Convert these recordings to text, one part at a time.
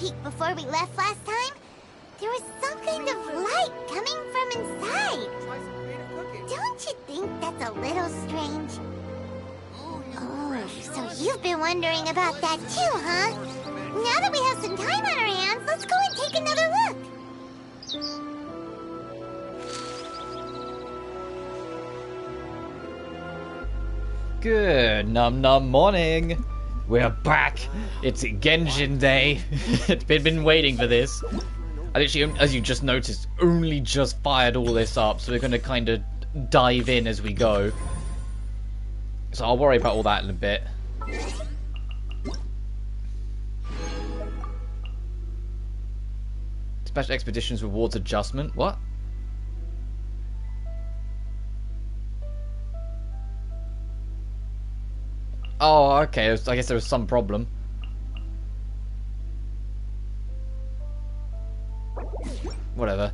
peek before we left last time, there was some kind of light coming from inside. Don't you think that's a little strange? Oh, so you've been wondering about that too, huh? Now that we have some time on our hands, let's go and take another look. Good num morning. We're back. It's Genshin Day. Been waiting for this. I literally, as you just noticed, only just fired all this up, so we're going to kind of dive in as we go. So I'll worry about all that in a bit. Special Expeditions rewards adjustment. What? Oh, okay. I guess there was some problem. Whatever.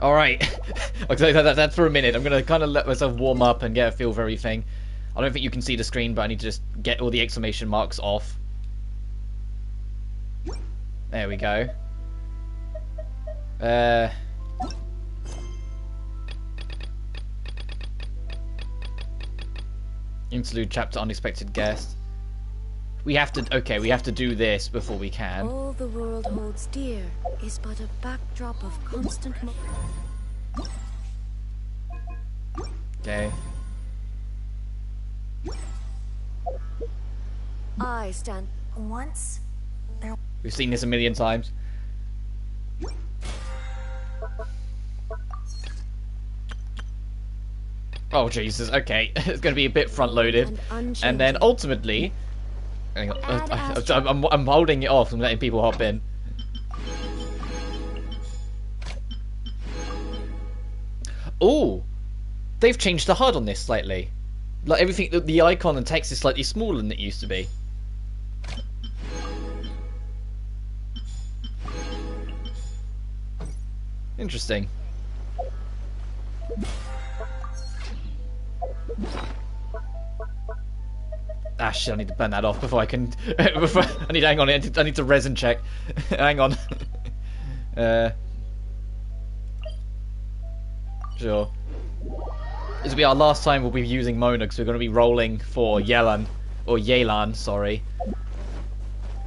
Alright. Okay, that's for a minute. I'm going to kind of let myself warm up and get a feel for everything. I don't think you can see the screen, but I need to just get all the exclamation marks off. There we go. Interlude chapter, unexpected guest. We have to, okay, we have to do this before we can. All the world holds dear is but a backdrop of constant Okay. I stand Once there... We've seen this a million times. Oh Jesus, okay. It's going to be a bit front-loaded. And then ultimately... Hang on. I'm holding it off and letting people hop in. Oh! They've changed the HUD on this slightly. Like everything, the icon and text is slightly smaller than it used to be. Interesting. Ah shit, I need to burn that off before I can... before, I need, hang on, I need to resin check. Hang on. Sure. This will be our last time we'll be using Mona, because we're going to be rolling for Yellen. Or Yelan, sorry.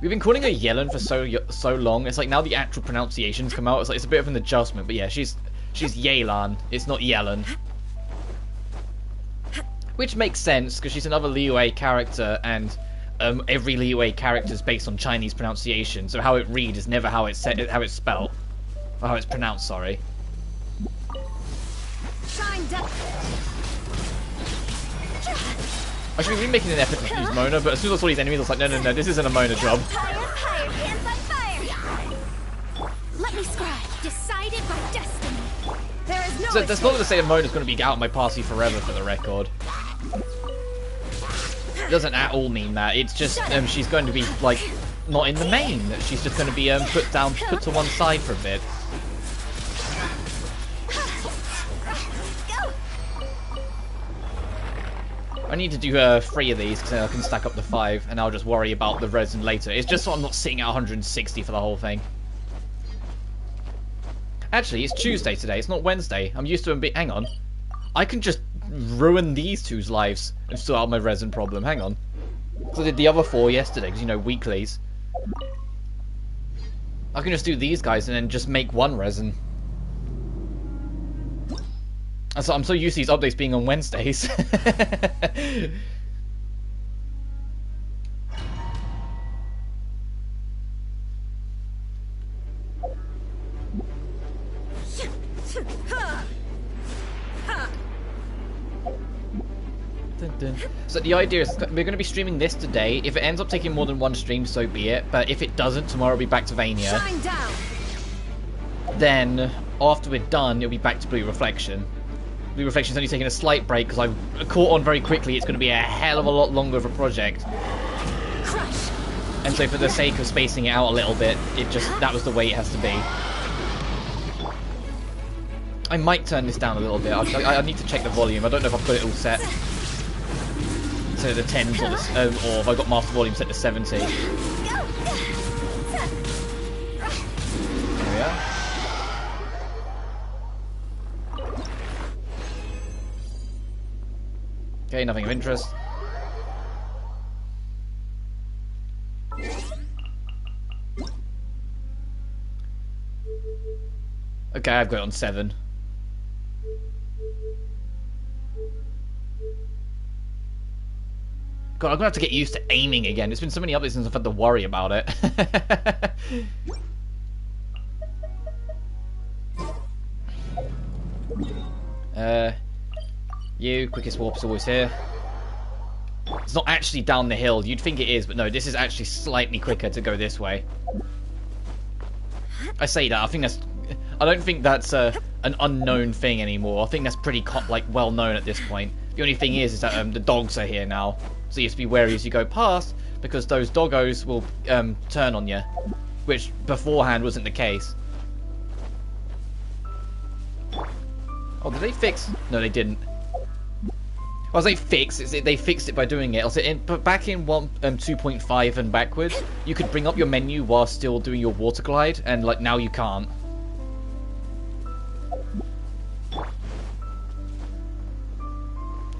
We've been calling her Yellen for so long, it's like now the actual pronunciations come out, it's like it's a bit of an adjustment, but yeah, she's Yelan, it's not Yellen. Which makes sense, because she's another Liyue character, and every Liyue character is based on Chinese pronunciation, so how it reads is never how it's spelled. Or how it's pronounced, sorry. I should be making an effort to use Mona, but as soon as I saw these enemies, I was like, no, this isn't a Mona job. Let me scribe. Decided by destiny. There is no. So that's not to say that Mona's going to be out of my party forever, for the record. It doesn't at all mean that. It's just she's going to be like not in the main. She's just going to be put to one side for a bit. I need to do 3 of these because then I can stack up to 5, and I'll just worry about the resin later. It's just so I'm not sitting at 160 for the whole thing. Actually, it's Tuesday today. It's not Wednesday. I'm used to them being... Hang on. I can just ruin these two's lives and still have my resin problem. Hang on. So I did the other 4 yesterday because, you know, weeklies. I can just do these guys and then just make 1 resin. So I'm so used to these updates being on Wednesdays. So the idea is we're going to be streaming this today. If it ends up taking more than 1 stream, so be it. But if it doesn't, tomorrow will be back to Vania. Then, after we're done, it'll be back to Blue Reflection. Blue Reflection's only taking a slight break because I caught on very quickly. It's going to be a hell of a lot longer of a project. Crush. And so for the sake of spacing it out a little bit, that was the way it has to be. I might turn this down a little bit. I need to check the volume. I don't know if I've got it all set. to the 10s, or have I got master volume set to 70? There we are. Okay, nothing of interest. Okay, I've got it on 7. God, I'm gonna have to get used to aiming again. It's been so many updates since I've had to worry about it. You, quickest warp's always here. It's not actually down the hill. You'd think it is, but no, this is actually slightly quicker to go this way. I say that, I don't think that's an unknown thing anymore. I think that's pretty well known at this point. The only thing is that the dogs are here now, so you have to be wary as you go past, because those doggos will turn on you, which beforehand wasn't the case. Oh, did they fix? No, they didn't. Well, they fixed it. They fixed it by doing it. Also, but back in 2.5 and backwards, you could bring up your menu while still doing your water glide, and like now you can't.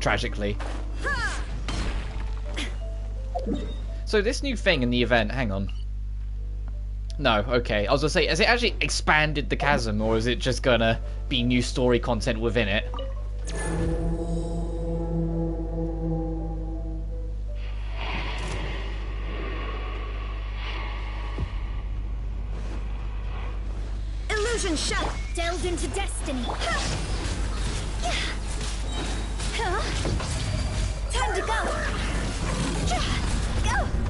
Tragically. So this new thing in the event, hang on. No, okay. I was gonna say, has it actually expanded the chasm, or is it just gonna be new story content within it? Illusion shut. Delved into destiny. Time to go.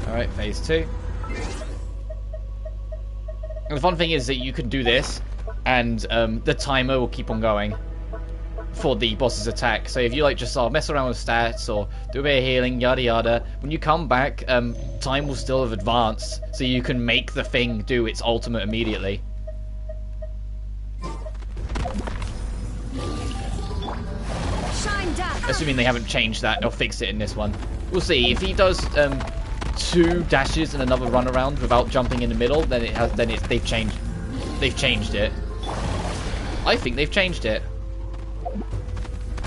Alright, phase 2. And the fun thing is that you can do this, and the timer will keep on going for the boss's attack. So if you like just mess around with stats or do a bit of healing, yada yada, when you come back, time will still have advanced, so you can make the thing do its ultimate immediately. Assuming they haven't changed that or fixed it in this one. We'll see. If he does 2 dashes and another run around without jumping in the middle, then they've changed it. I think they've changed it.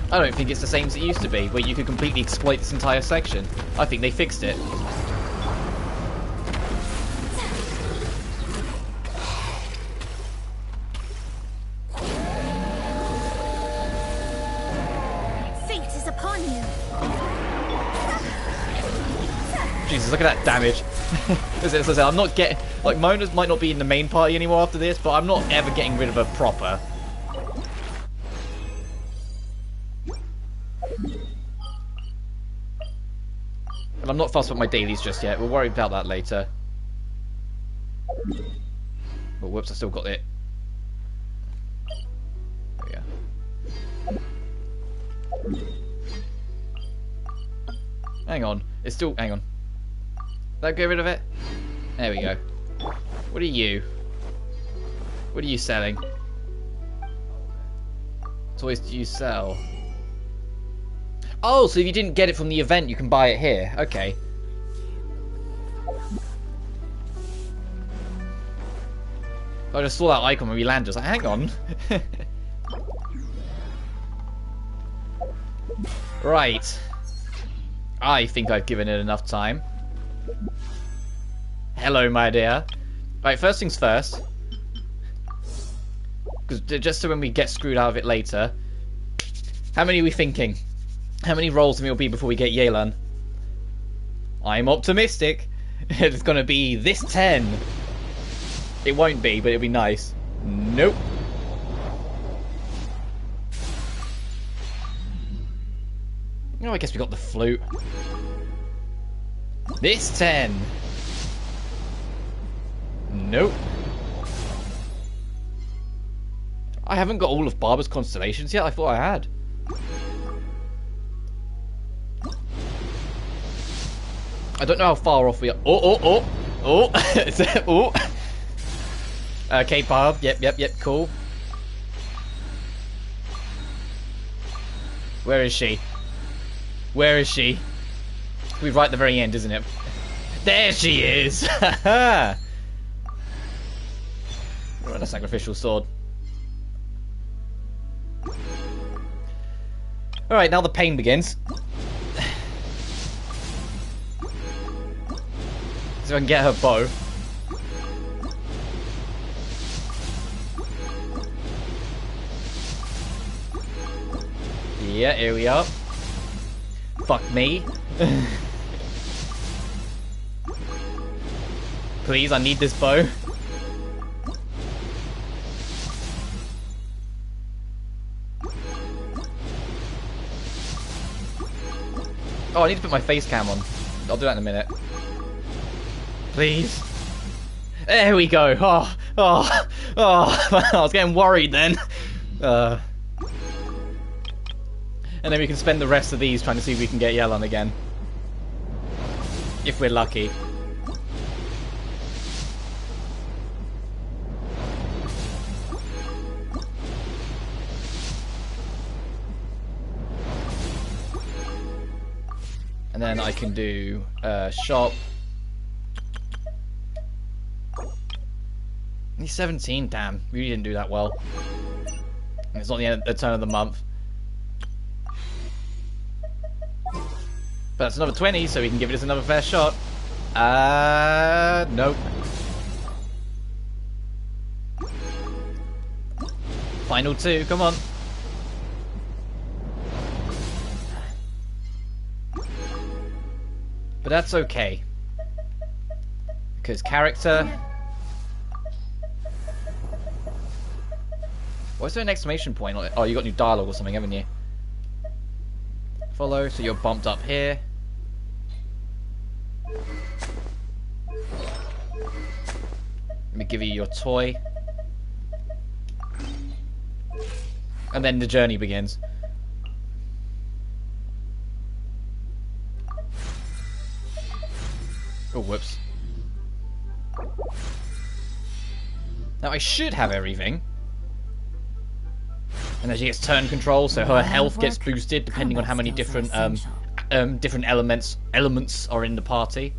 I don't think it's the same as it used to be, where you could completely exploit this entire section. I think they fixed it. Jesus, look at that damage. As I said, I'm not getting... Like, Mona's might not be in the main party anymore after this, but I'm not ever getting rid of her proper. And I'm not fussed with my dailies just yet. We'll worry about that later. Oh, whoops, I still got it. There we go. Hang on. It's still... Hang on. Did that get rid of it? There we go. What are you? What are you selling? Toys do you sell? Oh, so if you didn't get it from the event, you can buy it here. Okay. I just saw that icon when we landed. I was like, hang on. Right. I think I've given it enough time. Hello, my dear. Right, first things first. Because just so when we get screwed out of it later. How many are we thinking? How many rolls do we will be before we get Yelan? I'm optimistic. It's going to be this 10. It won't be, but it'll be nice. Nope. Oh, I guess we got the flute. This 10. Nope. I haven't got all of Barbara's constellations yet. I thought I had. I don't know how far off we are. Oh. Oh. Okay, Barb. Yep. Cool. Where is she? Where is she? We're right at the very end, isn't it? There she is! What a sacrificial sword. Alright, now the pain begins. So I can get her bow. Yeah, here we are. Fuck me. Please, I need this bow. Oh, I need to put my face cam on. I'll do that in a minute. Please. There we go. Oh. I was getting worried then. And then we can spend the rest of these trying to see if we can get Yelan again. If we're lucky. And then I can do shop. He's 17, damn. We really didn't do that well. And it's not the turn of the month. But that's another 20, so we can give it another fair shot. Nope. Final 2, come on. But that's okay. Because character... What's there an exclamation point? Oh, you got new dialogue or something, haven't you? Follow, so you're bumped up here. Let me give you your toy. And then the journey begins. Oh, whoops. Now, I should have everything. And then she gets turn control, so her health gets boosted depending on how many different different elements are in the party.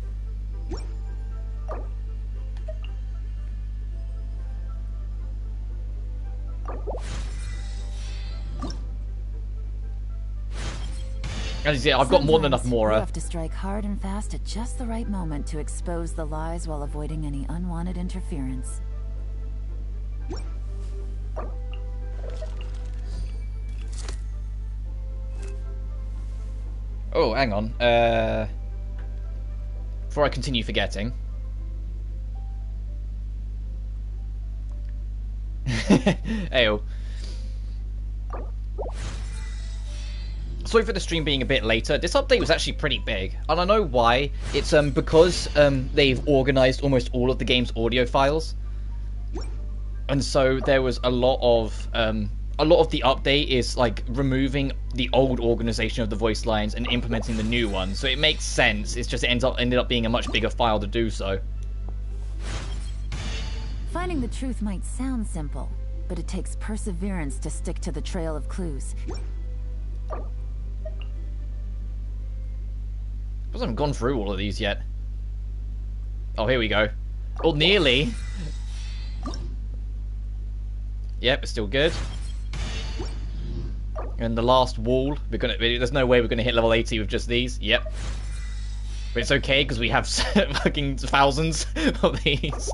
As you see, I've got more than enough Mora. You have to strike hard and fast at just the right moment to expose the lies while avoiding any unwanted interference. Oh, hang on. Before I continue forgetting. Ayo. Sorry for the stream being a bit later. This update was actually pretty big, and I know why. It's because they've organized almost all of the game's audio files, and so there was a lot of the update is like removing the old organization of the voice lines and implementing the new one. So it makes sense. It's just ended up being a much bigger file to do so. Finding the truth might sound simple, but it takes perseverance to stick to the trail of clues. I haven't gone through all of these yet. Oh, here we go. Oh, nearly. Yep, it's still good. And the last wall, there's no way we're gonna hit level 80 with just these. Yep. But it's okay because we have fucking thousands of these.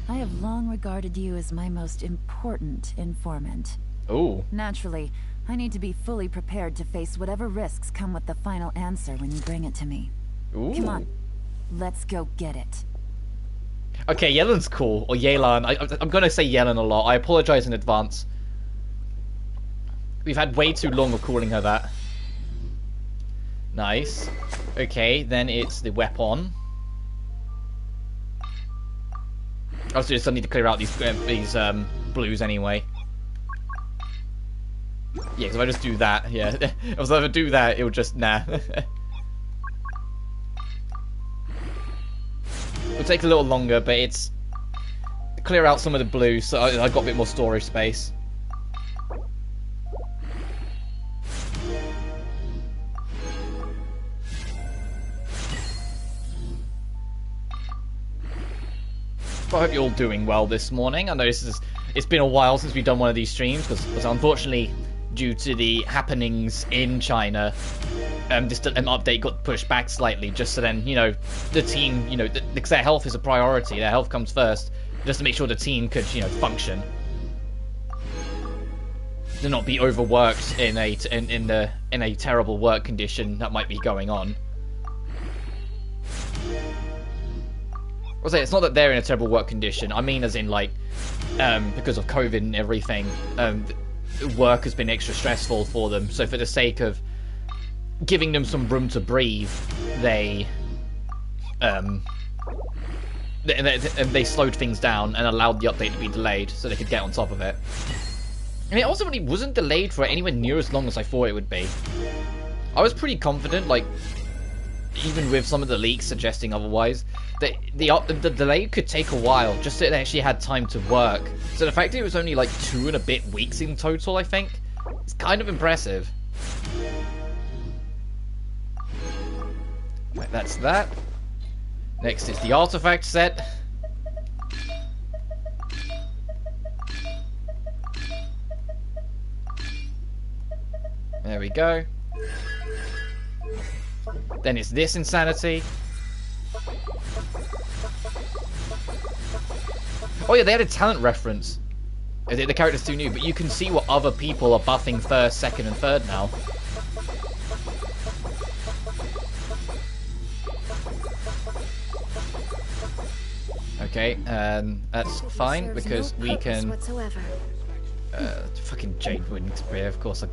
I have long regarded you as my most important informant. Ooh. Naturally, I need to be fully prepared to face whatever risks come with the final answer when you bring it to me. Ooh. Come on, let's go get it. Okay, Yellen's cool, or Yelan. I'm gonna say Yellen a lot. I apologize in advance. We've had way too long of calling her that. Nice. Okay, then it's the weapon. I just need to clear out these blues anyway. Yeah, because if I just do that, yeah. If I do that, it would just, nah. It'll take a little longer, but it's... Clear out some of the blues, so I got a bit more storage space. But I hope you're all doing well this morning. I know it's been a while since we've done one of these streams because unfortunately, due to the happenings in China, this update got pushed back slightly just so then, the team, because their health is a priority, their health comes first, just to make sure the team could, function. To not be overworked in a terrible work condition that might be going on. I'll say it's not that they're in a terrible work condition. I mean, as in because of COVID and everything, work has been extra stressful for them. So for the sake of giving them some room to breathe, they slowed things down and allowed the update to be delayed so they could get on top of it. And it also really wasn't delayed for anywhere near as long as I thought it would be. I was pretty confident, even with some of the leaks suggesting otherwise, that the delay could take a while, just so they actually had time to work. So the fact that it was only 2 and a bit weeks in total, I think, is kind of impressive. Right, that's that. Next is the artifact set. There we go. Then it's this insanity. Oh yeah, they had a talent reference. The character's too new, but you can see what other people are buffing first, second, and third now. Okay, that's fine because we can. Fucking Jade Wing Spear, of course. I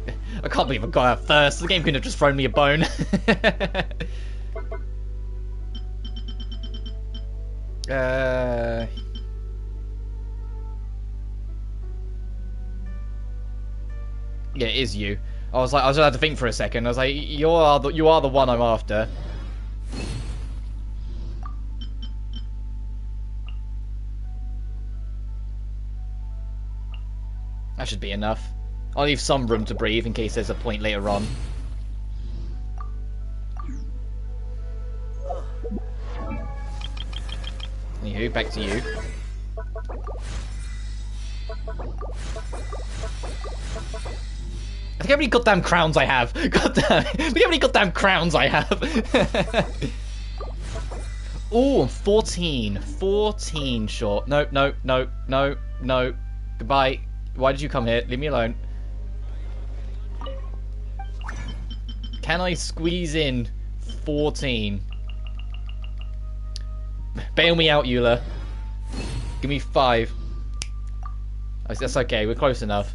can't believe I got that first. The game could have just thrown me a bone. Yeah, it is you. I was just had to think for a second. I was like, you are the one I'm after. That should be enough. I'll leave some room to breathe in case there's a point later on. Anywho, back to you. Look how many goddamn crowns I have! Goddamn! Look how many goddamn crowns I have! Ooh, 14. 14 short. No, no, no, no, no. Goodbye. Why did you come here? Leave me alone. Can I squeeze in 14? Bail me out, Eula. Give me 5. Oh, that's okay, we're close enough.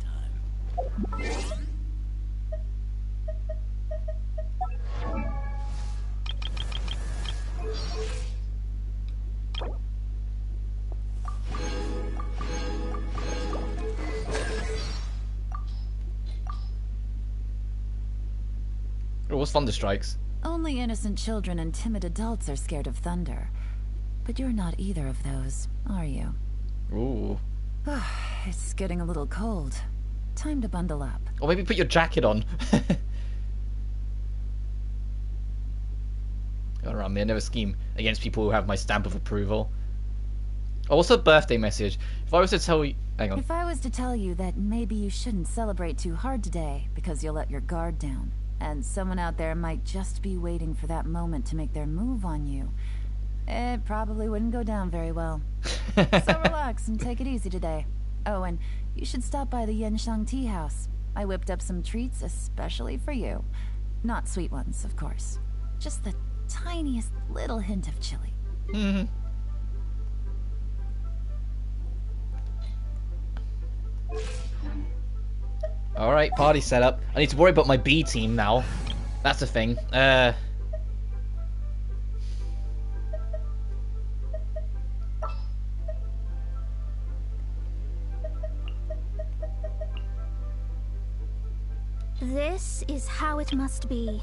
What's thunder strikes? Only innocent children and timid adults are scared of thunder. But you're not either of those, are you? Ooh. It's getting a little cold. Time to bundle up. Or maybe put your jacket on. Got around me. I never scheme against people who have my stamp of approval. Oh, what's a birthday message? If I was to tell you... Hang on. If I was to tell you that maybe you shouldn't celebrate too hard today because you'll let your guard down, and someone out there might just be waiting for that moment to make their move on you, it probably wouldn't go down very well. So relax and take it easy today. Oh, and you should stop by the Genshin tea house. I whipped up some treats especially for you. Not sweet ones, of course. Just the tiniest little hint of chili. Mm-hmm. Alright, party setup. I need to worry about my B team now. That's a thing. This is how it must be.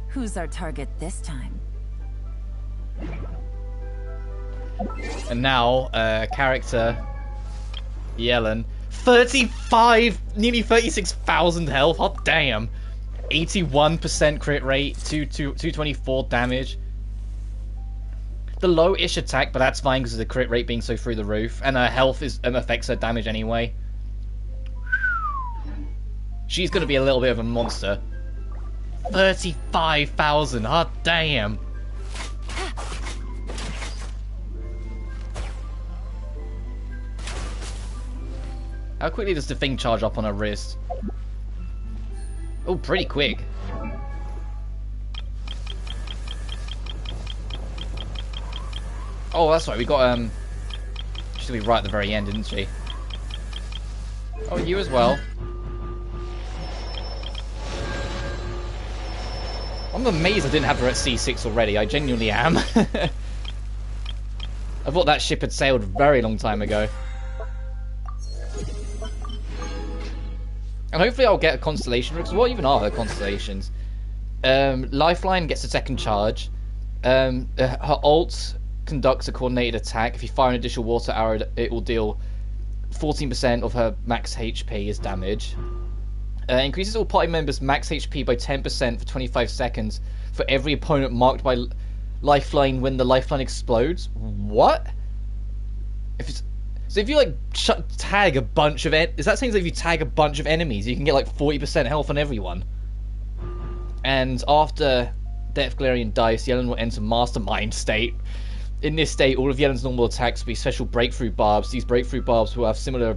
Who's our target this time? And now, character Yellen, 35, nearly 36,000 health. Hot damn! 81% crit rate, 224 damage. The low-ish attack, but that's fine because of the crit rate being so through the roof. And her health affects her damage anyway. She's going to be a little bit of a monster. 35,000, hot damn. How quickly does the thing charge up on her wrist? Oh, pretty quick. Oh, that's right, we got, she's gonna be right at the very end, didn't she? Oh, you as well. I'm amazed I didn't have her at C6 already, I genuinely am. I thought that ship had sailed a very long time ago. And hopefully I'll get a constellation, because what even are her constellations? Lifeline gets a second charge. Her ult conducts a coordinated attack. If you fire an additional water arrow, it will deal 14% of her max HP as damage. Increases all party members' max HP by 10% for 25 seconds for every opponent marked by lifeline when the lifeline explodes. What? So if you like tag a bunch of is that saying that if you tag a bunch of enemies, you can get like 40% health on everyone? And after Death Galarian dice, Yellen will enter Mastermind state. In this state, all of Yellen's normal attacks will be special breakthrough barbs. These breakthrough barbs will have similar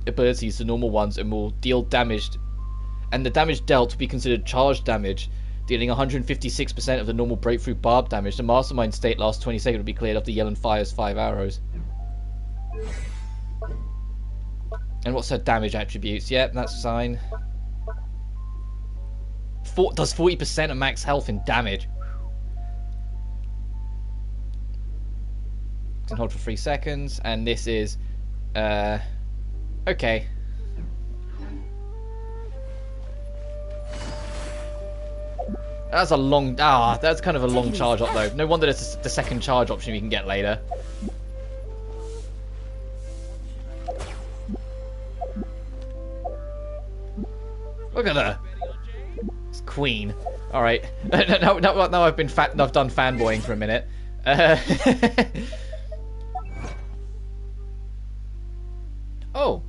abilities to normal ones and will deal damage. And the damage dealt will be considered charged damage, dealing 156% of the normal breakthrough barb damage. The Mastermind state lasts 20 seconds will be cleared after Yellen fires 5 arrows. And what's her damage attributes? Yep, that's fine. Does 40% of max health in damage. Can hold for 3 seconds, and this is okay. That's a long that's kind of a long charge up though. No wonder there's the second charge option we can get later. Look at her. It's Queen. All right. Now I've done fanboying for a minute. Oh.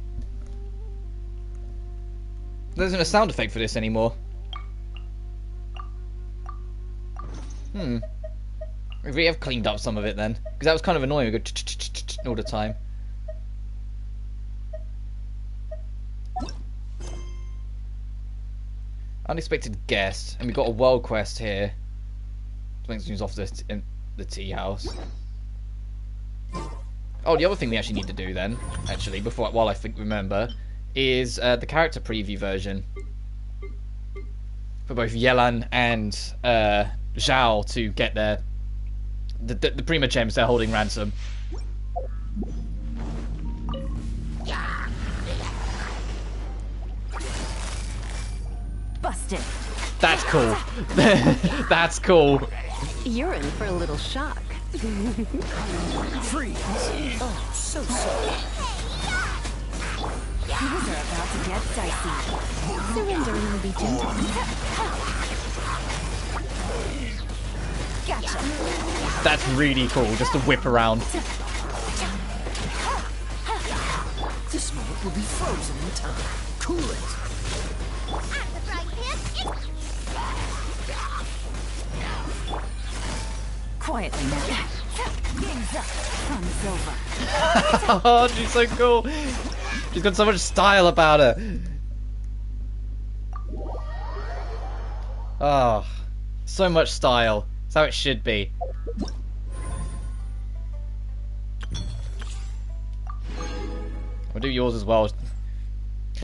There isn't a sound effect for this anymore. Maybe we have cleaned up some of it then, because that was kind of annoying. We go all the time. Unexpected guest, and we've got a world quest here. Brings news off the tea house. Oh, the other thing we actually need to do then, actually, while I remember, is the character preview version for both Yelan and Zhao to get the Prima Gems they're holding ransom. Busted. That's cool. That's cool. You're in for a little shock. Freeze! Oh, so sorry. Things are about to get dicey. Surrendering will be gentle. Gotcha. That's really cool, just to whip around. This moment will be frozen in time. Cool it. Quietly now. Game's up. Fun's over. Oh, she's so cool. She's got so much style about her. Oh, so much style. That's how it should be. I'll do yours as well. To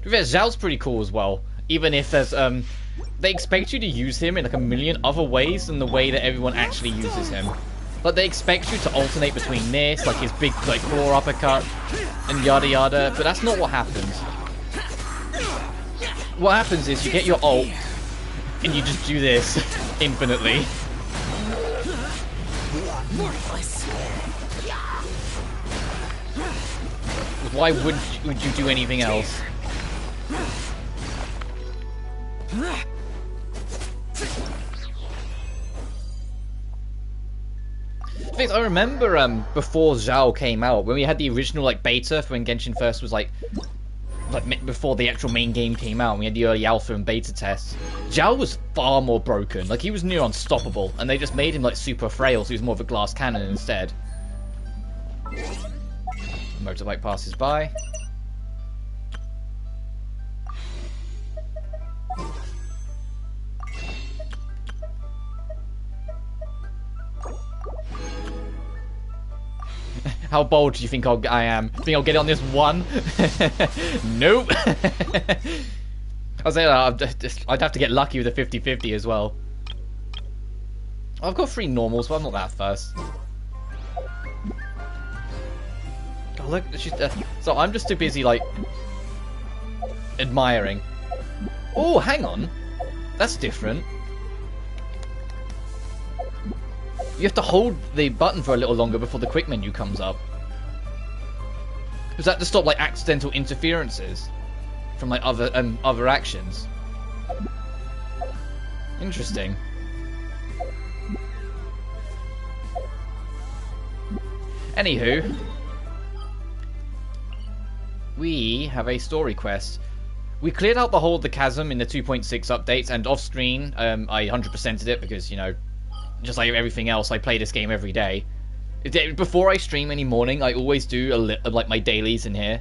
be fair, Zhao's pretty cool as well. Even if there's they expect you to use him in like a million other ways than the way that everyone actually uses him. Like they expect you to alternate between this, like his big like core uppercut, and yada yada. But that's not what happens. What happens is you get your ult, and you just do this infinitely. Why would you do anything else? thing is, I remember before Zhao came out, when we had the original like beta for when Genshin first was like before the actual main game came out, and we had the early alpha and beta tests. Zhao was far more broken. Like, he was near unstoppable, and they just made him like super frail, so he was more of a glass cannon instead. Motorbike passes by. How bold do you think I am? Think I'll get on this one? Nope. I was saying I'd have to get lucky with a 50-50 as well. I've got 3 normals, but I'm not that fast. Oh, look, she's, so I'm just too busy, like, admiring. Oh, hang on. That's different. You have to hold the button for a little longer before the quick menu comes up. Is that to stop like accidental interferences from like other actions? Interesting. Anywho, we have a story quest. We cleared out the whole of the chasm in the 2.6 updates, and off screen, I 100%ed it because, you know, just like everything else, I play this game every day. Before I stream any morning, I always do like my dailies in here,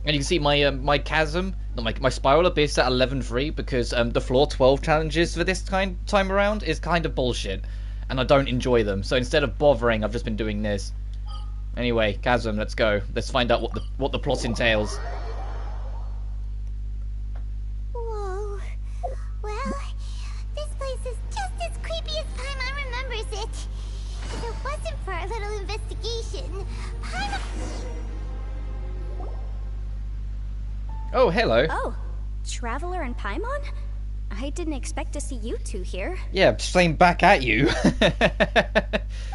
and you can see my my chasm, my spiral abyss at 11.3 because the floor 12 challenges for this time around is kind of bullshit, and I don't enjoy them. So instead of bothering, I've just been doing this. Anyway, chasm, let's go. Let's find out what the plot entails. Whoa. Well, this place is just as creepy as Paimon remembers it. If it wasn't for our little investigation, Paimon... Oh, hello. Oh, Traveler and Paimon? I didn't expect to see you two here. Yeah, same back at you.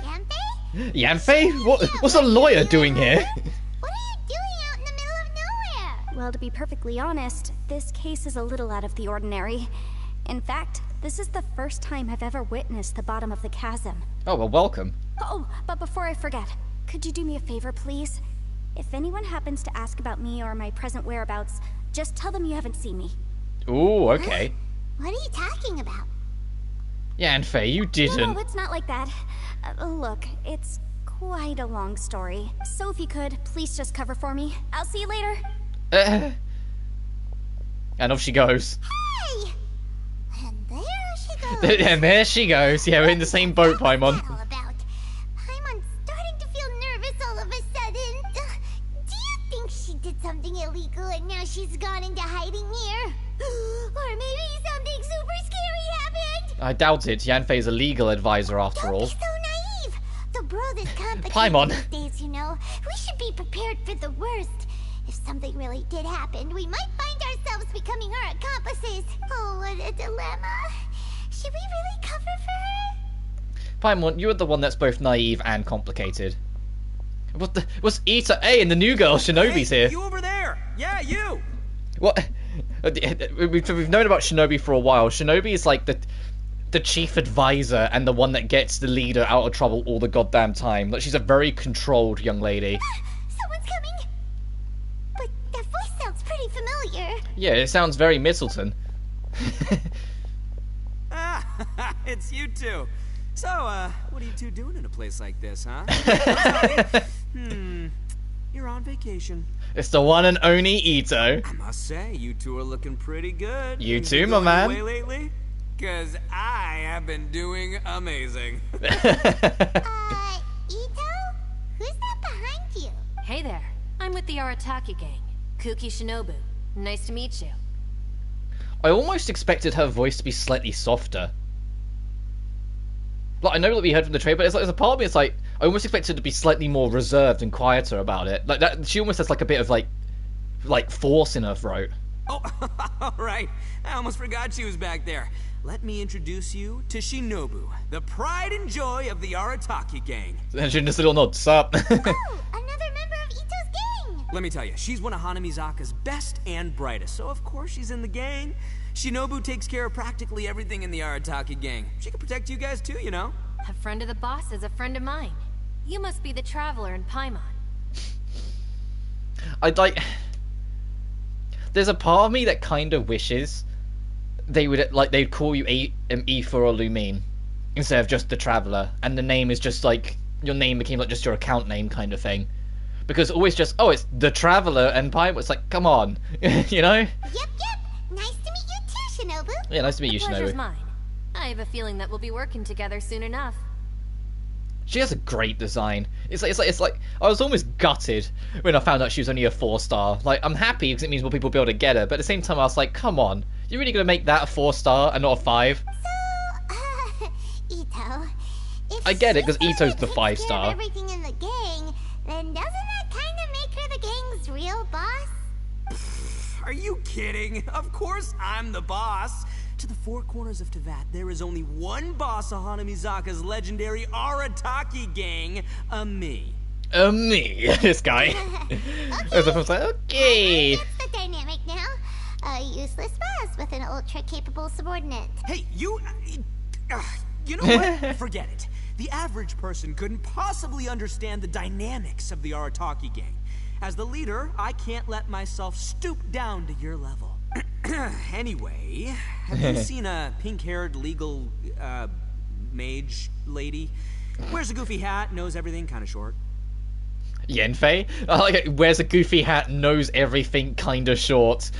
Yanfei? Yanfei? What's a lawyer doing here? What are you doing out in the middle of nowhere? Well, to be perfectly honest, this case is a little out of the ordinary. In fact, this is the first time I've ever witnessed the bottom of the chasm. Oh, well, welcome. Oh, but before I forget, could you do me a favor, please? If anyone happens to ask about me or my present whereabouts, just tell them you haven't seen me. Ooh, okay. What are you talking about? Yanfei, you didn't. No, it's not like that. Look, it's quite a long story. So if you could, please just cover for me. I'll see you later. And off she goes. Hey! And there she goes. And there she goes. Yeah, we're in the same boat, Paimon. All about. Paimon's starting to feel nervous all of a sudden. Do you think she did something illegal and now she's gone into hiding here? Or maybe something super scary happened? I doubt it. Yanfei's a legal advisor after all. Don't be so naive. The world is complicated Paimon. these days, you know. We should be prepared for the worst. If something really did happen, we might find ourselves becoming her accomplices. Oh, what a dilemma. Should we really cover for her? Paimon, you're the one that's both naive and complicated. What's Ita? Hey, and the new girl, Shinobi's here. You over there! Yeah, you! What? We've known about Shinobi for a while. Shinobi is like the chief advisor and the one that gets the leader out of trouble all the goddamn time. Like, she's a very controlled young lady. Someone's coming. But that voice sounds pretty familiar. Yeah, it sounds very Middleton. Ah, it's you two. So, what are you two doing in a place like this, huh? You're on vacation. It's the one and only Ito. I must say, you two are looking pretty good. You Things too, been my going man. your way lately? Cause I have been doing amazing. Ito? Who's that behind you? Hey there, I'm with the Arataki gang. Kuki Shinobu. Nice to meet you. I almost expected her voice to be slightly softer. Like, I know that we heard from the trailer, but it's like, there's a part of me, it's like, I almost expected her to be slightly more reserved and quieter about it. Like, that, she almost has like a bit of like force in her throat. Oh, all right. I almost forgot she was back there. Let me introduce you to Shinobu, the pride and joy of the Arataki gang. And she just a little nod, sup? Oh, another member of Ito's gang. Let me tell you, she's one of Hanamizaka's best and brightest, so of course she's in the gang. Shinobu takes care of practically everything in the Arataki gang. She can protect you guys too, you know. A friend of the boss is a friend of mine. You must be the traveler in Paimon. I'd like... There's a part of me that kind of wishes they'd call you Aoife or Lumine instead of just the Traveler, and the name is just like your name became like just your account name kind of thing, because always just it's the Traveler and Paimon. It's like, come on, you know? Yep. Nice to meet you too, Shinobu. Yeah, nice to meet you, Pleasure's Shinobu. mine. I have a feeling that we'll be working together soon enough. She has a great design. It's like I was almost gutted when I found out she was only a 4-star. Like, I'm happy because it means more people will be able to get her, but at the same time I was like, come on, you're really gonna make that a 4-star and not a 5? So, Ito, if I get it, 'cause she's Ito's the gonna take 5-star. care of everything in the gang, then doesn't that kind of make her the gang's real boss? Are you kidding? Of course I'm the boss. To the four corners of Teyvat, there is only one boss of Hanamizaka's legendary Arataki gang, me. Me, this guy. As if I was like, okay. That's the dynamic now. A useless boss with an ultra-capable subordinate. Hey, you know what? Forget it. The average person couldn't possibly understand the dynamics of the Arataki gang. As the leader, I can't let myself stoop down to your level. Anyway, have you seen a pink-haired legal, mage lady? Wears a goofy hat, knows everything, kind of short. Yenfei? I like it. Wears a goofy hat, knows everything, kinda short.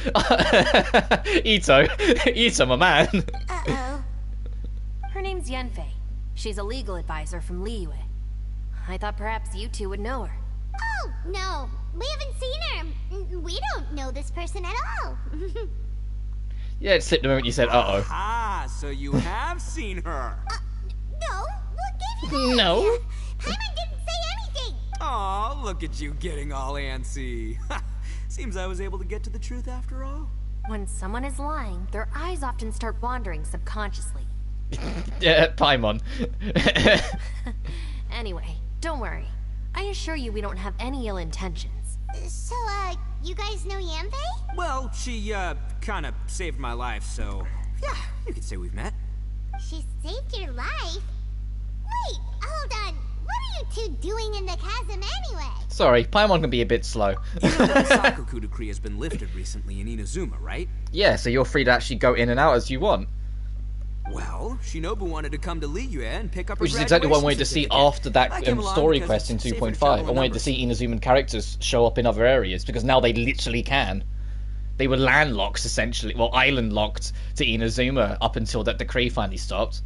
Ito, my man. Uh-oh. Her name's Yenfei. She's a legal advisor from Liyue. I thought perhaps you two would know her. Oh, no. We haven't seen her. We don't know this person at all. Yeah, it slipped the moment you said, uh-oh. Ah, so you have seen her. No, what gave you that No. idea? Paimon didn't say anything. Aw, look at you getting all antsy. Seems I was able to get to the truth after all. When someone is lying, their eyes often start wandering subconsciously. Yeah, Paimon. Anyway, don't worry. I assure you we don't have any ill intentions. So, you guys know Yanfei? Well, she, kind of saved my life, so... Yeah, you could say we've met. She saved your life? Wait, hold on. What are you two doing in the chasm anyway? Sorry, Paimon can be a bit slow. You know that the Sakoku decree has been lifted recently in Inazuma, right? Yeah, so you're free to actually go in and out as you want. Well, Shinobu wanted to come to Liyue and pick up her Which is exactly what I wanted to see certificate. after that I came along story because quest in it's safer to 2.5. travel I in wanted to numbers. see Inazuman characters show up in other areas, because now they literally can. They were landlocked, essentially. Well, island-locked to Inazuma up until that decree finally stopped.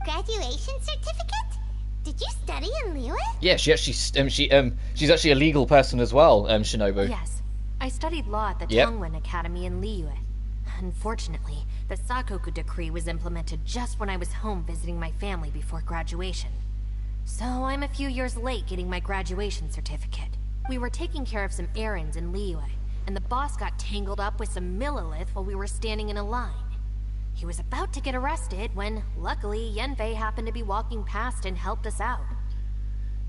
Graduation certificate? Did you study in Liyue? Yeah, she's actually a legal person as well, Shinobu. Yes, I studied law at the Yep. Tongwen Academy in Liyue. Unfortunately, the Sakoku decree was implemented just when I was home visiting my family before graduation. So I'm a few years late getting my graduation certificate. We were taking care of some errands in Liyue, and the boss got tangled up with some Millilith while we were standing in a line. He was about to get arrested when, luckily, Yenfei happened to be walking past and helped us out.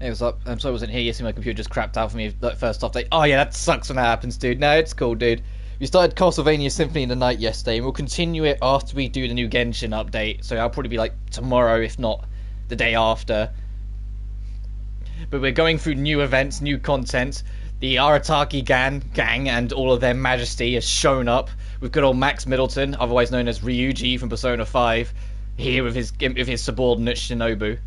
Hey, what's up? I'm sorry I wasn't here yesterday. My computer just crapped out for me that first update. Oh yeah, that sucks when that happens, dude. No, it's cool, dude. We started Castlevania Symphony in the Night yesterday, and we'll continue it after we do the new Genshin update. So I'll probably be like tomorrow, if not the day after. But we're going through new events, new content. The Arataki gang and all of their majesty has shown up with good old Max Middleton, otherwise known as Ryuji from Persona 5, here with his subordinate Shinobu.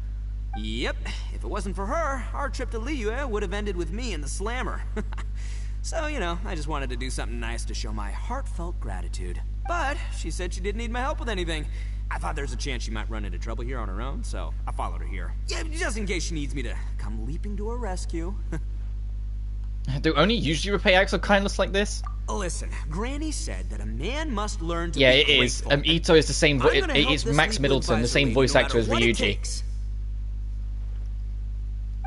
Yep, if it wasn't for her, our trip to Liyue would have ended with me and the Slammer. So, you know, I just wanted to do something nice to show my heartfelt gratitude. But she said she didn't need my help with anything. I thought there's a chance she might run into trouble here on her own, so I followed her here. Yeah, just in case she needs me to come leaping to her rescue. Do only usually repay acts of kindness like this? Listen, Granny said that a man must learn to Yeah, be it is. grateful. Ito is the same. I'm gonna help It's this Max legal Middleton, the advisor same lady voice no actor as matter what it Ryuji. takes.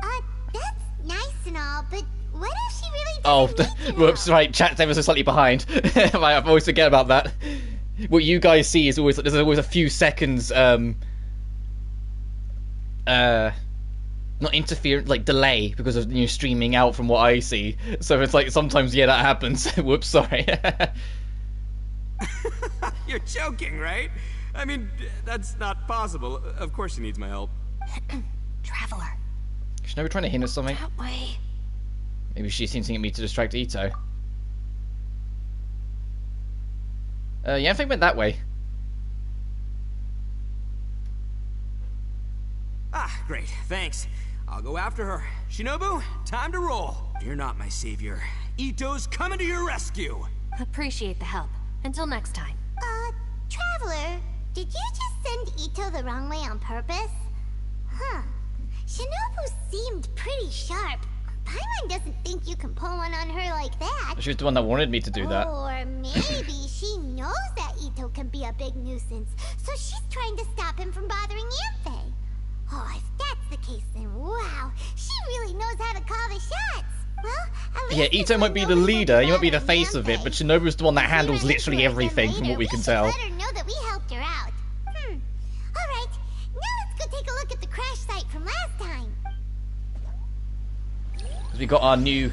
That's nice and all, but what if she really Oh, doesn't need your whoops! help? Right, chat's ever so slightly behind. I always forget about that. What you guys see is always there's always a few seconds not interference, like delay because of streaming out from what I see. So it's like sometimes that happens. Whoops, sorry. You're joking, right? I mean, that's not possible. Of course she needs my help. Traveler, Shinobu trying to hint at something? That way. Maybe she's hinting at me to distract Ito. Yeah, I think went that way. Ah, great. Thanks. I'll go after her. Shinobu, time to roll. You're not my savior. Ito's coming to your rescue. Appreciate the help. Until next time. Traveler, did you just send Ito the wrong way on purpose? Huh. Shinobu seemed pretty sharp. Paimon doesn't think you can pull one on her like that. She was the one that wanted me to do that. Or maybe she knows that Ito can be a big nuisance, so she's trying to stop him from bothering Yanfei. Oh, if that's the case, then wow, she really knows how to call the shots. Well, at Yeah, least Ito might be the leader, you might be the face of it, but Shinobu's the one that handles literally everything from what we can tell. Let her know that we helped her out. Alright, now let's go take a look at the crash site from last time. We got our new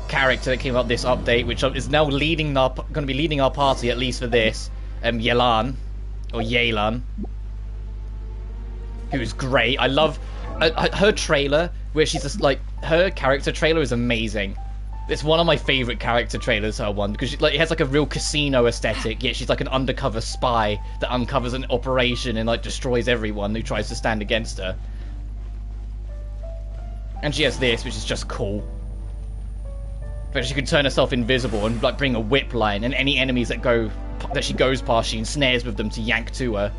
character that came out this update, which is now going to be leading our party, at least for this. Yelan, or Yelan, who's great. I love her trailer, where she's just like, her character trailer is amazing. It's one of my favorite character trailers, her one, because it has like a real casino aesthetic, yet she's like an undercover spy that uncovers an operation and like destroys everyone who tries to stand against her. And she has this, which is just cool. But she can turn herself invisible and like bring a whip line, and any enemies that she goes past, she ensnares with them to yank to her.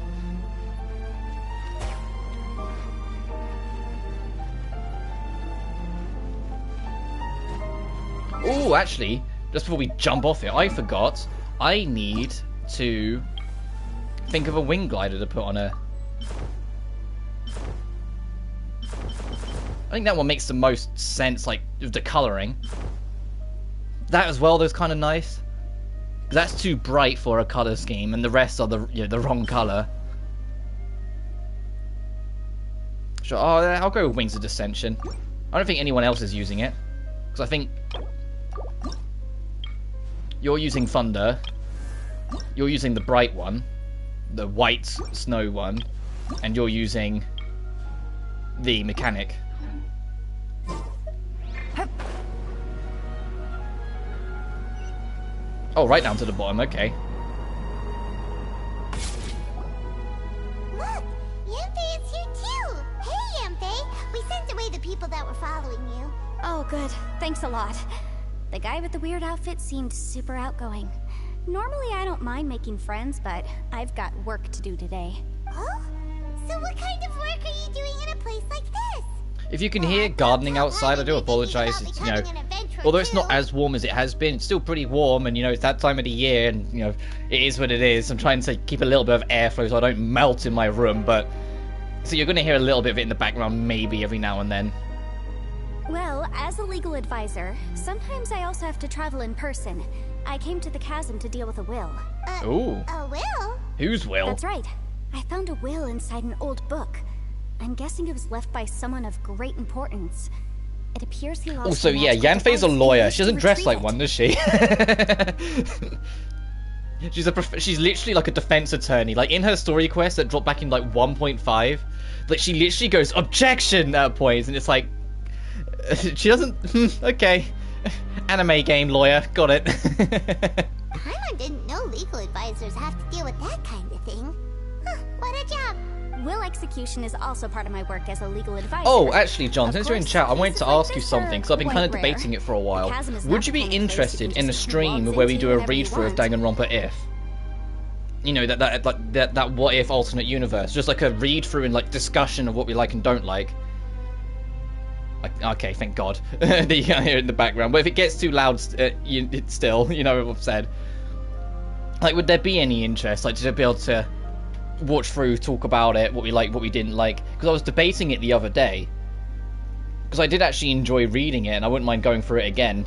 Oh, actually, just before we jump off it, I forgot. I need to think of a wing glider to put on her. I think that one makes the most sense, like, with the colouring. That as well, though, is kind of nice. That's too bright for a colour scheme, and the rest are the wrong colour. Sure, I'll go with Wings of Dissension. I don't think anyone else is using it. Because I think you're using Thunder. You're using the bright one. The white snow one. And you're using the mechanic. Oh, right down to the bottom, okay. Look, Yanfei is here too. Hey, Yanfei, we sent away the people that were following you. Oh, good. Thanks a lot. The guy with the weird outfit seemed super outgoing. Normally I don't mind making friends, but I've got work to do today. Oh? So what kind of work are you doing in a place like this? If you can hear gardening outside, I do apologise. It's, you know, although it's not as warm as it has been, it's still pretty warm, and you know, it's that time of the year, and you know, it is what it is. I'm trying to keep a little bit of airflow so I don't melt in my room, but so you're going to hear a little bit of it in the background, maybe every now and then. Well, as a legal advisor, sometimes I also have to travel in person. I came to the chasm to deal with a will. Ooh. A will? Whose will? That's right. I found a will inside an old book. I'm guessing it was left by someone of great importance. It appears he lost. Also, yeah, Yanfei's a lawyer. She doesn't dress like one, does she? She's literally like a defense attorney. Like in her story quest that dropped back in like 1.5, like she literally goes objection at points, and it's like she doesn't. Okay, anime game lawyer, got it. Paimon didn't know legal advisors have to deal with that kind of thing. Huh, what a job. Will execution is also part of my work as a legal advisor. Oh, actually, John, since you're in course, chat, I wanted cases to like ask you this something, because I've been are kind of quite debating rare. it for a while. The chasm is Would not you the be kind of place interested you in a just stream waltz where we into do a whenever you read-through of want? Danganronpa If? You know, that what if alternate universe. Just like a read-through and like discussion of what we like and don't like. Okay, thank God. That you can't hear it in the background. But if it gets too loud, it's still, you know what I've said. Like, would there be any interest? Like, to be able to watch through, talk about it, what we like, what we didn't like? Because I was debating it the other day. Because I did actually enjoy reading it, and I wouldn't mind going through it again.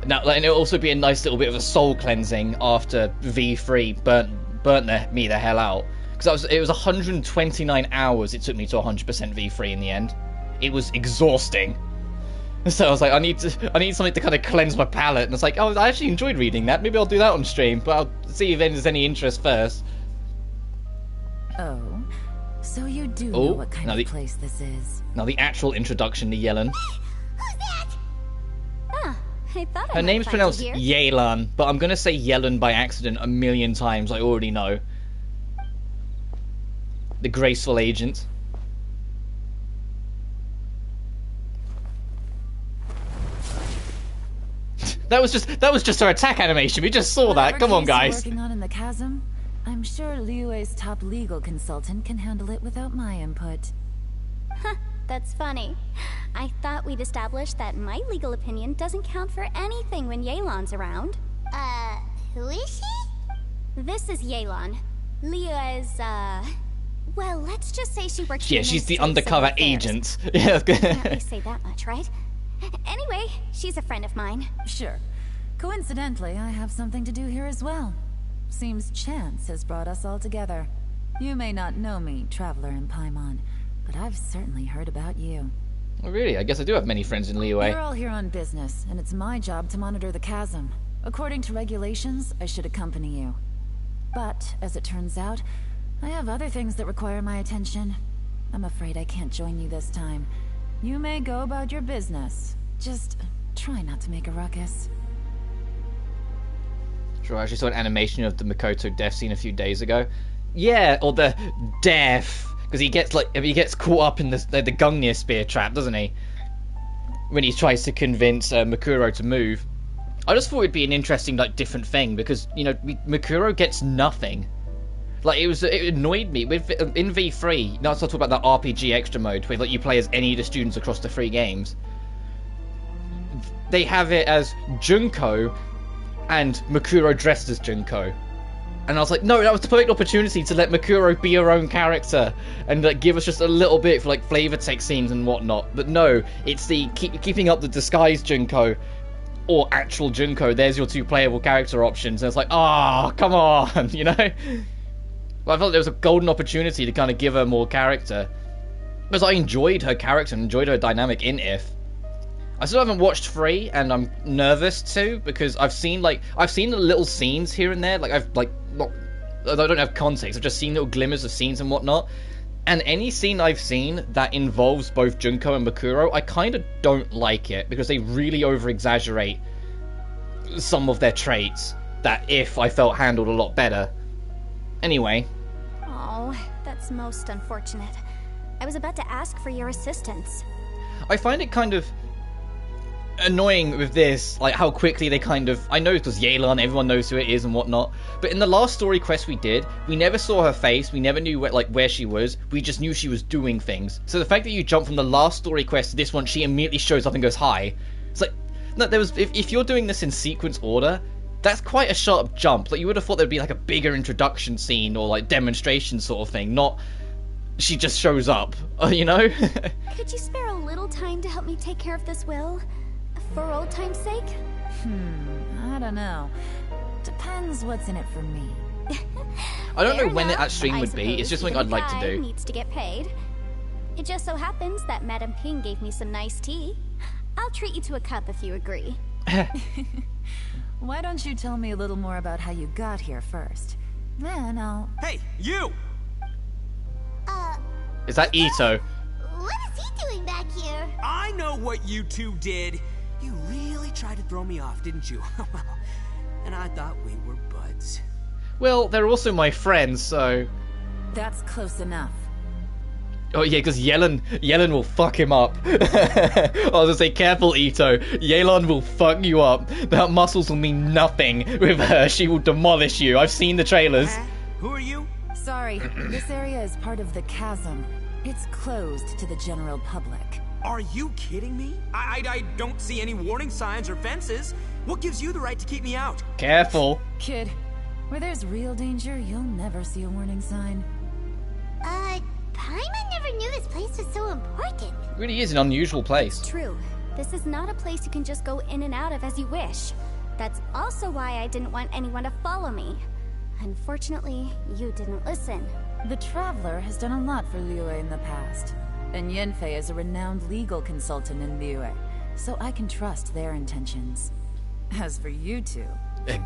Now, and it'll also be a nice little bit of a soul cleansing after V3 burnt me the hell out. Because it was 129 hours it took me to 100% V3 in the end. It was exhausting. So I was like, I need something to kind of cleanse my palate. And it's like, oh, I actually enjoyed reading that. Maybe I'll do that on stream. But I'll see if there's any interest first. Oh, So you do know Oh, what kind of place this is. Now the actual introduction to Yellen. Who's that? Ah, I thought Her name's pronounced here. Yelan, but I'm gonna say Yellen by accident a million times. I already know. The graceful agent. That was just her attack animation. We just saw that. Come on, guys. Working on in the chasm, I'm sure Liyue's top legal consultant can handle it without my input. Huh, that's funny. I thought we'd established that my legal opinion doesn't count for anything when Yelan's around. Who is she? This is Yelan. Liyue's, well, let's just say she works Yeah, in she's the Ministry of undercover Civil Affairs. agent. Yeah. Can't really say that much, right? Anyway, she's a friend of mine. Sure. Coincidentally, I have something to do here as well. Seems chance has brought us all together. You may not know me, traveler in Paimon, but I've certainly heard about you. Oh, really? I guess I do have many friends in Liyue. You're all here on business, and it's my job to monitor the chasm. According to regulations, I should accompany you. But, as it turns out, I have other things that require my attention. I'm afraid I can't join you this time. You may go about your business. Just try not to make a ruckus. Sure, I actually saw an animation of the Makoto death scene a few days ago. Yeah, or the death, because he gets caught up in the Gungnir spear trap, doesn't he? When he tries to convince Makuro to move. I just thought it'd be an interesting, different thing because Makuro gets nothing. It annoyed me in V3. Now, let's talk about that RPG extra mode where you play as any of the students across the 3 games. They have it as Junko and Makuro dressed as Junko. And I was like, no, that was the perfect opportunity to let Makuro be her own character and give us just a little bit for flavor text scenes and whatnot. But no, it's the keeping up the disguised Junko or actual Junko. There's your 2 playable character options. And it's like, come on, Well, I felt there was a golden opportunity to kind of give her more character. Because I enjoyed her character and enjoyed her dynamic in If. I still haven't watched 3, and I'm nervous too, because I've seen the little scenes here and there. I don't have context, I've just seen little glimmers of scenes and whatnot. And any scene I've seen that involves both Junko and Makuro, I kind of don't like it, because they really over-exaggerate some of their traits that If I felt handled a lot better. Anyway. Oh, that's most unfortunate. I was about to ask for your assistance. I find it kind of annoying with this, how quickly they I know because Yelan, everyone knows who it is and whatnot, but in the last story quest we did, we never saw her face, we never knew where she was, we just knew she was doing things. So the fact that you jump from the last story quest to this one, she immediately shows up and goes, hi. It's no, if you're doing this in sequence order, that's quite a sharp jump. You would have thought there'd be a bigger introduction scene or demonstration sort of thing, not she just shows up, Could you spare a little time to help me take care of this will? For old time's sake? I don't know. Depends what's in it for me. I don't know Fair when enough. that stream I would be, it's suppose just something even I'd a like to guy do. Needs to get paid. It just so happens that Madame Ping gave me some nice tea. I'll treat you to a cup if you agree. Why don't you tell me a little more about how you got here first? Then I'll... Hey, you! Is that Ito? What is he doing back here? I know what you 2 did. You really tried to throw me off, didn't you? And I thought we were buds. Well, they're also my friends, so... That's close enough. Oh yeah, because Yellen will fuck him up. I was gonna say, careful Ito, Yelan will fuck you up. That muscles will mean nothing with her, she will demolish you. I've seen the trailers. Who are you? Sorry, this area is part of the chasm. It's closed to the general public. Are you kidding me? I don't see any warning signs or fences. What gives you the right to keep me out? Careful. Kid, where there's real danger, you'll never see a warning sign. Paimon never knew this place was so important. It really is an unusual place. True. This is not a place you can just go in and out of as you wish. That's also why I didn't want anyone to follow me. Unfortunately, you didn't listen. The Traveler has done a lot for Liyue in the past. And Yenfei is a renowned legal consultant in Liyue, so I can trust their intentions. As for you 2...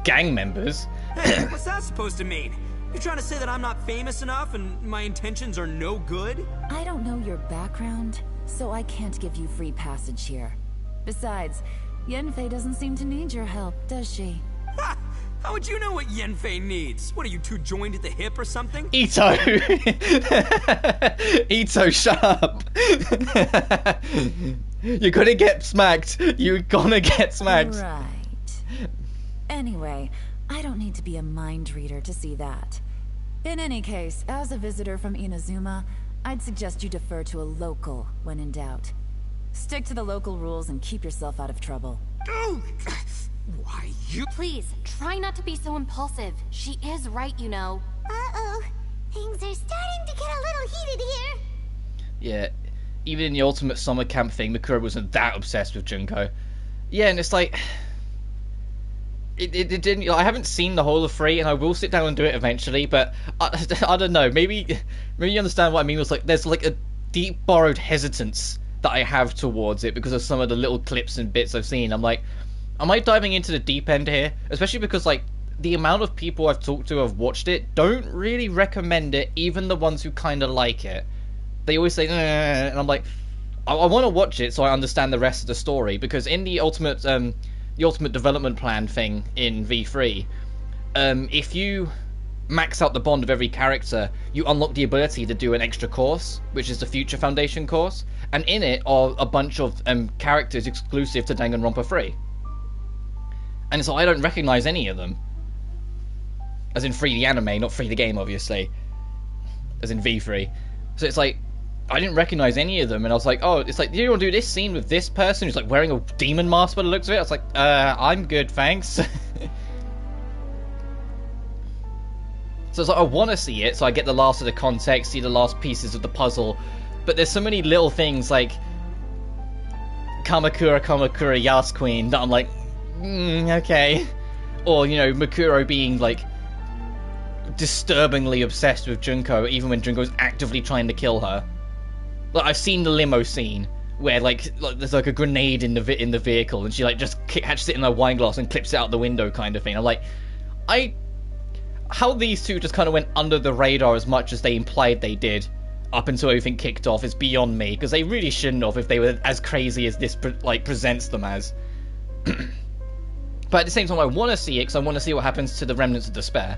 Gang members? Hey, what's that supposed to mean? You trying to say that I'm not famous enough and my intentions are no good? I don't know your background, so I can't give you free passage here. Besides, Yenfei doesn't seem to need your help, does she? Ha! How would you know what Yenfei needs? What, are you two joined at the hip or something? Ito! Ito, shut up! You're gonna get smacked. You're gonna get smacked. Right. Anyway, I don't need to be a mind reader to see that. In any case, as a visitor from Inazuma, I'd suggest you defer to a local when in doubt. Stick to the local rules and keep yourself out of trouble. Oh, why, you... Please, try not to be so impulsive. She is right, you know. Uh-oh. Things are starting to get a little heated here. Yeah, even in the ultimate summer camp thing, Mikuro wasn't that obsessed with Junko. Yeah, and it's like... It didn't... I haven't seen the whole of 3, and I will sit down and do it eventually, but I don't know, maybe you understand what I mean. It's like, there's like a deep borrowed hesitance that I have towards it because of some of the little clips and bits I've seen. I'm like, am I diving into the deep end here? Especially because, like, the amount of people I've talked to who have watched it don't really recommend it, even the ones who kind of like it. They always say, and I'm like, I want to watch it so I understand the rest of the story, because in the ultimate development plan thing in V3, if you max out the bond of every character, you unlock the ability to do an extra course, which is the Future Foundation course, and in it are a bunch of characters exclusive to Danganronpa 3. And so I don't recognize any of them. As in 3 the anime, not 3 the game, obviously. As in V3. So it's like, I didn't recognize any of them, and I was like, oh, it's like, do you want to do this scene with this person who's like wearing a demon mask by the looks of it? I was like, I'm good, thanks. So it's like, I want to see it, so I get the last of the context, see the last pieces of the puzzle, but there's so many little things like Kamakura Yas Queen that I'm like, okay. Or, you know, Mikuro being like disturbingly obsessed with Junko, even when Junko's actively trying to kill her. Like, I've seen the limo scene where like there's like a grenade in the vehicle, and she like just catches it in her wine glass and clips it out the window, kind of thing. I'm like, how these two just kind of went under the radar as much as they implied they did up until everything kicked off is beyond me, because they really shouldn't have if they were as crazy as this like presents them as. But at the same time, I want to see it because I want to see what happens to the remnants of despair.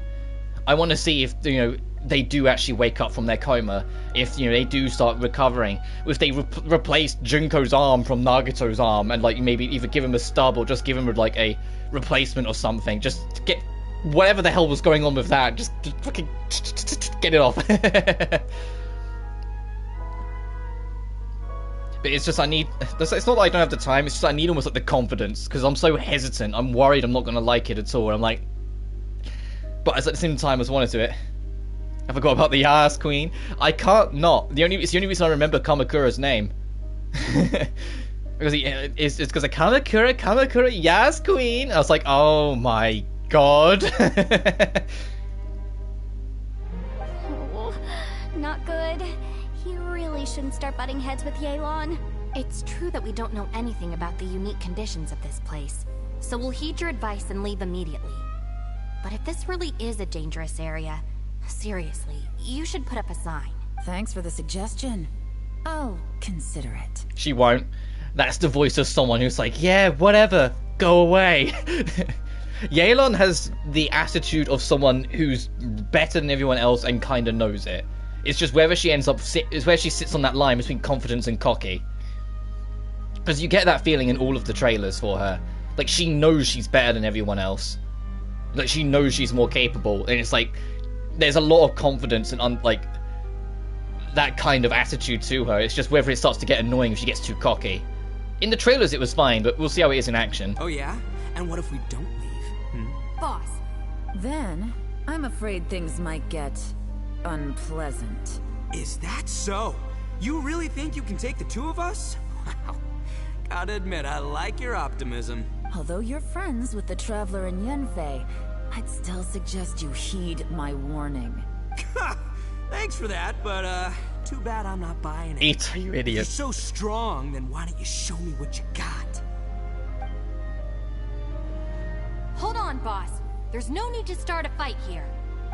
I want to see if, you know, they do actually wake up from their coma, if, you know, they do start recovering, if they replace Junko's arm from Nagato's arm, and like maybe either give him a stub or just give him like a replacement or something, just to get whatever the hell was going on with that, just fucking get it off. But it's just, it's not that I don't have the time, it's just I need almost like the confidence, because I'm so hesitant, I'm worried I'm not going to like it at all, and I'm like, but at the same time, I just wanted to it. I forgot about the Yas Queen. I can't not. It's the only reason I remember Kamakura's name. Because it's because of Kamakura Yas Queen. I was like, oh my god. Oh, not good. You really shouldn't start butting heads with Yelan. It's true that we don't know anything about the unique conditions of this place, so we'll heed your advice and leave immediately. But if this really is a dangerous area, seriously, you should put up a sign. Thanks for the suggestion. I'll consider it. She won't. That's the voice of someone who's like, yeah, whatever, go away. Yelan has the attitude of someone who's better than everyone else and kind of knows it. It's just wherever she ends up, is where she sits on that line between confidence and cocky. Because you get that feeling in all of the trailers for her. Like, she knows she's better than everyone else. Like, she knows she's more capable, and it's like, there's a lot of confidence and like that kind of attitude to her. It's just whether it starts to get annoying if she gets too cocky. In the trailers it was fine, but we'll see how it is in action. Oh yeah? And what if we don't leave? Boss. Then, I'm afraid things might get unpleasant. Is that so? You really think you can take the two of us? Wow. Gotta admit, I like your optimism. Although you're friends with the Traveler and Yenfei, I'd still suggest you heed my warning. Thanks for that, but too bad I'm not buying it. Eat, you idiot. You're so strong, then why don't you show me what you got? Hold on, boss. There's no need to start a fight here.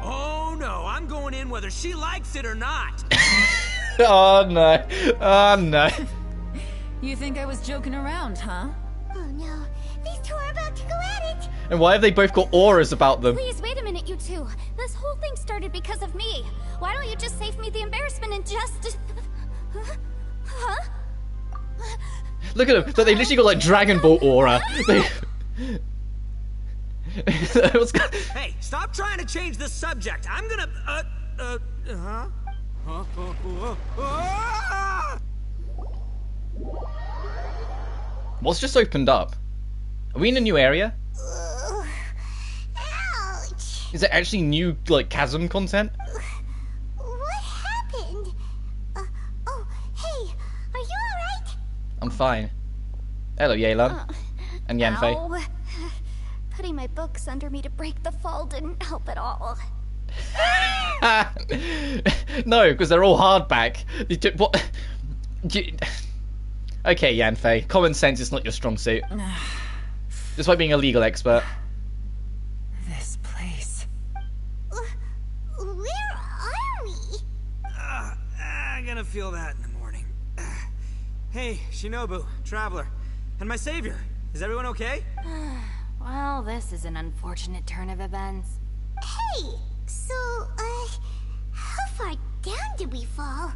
Oh no, I'm going in whether she likes it or not. Oh no. Oh no. You think I was joking around, huh? Oh no, these two are about to go at it. And why have they both got auras about them? Please, wait a minute, you two. This whole thing started because of me. Why don't you just save me the embarrassment and just... Huh? Look at them. So they literally got like Dragon Ball aura. They... Hey, stop trying to change the subject. I'm gonna, What's just opened up? Are we in a new area? Ouch. Is it actually new, like, chasm content? What happened? Oh, hey, are you alright? I'm fine. Hello, Yelan. And Yanfei. Ow. Putting my books under me to break the fall didn't help at all. No, because they're all hardback. What? Okay, Yanfei. Common sense is not your strong suit. Despite being a legal expert. This place. Where are we? I'm gonna feel that in the morning. Hey, Shinobu, Traveler, and my savior. Is everyone okay? Well, this is an unfortunate turn of events. Hey, so, how far down did we fall?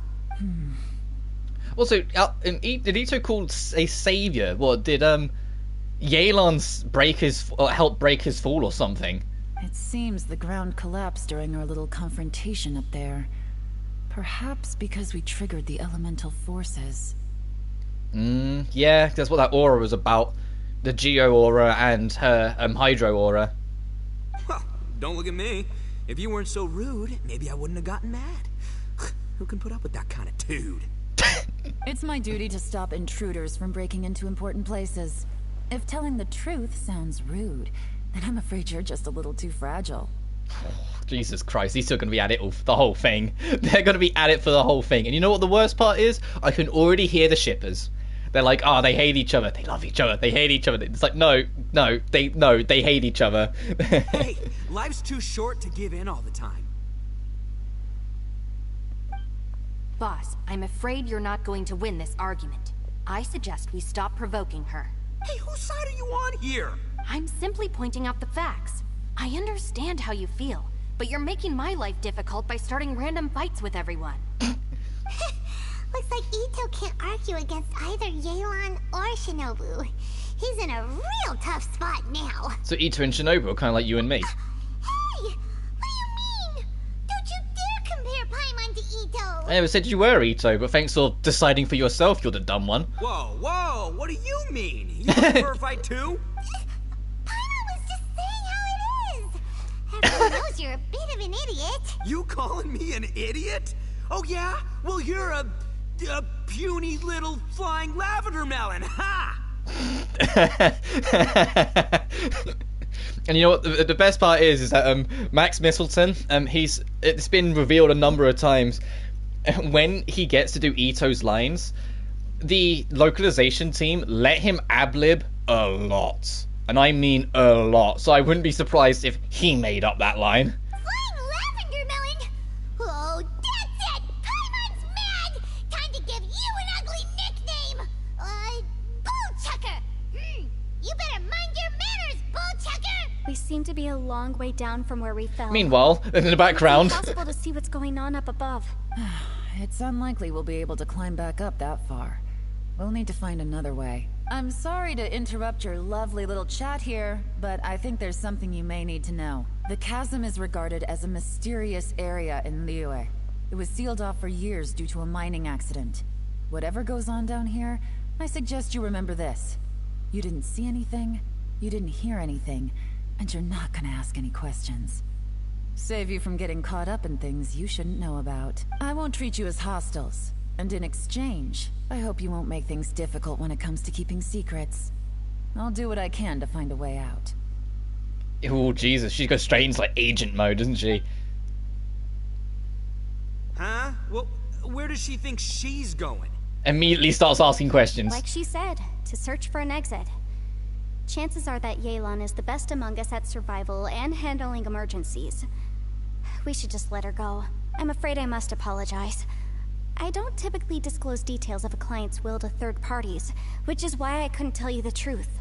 Also, did Ito call a savior? What, did, Yelan break his, or help break his fall or something? It seems the ground collapsed during our little confrontation up there. Perhaps because we triggered the elemental forces. Yeah, that's what that aura was about. The Geo aura and her Hydro aura. Well, don't look at me. If you weren't so rude, maybe I wouldn't have gotten mad. Who can put up with that kind of dude? It's my duty to stop intruders from breaking into important places. If telling the truth sounds rude, then I'm afraid you're just a little too fragile. Jesus Christ, these two are going to be at it the whole thing. They're going to be at it for the whole thing. And you know what the worst part is? I can already hear the shippers. They're like, oh, they hate each other. They love each other. They hate each other. It's like, no, they hate each other. Hey, life's too short to give in all the time. Boss, I'm afraid you're not going to win this argument. I suggest we stop provoking her. Hey, whose side are you on here? I'm simply pointing out the facts. I understand how you feel, but you're making my life difficult by starting random fights with everyone. Looks like Ito can't argue against either Yelan or Shinobu. He's in a real tough spot now. So Ito and Shinobu are kind of like you and me. Hey! What do you mean? Don't you dare compare Paimon to Ito! I never said you were Ito, but thanks for deciding for yourself you're the dumb one. Whoa, what do you mean? You looking for a fight too? Paimon was just saying how it is! Everyone knows you're a bit of an idiot. You calling me an idiot? Oh yeah? Well, you're a puny little flying lavender melon, ha! And you know what? The best part is that Max Misselton, it's been revealed a number of times. When he gets to do Ito's lines, the localization team let him ad-lib a lot, and I mean a lot. So I wouldn't be surprised if he made up that line. Flying lavender melon? Oh, that's it! Paimon's mad! Time to give you an ugly nickname! Bullchucker! You better mind your manners, Bullchucker! We seem to be a long way down from where we fell. Meanwhile, in the background... It's impossible to see what's going on up above. It's unlikely we'll be able to climb back up that far. We'll need to find another way. I'm sorry to interrupt your lovely little chat here, but I think there's something you may need to know. The chasm is regarded as a mysterious area in Liyue. It was sealed off for years due to a mining accident. Whatever goes on down here, I suggest you remember this. You didn't see anything, you didn't hear anything, and you're not gonna ask any questions. Save you from getting caught up in things you shouldn't know about. I won't treat you as hostiles. And in exchange, I hope you won't make things difficult when it comes to keeping secrets. I'll do what I can to find a way out. Oh, Jesus, she goes straight into, like, agent mode, doesn't she? Huh? Well, where does she think she's going? Immediately starts asking questions. Like she said, to search for an exit. Chances are that Yelan is the best among us at survival and handling emergencies. We should just let her go. I'm afraid I must apologize. I don't typically disclose details of a client's will to third parties, which is why I couldn't tell you the truth.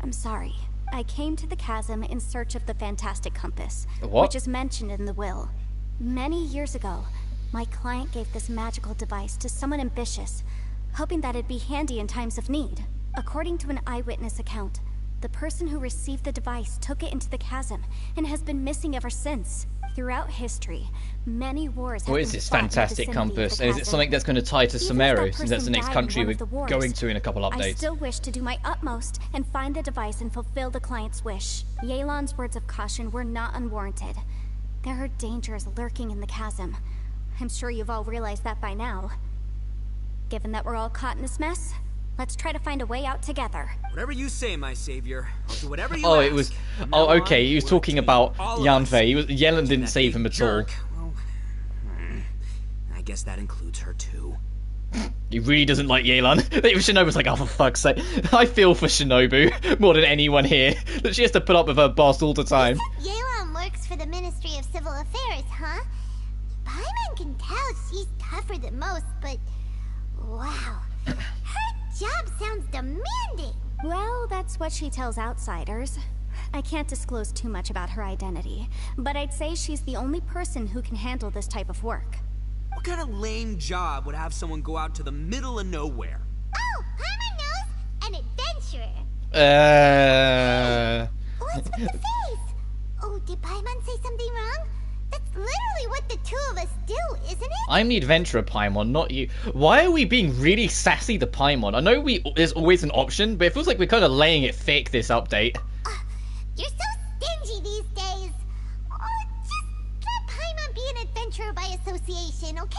I'm sorry. I came to the chasm in search of the fantastic compass, which is mentioned in the will. Many years ago, my client gave this magical device to someone ambitious, hoping that it'd be handy in times of need. According to an eyewitness account, the person who received the device took it into the chasm and has been missing ever since. Throughout history, many wars have What been is this fought in the fantastic vicinity of compass? the Is it chasm. something that's going to tie to Even if Sumeru, that since that's the person next died in country one of we're the wars, going to in a couple I updates? still wish to do my utmost and find the device and fulfill the client's wish. Yelan's words of caution were not unwarranted. There are dangers lurking in the chasm. I'm sure you've all realized that by now. Given that we're all caught in this mess, let's try to find a way out together. Whatever you say, my savior. I'll do whatever you Oh, ask. it was. From Oh, now okay. on, He was we're a talking team, about all of Yanfei. us. Yellen And didn't that save big him at all. jerk, well, I guess that includes her too. He really doesn't like Yelan. Even Shinobu's like, oh, for fuck's sake. I feel for Shinobu more than anyone here. That she has to put up with her boss all the time. Yelan works for the Ministry of Civil Affairs, huh? Paimon can tell she's tougher than most, but wow. Her job sounds demanding. Well, that's what she tells outsiders. I can't disclose too much about her identity, but I'd say she's the only person who can handle this type of work. What kind of lame job would have someone go out to the middle of nowhere? Oh, Paimon knows! An adventurer. What's with the face? Oh, did Paimon say something wrong? That's literally what the two of us do, isn't it? I'm the adventurer, Paimon, not you. Why are we being really sassy to Paimon? I know there's always an option, but it feels like we're kind of laying it thick this update. You're so stingy these days. Oh, just let Paimon be an adventurer by association, okay?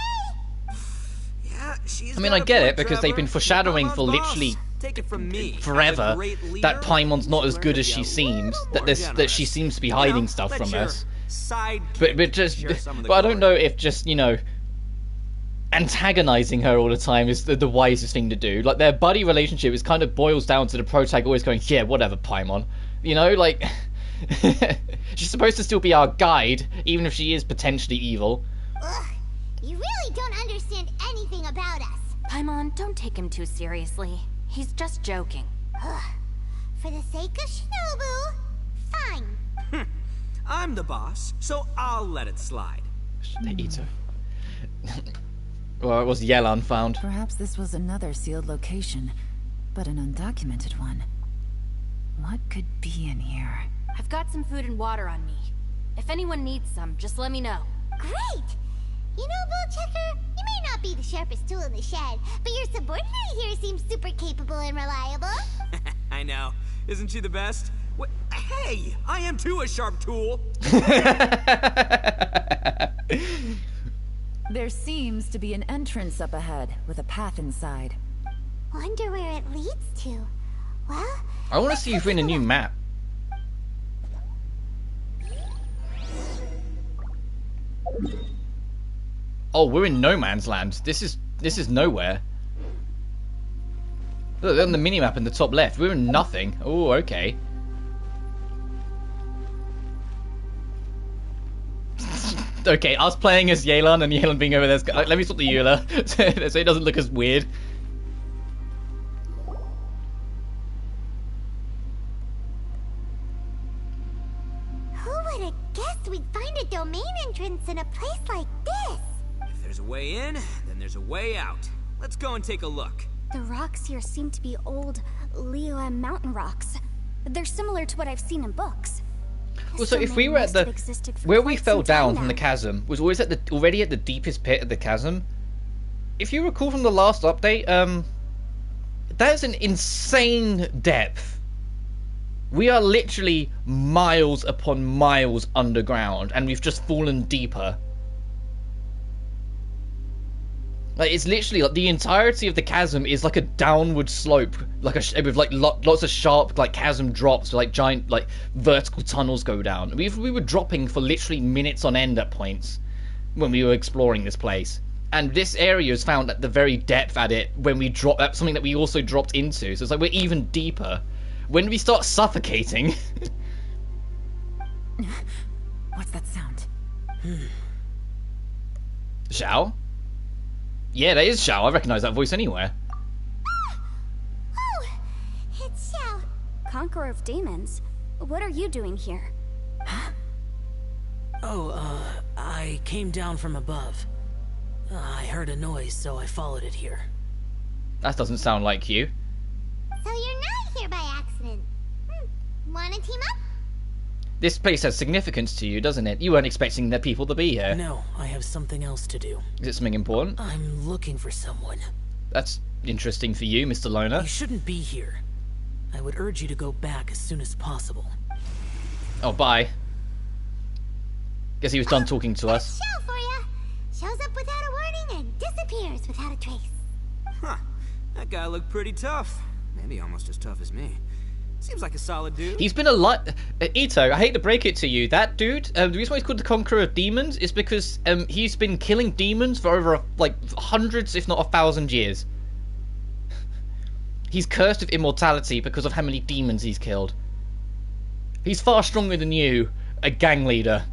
Yeah, she's I mean, got I a get point, it, because they've been Trevor. foreshadowing You're for Paimon's literally boss. Take it from me. forever As a great leader, that Paimon's not as learn good to as be she a seems. little That more she seems to be hiding stuff let from your us. sidekick But just, share some of the but I don't know glory. if just, you know, antagonizing her all the time is the wisest thing to do. Like, their buddy relationship is kind of boils down to the protagonist always going, yeah, whatever, Paimon. You know, like, she's supposed to still be our guide, even if she is potentially evil. Ugh, you really don't understand anything about us. Paimon, don't take him too seriously. He's just joking. Ugh, for the sake of Shinobu, fine. I'm the boss, so I'll let it slide. They eat her. Well, it was Yelan found. Perhaps this was another sealed location, but an undocumented one. What could be in here? I've got some food and water on me. If anyone needs some, just let me know. Great! You know, Bullchecker, you may not be the sharpest tool in the shed, but your subordinate here seems super capable and reliable. I know. Isn't she the best? Hey, I am too a sharp tool. There seems to be an entrance up ahead, with a path inside. Wonder where it leads to. Well, I want to see if we're in a new map. Oh, we're in no man's land. This is nowhere. Look, they're on the minimap in the top left. We're in nothing. Oh, okay. Okay, us playing as Yelan and Yelan being over there. Let me swap the Eula so it doesn't look as weird. who would have guessed we'd find a domain entrance in a place like this? If there's a way in, then there's a way out. Let's go and take a look. The rocks here seem to be old Liyue mountain rocks. They're similar to what I've seen in books. Well, so if we were at the where we fell down from the chasm was always at already at the deepest pit of the chasm. If you recall from the last update, that is an insane depth. We are literally miles upon miles underground, and we've just fallen deeper. Like, it's literally like the entirety of the chasm is like a downward slope, like with like lots of sharp like chasm drops, like giant like vertical tunnels go down. We were dropping for literally minutes on end at points when we were exploring this place, and this area is found at the very depth at it when we drop. That's something that we also dropped into, so it's like we're even deeper. When do we start suffocating? What's that sound? Xiao? Yeah, that is Xiao. I recognize that voice anywhere. Oh, it's Xiao. Conqueror of Demons? What are you doing here? I came down from above. I heard a noise, so I followed it here. That doesn't sound like you. So you're not here by accident. Wanna team up? This place has significance to you, doesn't it? You weren't expecting the people to be here. No, I have something else to do. Is it something important? I'm looking for someone. That's interesting for you, Mr. Loner. You shouldn't be here. I would urge you to go back as soon as possible. Oh, bye. Guess he was done talking to us. Xiao for ya. Shows up without a warning and disappears without a trace. Huh. That guy looked pretty tough. Maybe almost as tough as me. Seems like a solid dude. He's been a lot. Ito, I hate to break it to you. That dude, the reason why he's called the Conqueror of Demons is because he's been killing demons for over like hundreds, if not 1,000 years. He's cursed with immortality because of how many demons he's killed. He's far stronger than you, a gang leader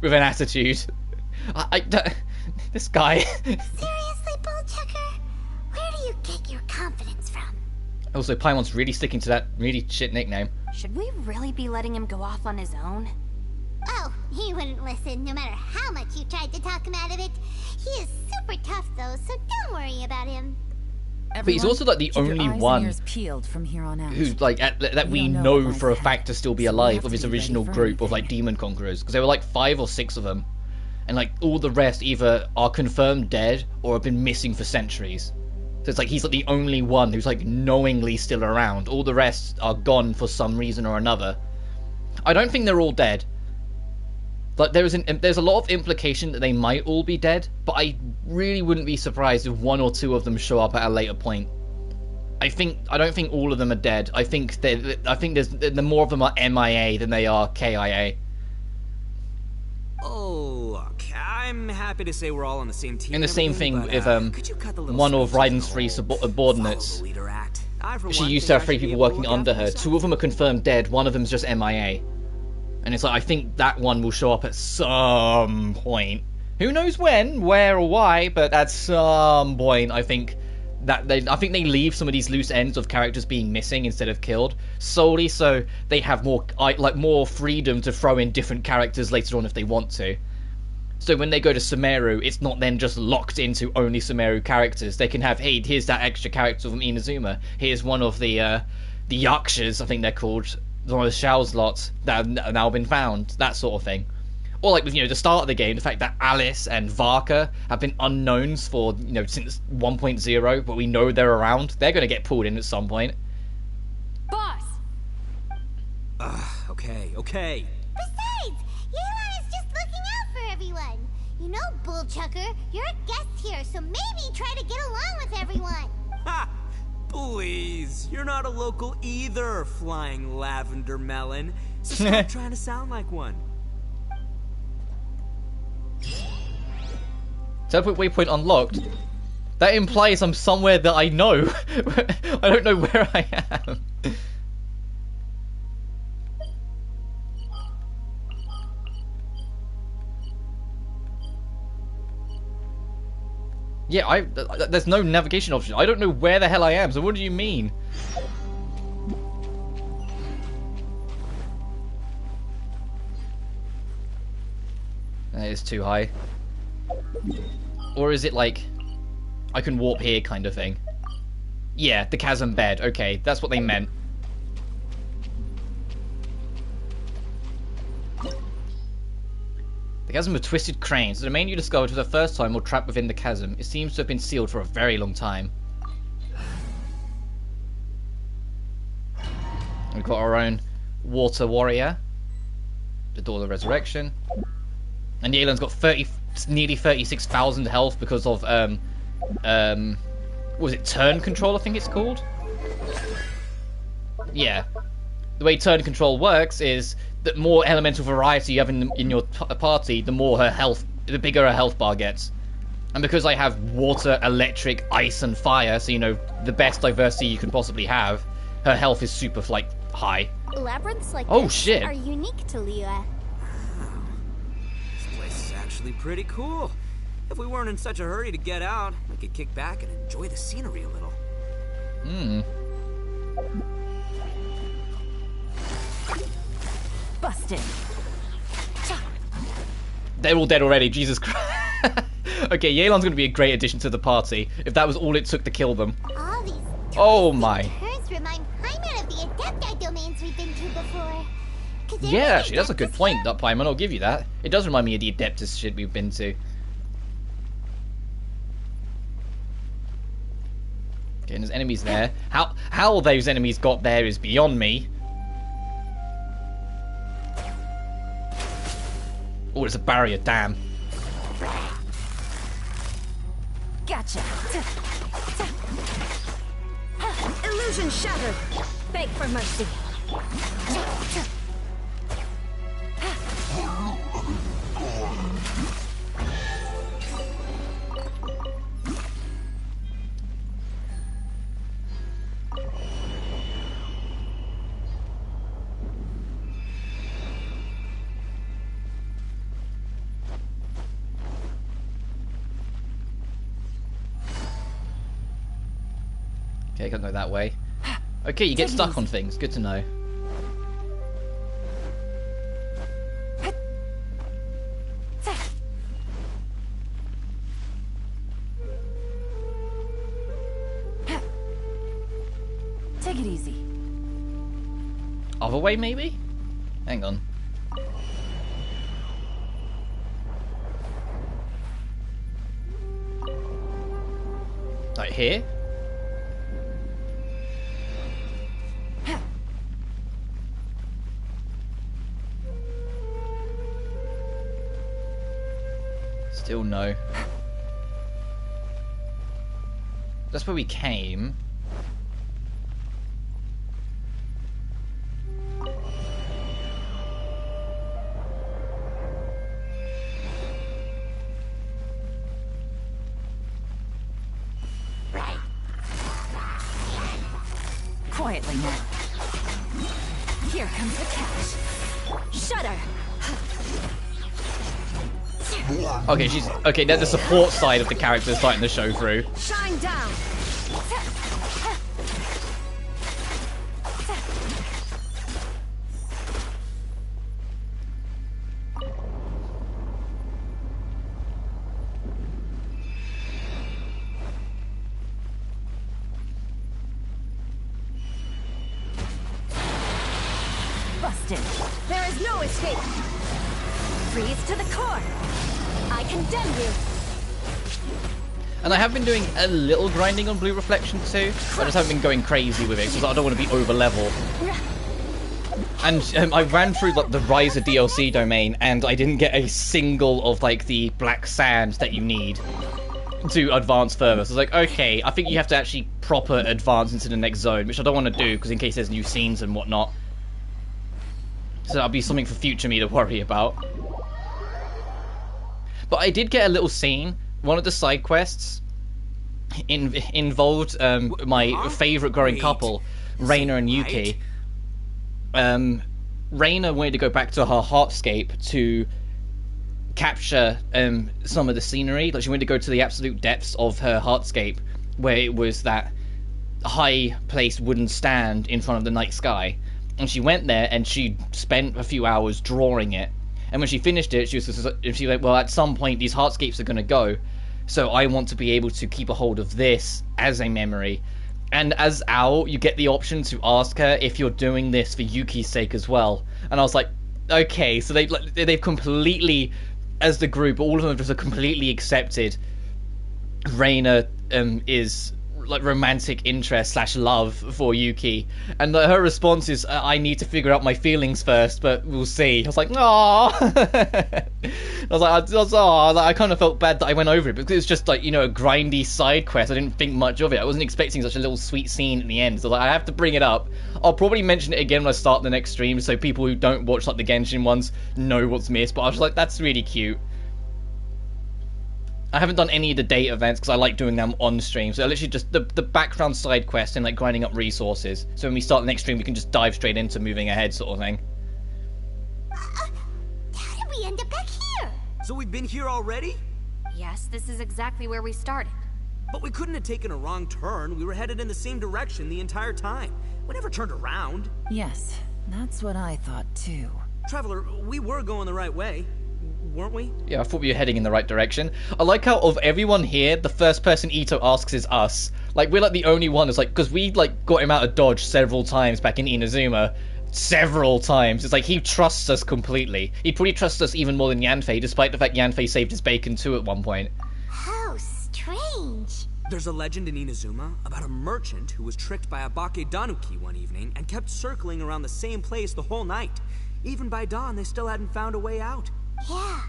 with an attitude. This guy. Seriously, Bullchucker? Where do you get your confidence from? Also, Paimon's really sticking to that really shit nickname. Should we really be letting him go off on his own? Oh, he wouldn't listen no matter how much you tried to talk him out of it. He is super tough though, so don't worry about him. But he's also like the only one peeled from here on out. who's like that we know for a fact to still be alive of his original group of like demon conquerors, because there were like 5 or 6 of them, and like all the rest either are confirmed dead or have been missing for centuries. So it's like he's like the only one who's like knowingly still around. All the rest are gone for some reason or another. I don't think they're all dead. Like there's a lot of implication that they might all be dead, but I really wouldn't be surprised if 1 or 2 of them show up at a later point. I don't think all of them are dead. I think the more of them are MIA than they are KIA. Oh, look, I'm happy to say we're all on the same team. And the same thing but, if could you cut the little one of speeches Raiden's 3 subordinates. follow the leader act? I, for She one, used think to have I 3 should be people able to working look under after her. myself. 2 of them are confirmed dead. 1 of them's just MIA. And it's like, I think that one will show up at some point. Who knows when, where, or why, but at some point, I think they leave some of these loose ends of characters being missing instead of killed, solely so they have more freedom to throw in different characters later on if they want to. So when they go to Sumeru, it's not then just locked into only Sumeru characters. They can have, hey, here's that extra character from Inazuma. Here's one of the Yakshas, I think they're called. One of the Xiao's lots that have now been found. That sort of thing. Or like with, the start of the game, the fact that Alice and Varka have been unknowns for, since 1.0, but we know they're around. They're going to get pulled in at some point. Boss! Okay. Besides, Yelan is just looking out for everyone. You know, Bullchucker, you're a guest here, so maybe try to get along with everyone. Ha! Please, you're not a local either, flying lavender melon. So stop trying to sound like one. Teleport waypoint unlocked. That implies I'm somewhere that I know. I don't know where I am. Yeah, there's no navigation option. I don't know where the hell I am, so what do you mean? That is too high. Or is it like, I can warp here kind of thing? Yeah, the chasm bed. Okay, that's what they meant. The chasm of twisted cranes. The domain you discovered for the first time or trapped within the chasm. It seems to have been sealed for a very long time. We've got our own water warrior. The Door of the Resurrection. And Yelan's got nearly 36,000 health because of, what was it, turn control, I think it's called? Yeah. The way turn control works is that more elemental variety you have in your party, the bigger her health bar gets. And because I have water, electric, ice, and fire, so the best diversity you can possibly have, her health is super, high. Labyrinths like Oh, this shit. are unique to Liyue. This place is actually pretty cool. If we weren't in such a hurry to get out, we could kick back and enjoy the scenery a little. Hmm. Busted. They're all dead already, Jesus Christ. Okay, Yelan's gonna be a great addition to the party, if that was all it took to kill them. All these Oh my. turns remind Paimon of the Adepti domains we've been to before. 'Cause they're Yeah, really actually, that's a good Adeptus point, here. that Paimon, I'll give you that. It does remind me of the Adeptus shit we've been to. Okay, and there's enemies there. How those enemies got there is beyond me. Oh, it's a barrier, damn. Gotcha. Illusion shattered. Beg for mercy. Okay, can't go that way. Okay, you get stuck on things. Good to know. Take it easy. Other way, maybe? Hang on. Like here? Still no. That's where we came. Quietly now. Here comes the catch. Shudder. Okay, she's okay. That's the support side of the character starting to show through. Shine down. Busted. There is no escape. Freeze to the core. I condemn you. And I have been doing a little grinding on Blue Reflection too. I just haven't been going crazy with it because I don't want to be over level. And I ran through like the Riser DLC domain, and I didn't get a single of like the black sand that you need to advance further. So I was like, okay, I think you have to actually proper advance into the next zone, which I don't want to do because in case there's new scenes and whatnot. So that'll be something for future me to worry about. But I did get a little scene. One of the side quests involved my favourite growing couple, Reina and Yuki. Reina wanted to go back to her heartscape to capture some of the scenery. Like she wanted to go to the absolute depths of her heartscape, where it was that high-placed wooden stand in front of the night sky. And she went there and she spent a few hours drawing it. And when she finished it, she was like, well, at some point these heartscapes are going to go. So I want to be able to keep a hold of this as a memory. And as Ao, you get the option to ask her if you're doing this for Yuki's sake as well. And I was like, okay, so they've completely, as the group, all of them just completely accepted Reina is like romantic interest / love for Yuki, and her response is, I need to figure out my feelings first, but we'll see. I was like, aww. I kind of felt bad that I went over it because it's just like, you know, a grindy side quest. I didn't think much of it. I wasn't expecting such a little sweet scene at the end, so I have to bring it up. I'll probably mention it again when I start the next stream, so people who don't watch like the Genshin ones know what's missed. But I was like, that's really cute. I haven't done any of the date events because I like doing them on stream. So literally just the background side quest and like grinding up resources. So when we start the next stream, we can just dive straight into moving ahead sort of thing. How did we end up back here? So we've been here already? Yes, this is exactly where we started. But we couldn't have taken a wrong turn. We were headed in the same direction the entire time. We never turned around. Yes, that's what I thought too. Traveler, we were going the right way, weren't we? Yeah, I thought we were heading in the right direction. I like how of everyone here, the first person Ito asks is us. Like, we're like the only one that's like, because we like got him out of dodge several times back in Inazuma. Several times. It's like he trusts us completely. He probably trusts us even more than Yanfei, despite the fact Yanfei saved his bacon too at one point. How strange. There's a legend in Inazuma about a merchant who was tricked by a Bakedanuki one evening and kept circling around the same place the whole night. Even by dawn, they still hadn't found a way out. Yeah,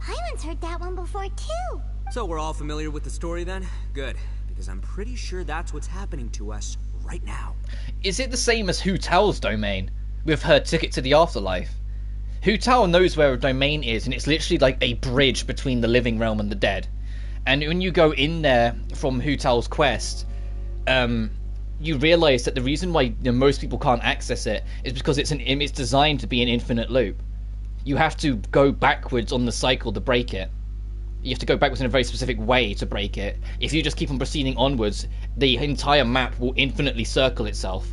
Paimon's heard that one before too. So we're all familiar with the story then? Good, because I'm pretty sure that's what's happening to us right now. Is it the same as Hu Tao's domain? With her ticket to the afterlife? Hu Tao knows where a domain is, and it's literally like a bridge between the living realm and the dead. And when you go in there from Hu Tao's quest, you realize that the reason why most people can't access it is because it's designed to be an infinite loop. You have to go backwards on the cycle to break it. You have to go backwards in a very specific way to break it. If you just keep on proceeding onwards, the entire map will infinitely circle itself.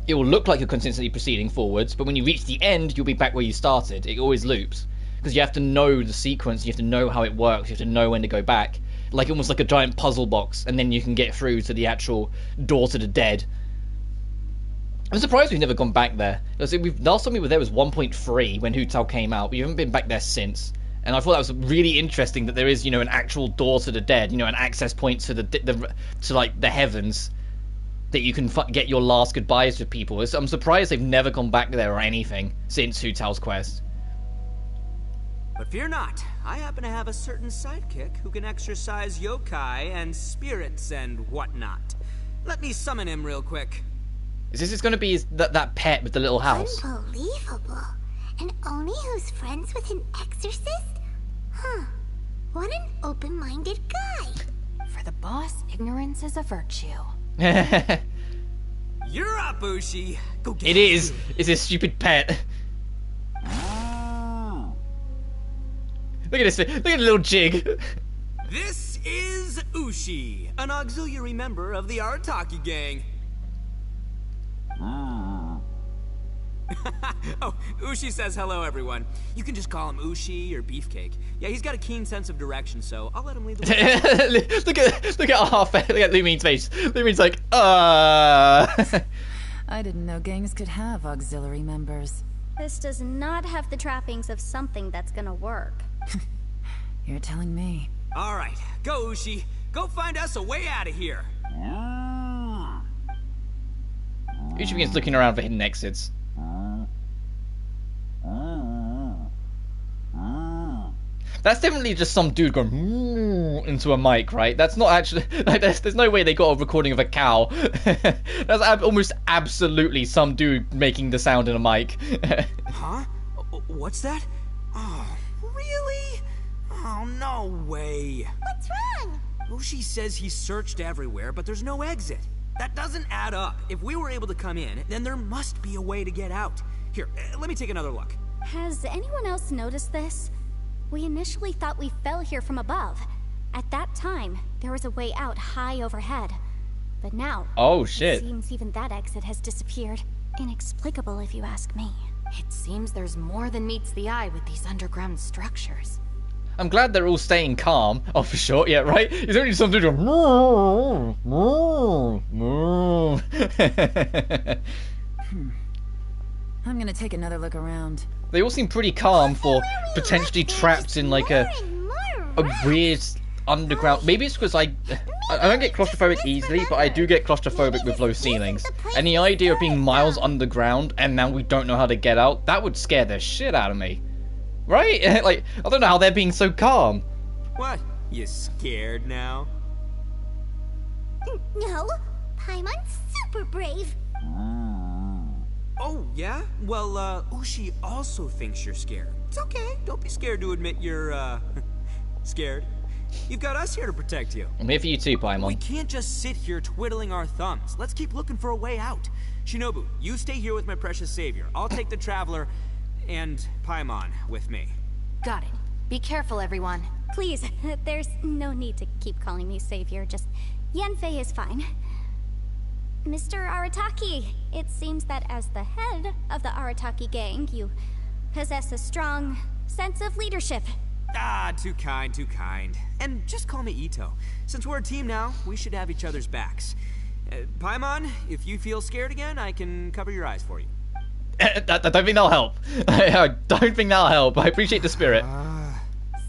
It will look like you're consistently proceeding forwards, but when you reach the end, you'll be back where you started. It always loops. Because you have to know the sequence, you have to know how it works, you have to know when to go back. Like almost like a giant puzzle box, and then you can get through to the actual door to the dead. I'm surprised we've never gone back there. Last time we were there was 1.3 when Hu Tao came out, but we haven't been back there since. And I thought that was really interesting that there is, an actual door to the dead, an access point to the heavens. That you can get your last goodbyes with people. I'm surprised they've never gone back there or anything since Hu Tao's quest. But fear not, I happen to have a certain sidekick who can exercise yokai and spirits and whatnot. Let me summon him real quick. Is this going to be that pet with the little house? Unbelievable. And Oni who's friends with an exorcist? Huh. What an open-minded guy. For the boss, ignorance is a virtue. You're up, Ushi. Go get it. Is. It's a stupid pet. Look at this. Look at the little jig. This is Ushi, an auxiliary member of the Arataki gang. Oh, Ushi says hello, everyone. You can just call him Ushi or Beefcake. Yeah, he's got a keen sense of direction, so I'll let him lead the way. look at our face. Look at Lumine's face. Lumine's like, I didn't know gangs could have auxiliary members. This does not have the trappings of something that's gonna work. You're telling me. All right, go Ushi. Go find us a way out of here. Ushi begins looking around for hidden exits. That's definitely just some dude going into a mic, right? That's not actually like there's no way they got a recording of a cow. That's almost absolutely some dude making the sound in a mic. Huh? What's that? Oh, really? Oh, no way. What's wrong? Ushi says he searched everywhere, but there's no exit. That doesn't add up. If we were able to come in, then there must be a way to get out. Here, let me take another look. Has anyone else noticed this? We initially thought we fell here from above. At that time, there was a way out high overhead. But now, oh shit. It seems even that exit has disappeared. Inexplicable if you ask me. It seems there's more than meets the eye with these underground structures. I'm glad they're all staying calm. Oh, for sure, yeah, right? It's only some dude going I'm gonna take another look around. They all seem pretty calm for potentially trapped in like a weird underground. Maybe it's because I don't get claustrophobic easily, but I do get claustrophobic with low ceilings. And the idea of being miles underground and now we don't know how to get out, that would scare the shit out of me. Right? Like, I don't know how they're being so calm. What? You scared now? No, Paimon's super brave. Oh, yeah? Well, Ushi also thinks you're scared. It's okay. Don't be scared to admit you're, scared. You've got us here to protect you. I'm here for you too, Paimon. We can't just sit here twiddling our thumbs. Let's keep looking for a way out. Shinobu, you stay here with my precious savior. I'll take the Traveler and Paimon with me. Got it. Be careful, everyone. Please, there's no need to keep calling me savior. Just Yenfei is fine. Mr. Arataki, it seems that as the head of the Arataki gang, you possess a strong sense of leadership. Ah, too kind, too kind. And just call me Ito. Since we're a team now, we should have each other's backs. Paimon, if you feel scared again, I can cover your eyes for you. I don't think that'll help. I don't think that'll help. I appreciate the spirit.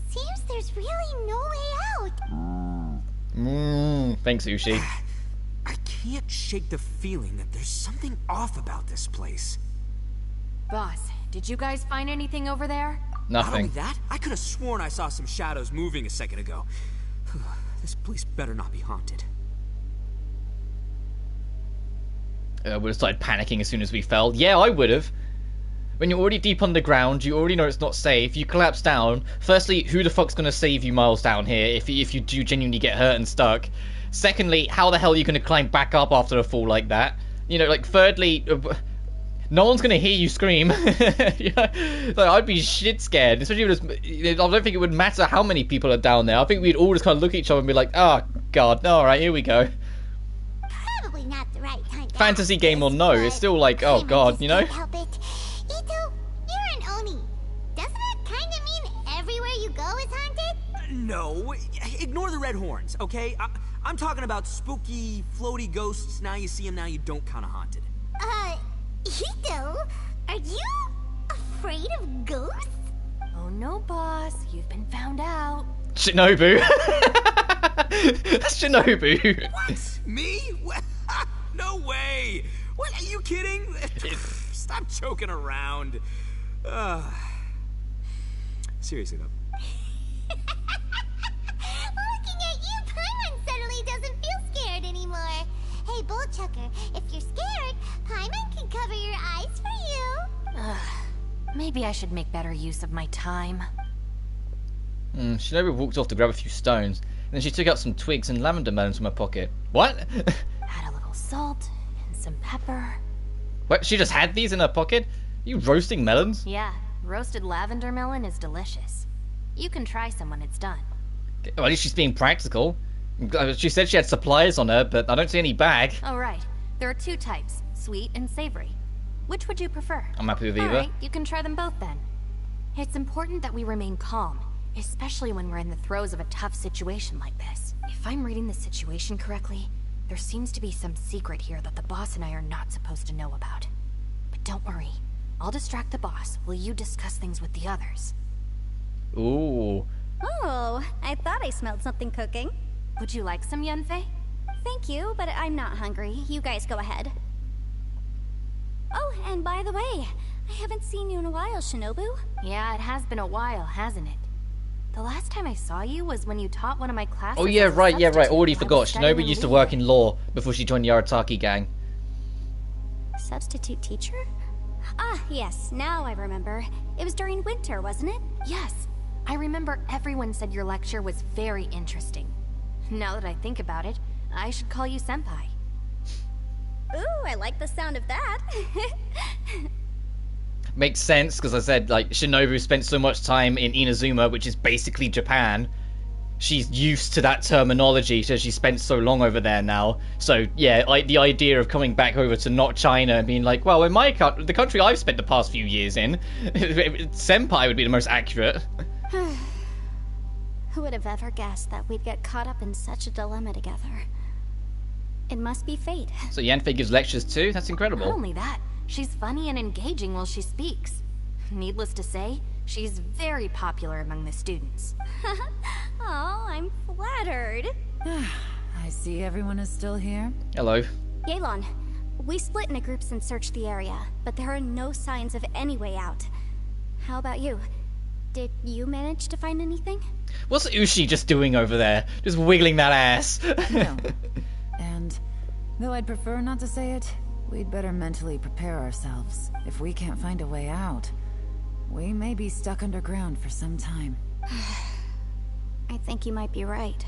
Seems there's really no way out. Thanks, Ushi. I can't shake the feeling that there's something off about this place. Boss, did you guys find anything over there? Not only Nothing. that, I could have sworn I saw some shadows moving a second ago. This place better not be haunted. Would have started panicking as soon as we fell. Yeah, I would have. When you're already deep underground, you already know it's not safe. You collapse down. Firstly, who the fuck's gonna save you miles down here if you do genuinely get hurt and stuck? Secondly, how the hell are you gonna climb back up after a fall like that? You know, like, thirdly, no one's gonna hear you scream. You know? Like, I'd be shit scared, especially if I don't think it would matter how many people are down there. I think we'd all just kind of look at each other and be like, oh god, alright, here we go. Probably not the right time. Fantasy game or no, it's still like, oh god, you know? Help it. Ito, you're an Oni. Doesn't that kind of mean everywhere you go is haunted? No, ignore the red horns, okay? I'm talking about spooky, floaty ghosts. Now you see them, now you don't kind of haunted. Ito, are you afraid of ghosts? Oh no, boss. You've been found out. Shinobu. That's Shinobu. What? Me? No way! What, are you kidding? Stop joking around. Seriously, though. Looking at you, Paimon suddenly doesn't feel scared anymore. Hey, Bullchucker, if you're scared, Paimon can cover your eyes for you. Maybe I should make better use of my time. Shinobu walked off to grab a few stones, and then she took out some twigs and lavender melons from her pocket. What? Add a little salt and some pepper. What? She just had these in her pocket? Are you roasting melons? Yeah, roasted lavender melon is delicious. You can try some when it's done. Well, at least she's being practical. She said she had supplies on her, but I don't see any bag. Oh, right. There are two types, sweet and savory. Which would you prefer? I'm happy with either. Alright, you can try them both then. It's important that we remain calm, especially when we're in the throes of a tough situation like this. If I'm reading the situation correctly, there seems to be some secret here that the boss and I are not supposed to know about. But don't worry. I'll distract the boss while you discuss things with the others. Ooh. Oh, I thought I smelled something cooking. Would you like some, Yenfei? Thank you, but I'm not hungry. You guys go ahead. Oh, and by the way, I haven't seen you in a while, Shinobu. Yeah, it has been a while, hasn't it? The last time I saw you was when you taught one of my classes. Oh yeah, as a right, substitute already while I forgot. was studying Shinobu in used to Leah. work in law before she joined the Arataki gang. Substitute teacher? Ah, yes, now I remember. It was during winter, wasn't it? Yes. I remember everyone said your lecture was very interesting. Now that I think about it, I should call you Senpai. Ooh, I like the sound of that. Makes sense, because I said, like, Shinobu spent so much time in Inazuma, which is basically Japan. She's used to that terminology, so she spent so long over there now. So, yeah, the idea of coming back over to not China and being like, well, in my the country I've spent the past few years in, Senpai would be the most accurate. Who would have ever guessed that we'd get caught up in such a dilemma together? It must be fate. So Yenfei gives lectures too? That's incredible. Not only that, she's funny and engaging while she speaks. Needless to say, she's very popular among the students. Oh, I'm flattered. I see everyone is still here. Hello. Yelan, we split into groups and searched the area, but there are no signs of any way out. How about you? Did you manage to find anything? What's Ushi just doing over there? Just wiggling that ass. No. And, though I'd prefer not to say it, we'd better mentally prepare ourselves. If we can't find a way out, we may be stuck underground for some time. I think you might be right.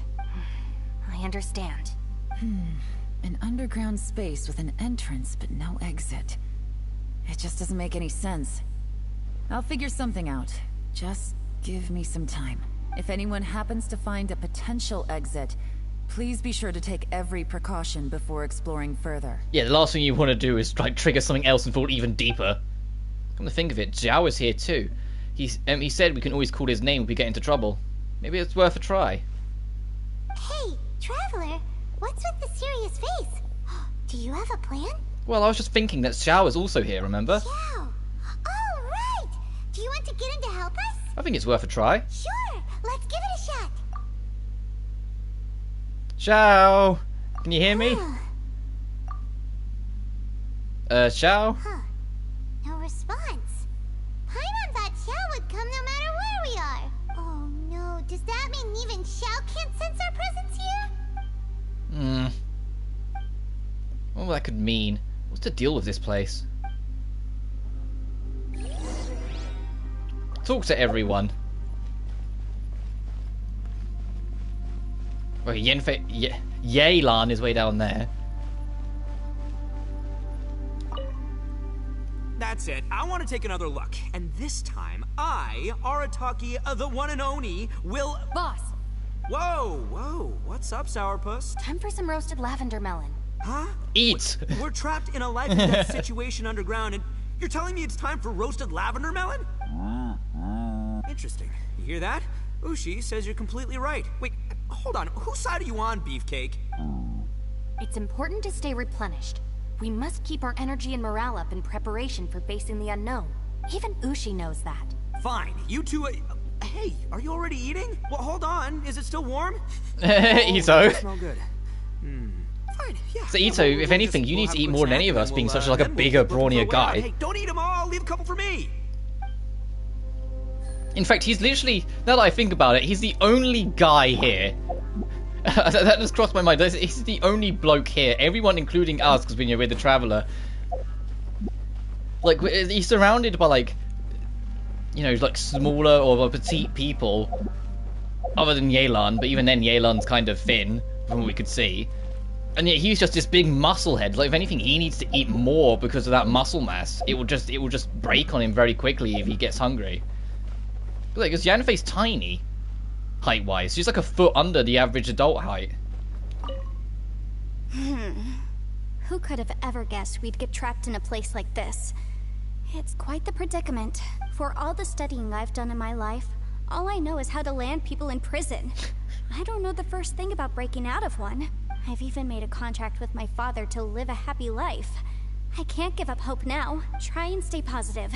I understand. An underground space with an entrance but no exit. It just doesn't make any sense. I'll figure something out. Just Give me some time. If anyone happens to find a potential exit, please be sure to take every precaution before exploring further. Yeah, the last thing you want to do is like trigger something else and fall even deeper. Come to think of it, Zhao is here too. He said we can always call his name if we get into trouble. Maybe it's worth a try. Hey, Traveler, what's with the serious face? Do you have a plan? Well, I was just thinking that Zhao is also here, remember? Xiao. Oh, right. Do you want to get him to help us? I think it's worth a try. Sure, let's give it a shot. Zhao! Can you hear me? Zhao? Huh. No response. Paimon thought Xiao would come no matter where we are. Oh no, does that mean even Xiao can't sense our presence here? What that could mean? What's the deal with this place? Talk to everyone. Okay, Yelan is way down there. That's it. I want to take another look. And this time, I, Arataki, the one and only, will... Boss, Whoa, whoa. What's up, Sourpuss? time for some roasted lavender melon. Huh? Eat! We're trapped in a life and death situation underground, and you're telling me it's time for roasted lavender melon? Interesting. You hear that? Ushi says you're completely right. Wait, hold on. Whose side are you on, Beefcake? It's important to stay replenished. We must keep our energy and morale up in preparation for facing the unknown. Even Ushi knows that. Fine. You two... hey, are you already eating? Well, hold on. Is it still warm? Ito. Smell good. Fine, yeah. So Ito, if anything, you need to eat more than any of us, being such like a bigger, brawnier guy. Hey, don't eat them all. Leave a couple for me. In fact, he's literally, now that I think about it, he's the only guy here. That just crossed my mind. He's the only bloke here. Everyone, including us, because we're the Traveler. Like, he's surrounded by, like, you know, like, smaller or petite people. Other than Yelan, but even then, Yelan's kind of thin, from what we could see. And yet he's just this big muscle head. Like, if anything, he needs to eat more because of that muscle mass. It will just break on him very quickly if he gets hungry. Look, because Yanfei's tiny, height-wise. She's like a foot under the average adult height. Who could have ever guessed we'd get trapped in a place like this? It's quite the predicament. For all the studying I've done in my life, all I know is how to land people in prison. I don't know the first thing about breaking out of one. I've even made a contract with my father to live a happy life. I can't give up hope now. Try and stay positive.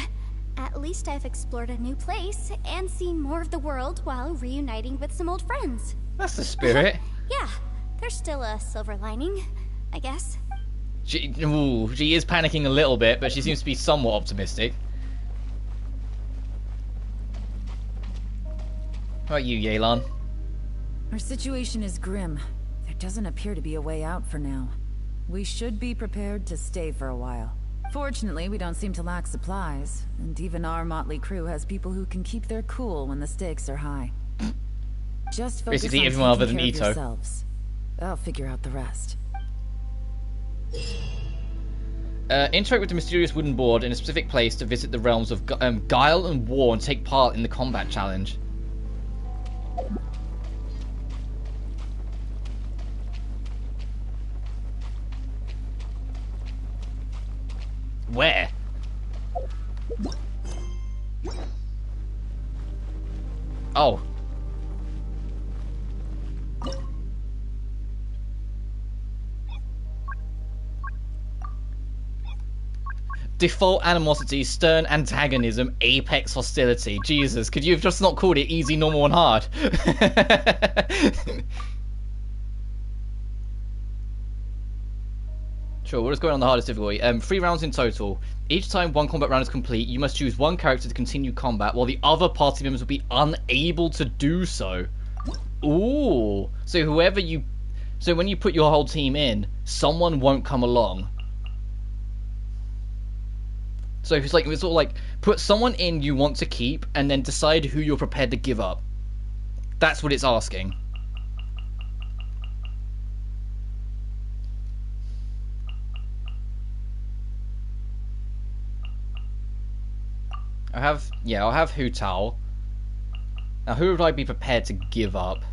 At least I've explored a new place and seen more of the world while reuniting with some old friends. That's the spirit. Yeah, there's still a silver lining, I guess. She is panicking a little bit, but she seems to be somewhat optimistic. How about you, Yelan? Our situation is grim. There doesn't appear to be a way out for now. We should be prepared to stay for a while. Fortunately, we don't seem to lack supplies, and even our motley crew has people who can keep their cool when the stakes are high. Just focus Basically on everyone other taking than care of Ito. yourselves. I'll figure out the rest. Interact with the mysterious wooden board in a specific place to visit the realms of Guile and War and take part in the combat challenge. Where? Oh. Default animosity, stern antagonism, apex hostility. Jesus, could you have just not called it easy, normal, and hard? Sure, we'll just go on the hardest difficulty. 3 rounds in total. Each time one combat round is complete, you must choose one character to continue combat, while the other party members will be unable to do so. Ooh. So when you put your whole team in, someone won't come along. So it's sort of like, put someone in you want to keep, and then decide who you're prepared to give up. That's what it's asking. I'll have Hu Tao. Now, who would I be prepared to give up?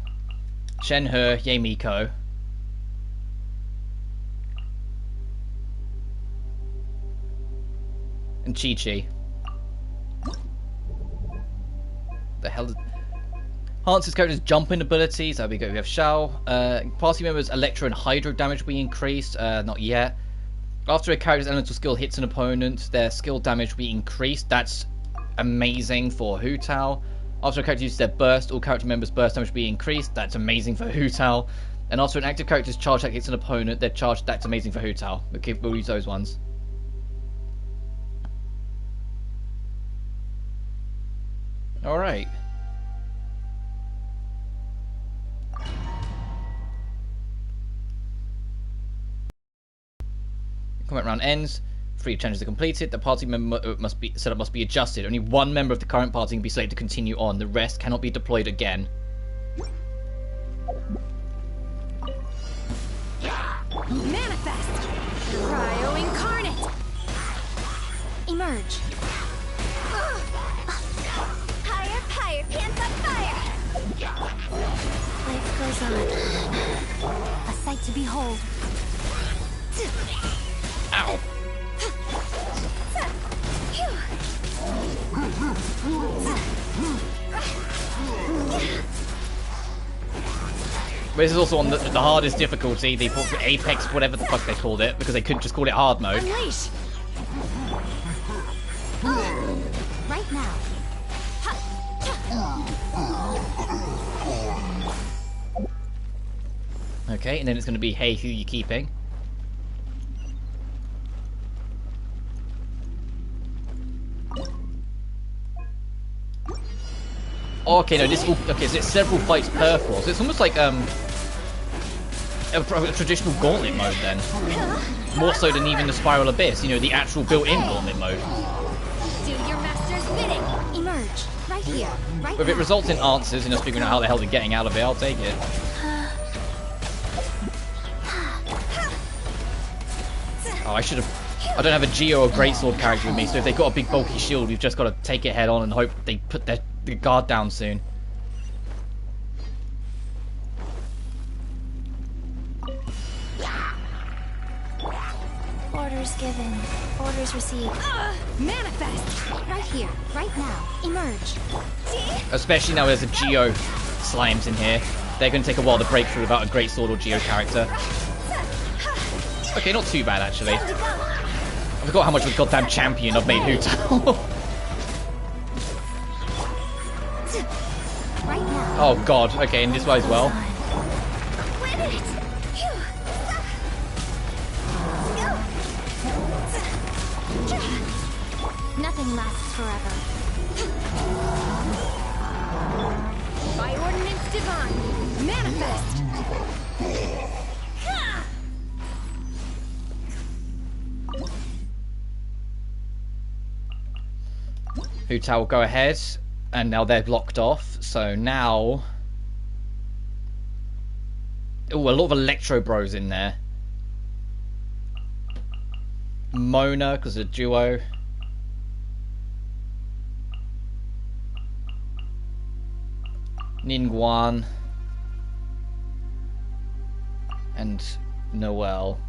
Shenhe, Yemiko. And Chi-Chi. The hell is... Enhances characters' jumping abilities. There we go. We have Shao. Party members' Electro and Hydro damage will be increased. Not yet. After a character's elemental skill hits an opponent, their skill damage will be increased. That's amazing for Hu Tao. After a character uses their burst, all character members' burst damage will be increased. That's amazing for Hu Tao. And after an active character's charge attack hits an opponent, their charge, that's amazing for Hu Tao. We'll use those ones. Alright. Combat round ends. 3 challenges are completed. The party member setup must be adjusted. Only one member of the current party can be selected to continue on. The rest cannot be deployed again. Manifest! Cryo incarnate! Emerge! Higher, pants on fire! Life goes on. A sight to behold. Ow! But this is also on the hardest difficulty, the Apex, whatever the fuck they called it, because they couldn't just call it hard mode. Unleash! Right now. Okay, and then it's going to be, hey, who you keeping? Oh, okay, no, this will... Okay, so it's several fights per floor. So it's almost like, a traditional gauntlet mode, then. More so than even the Spiral Abyss. You know, the actual built-in gauntlet mode. Do your master's bidding. Emerge. Right here. Right But if it results in answers and us figuring out how the hell they're getting out of it, I'll take it. Oh, I should have... I don't have a Geo or Greatsword character with me, so if they've got a big bulky shield, we've just got to take it head on and hope they put their guard down soon. Orders given. Orders received. Manifest! Right here. Right now. Emerge. Especially now there's a Geo slimes in here. They're going to take a while to break through without a Greatsword or Geo character. Okay, not too bad, actually. I forgot how much of a goddamn champion I've made Hu Tao. Oh god, okay, and this way as well. Nothing lasts forever. By ordinance divine, manifest! Hu Tao will go ahead, and now they're blocked off, so now... Oh, a lot of Electro Bros in there. Mona, because of duo. Ningguan. And Noelle.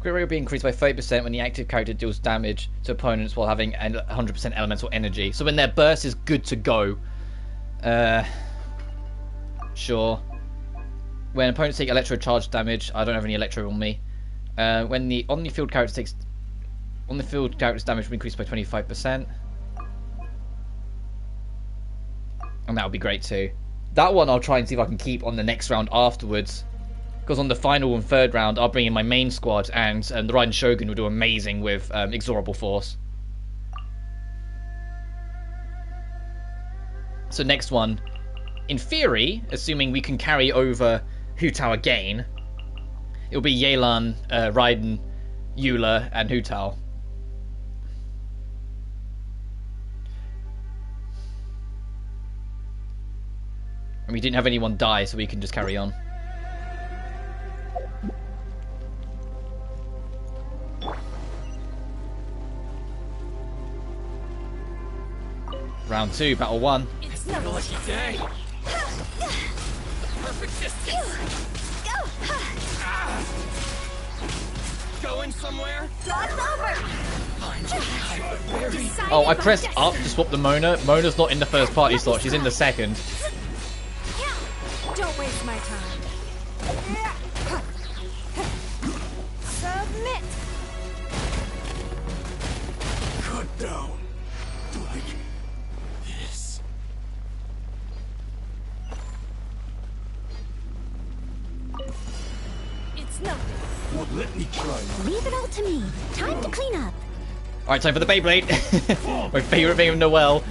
Crit rate will be increased by 30% when the active character deals damage to opponents while having 100% elemental energy. So when their burst is good to go. Sure. When opponents take electro charge damage, I don't have any electro on me. When the on the field character takes on the field character's damage will increase by 25%. And that would be great too. That one I'll try and see if I can keep on the next round afterwards. Because on the final and third round, I'll bring in my main squad, and the Raiden Shogun will do amazing with Exorable Force. So next one, in theory, assuming we can carry over Hu Tao again, it'll be Yelan, Raiden, Eula, and Hu Tao. And we didn't have anyone die, so we can just carry on. Round 2, battle 1. It's not a lucky day. Perfect distance. Going somewhere? Oh, I pressed up to swap the Mona. Mona's not in the first party slot, she's in the second. Don't waste my time. Submit. Cut down. Like this. It's nothing. Well, let me try. Leave it all to me. Time to clean up. Alright, time for the Beyblade. My favourite thing of Noelle.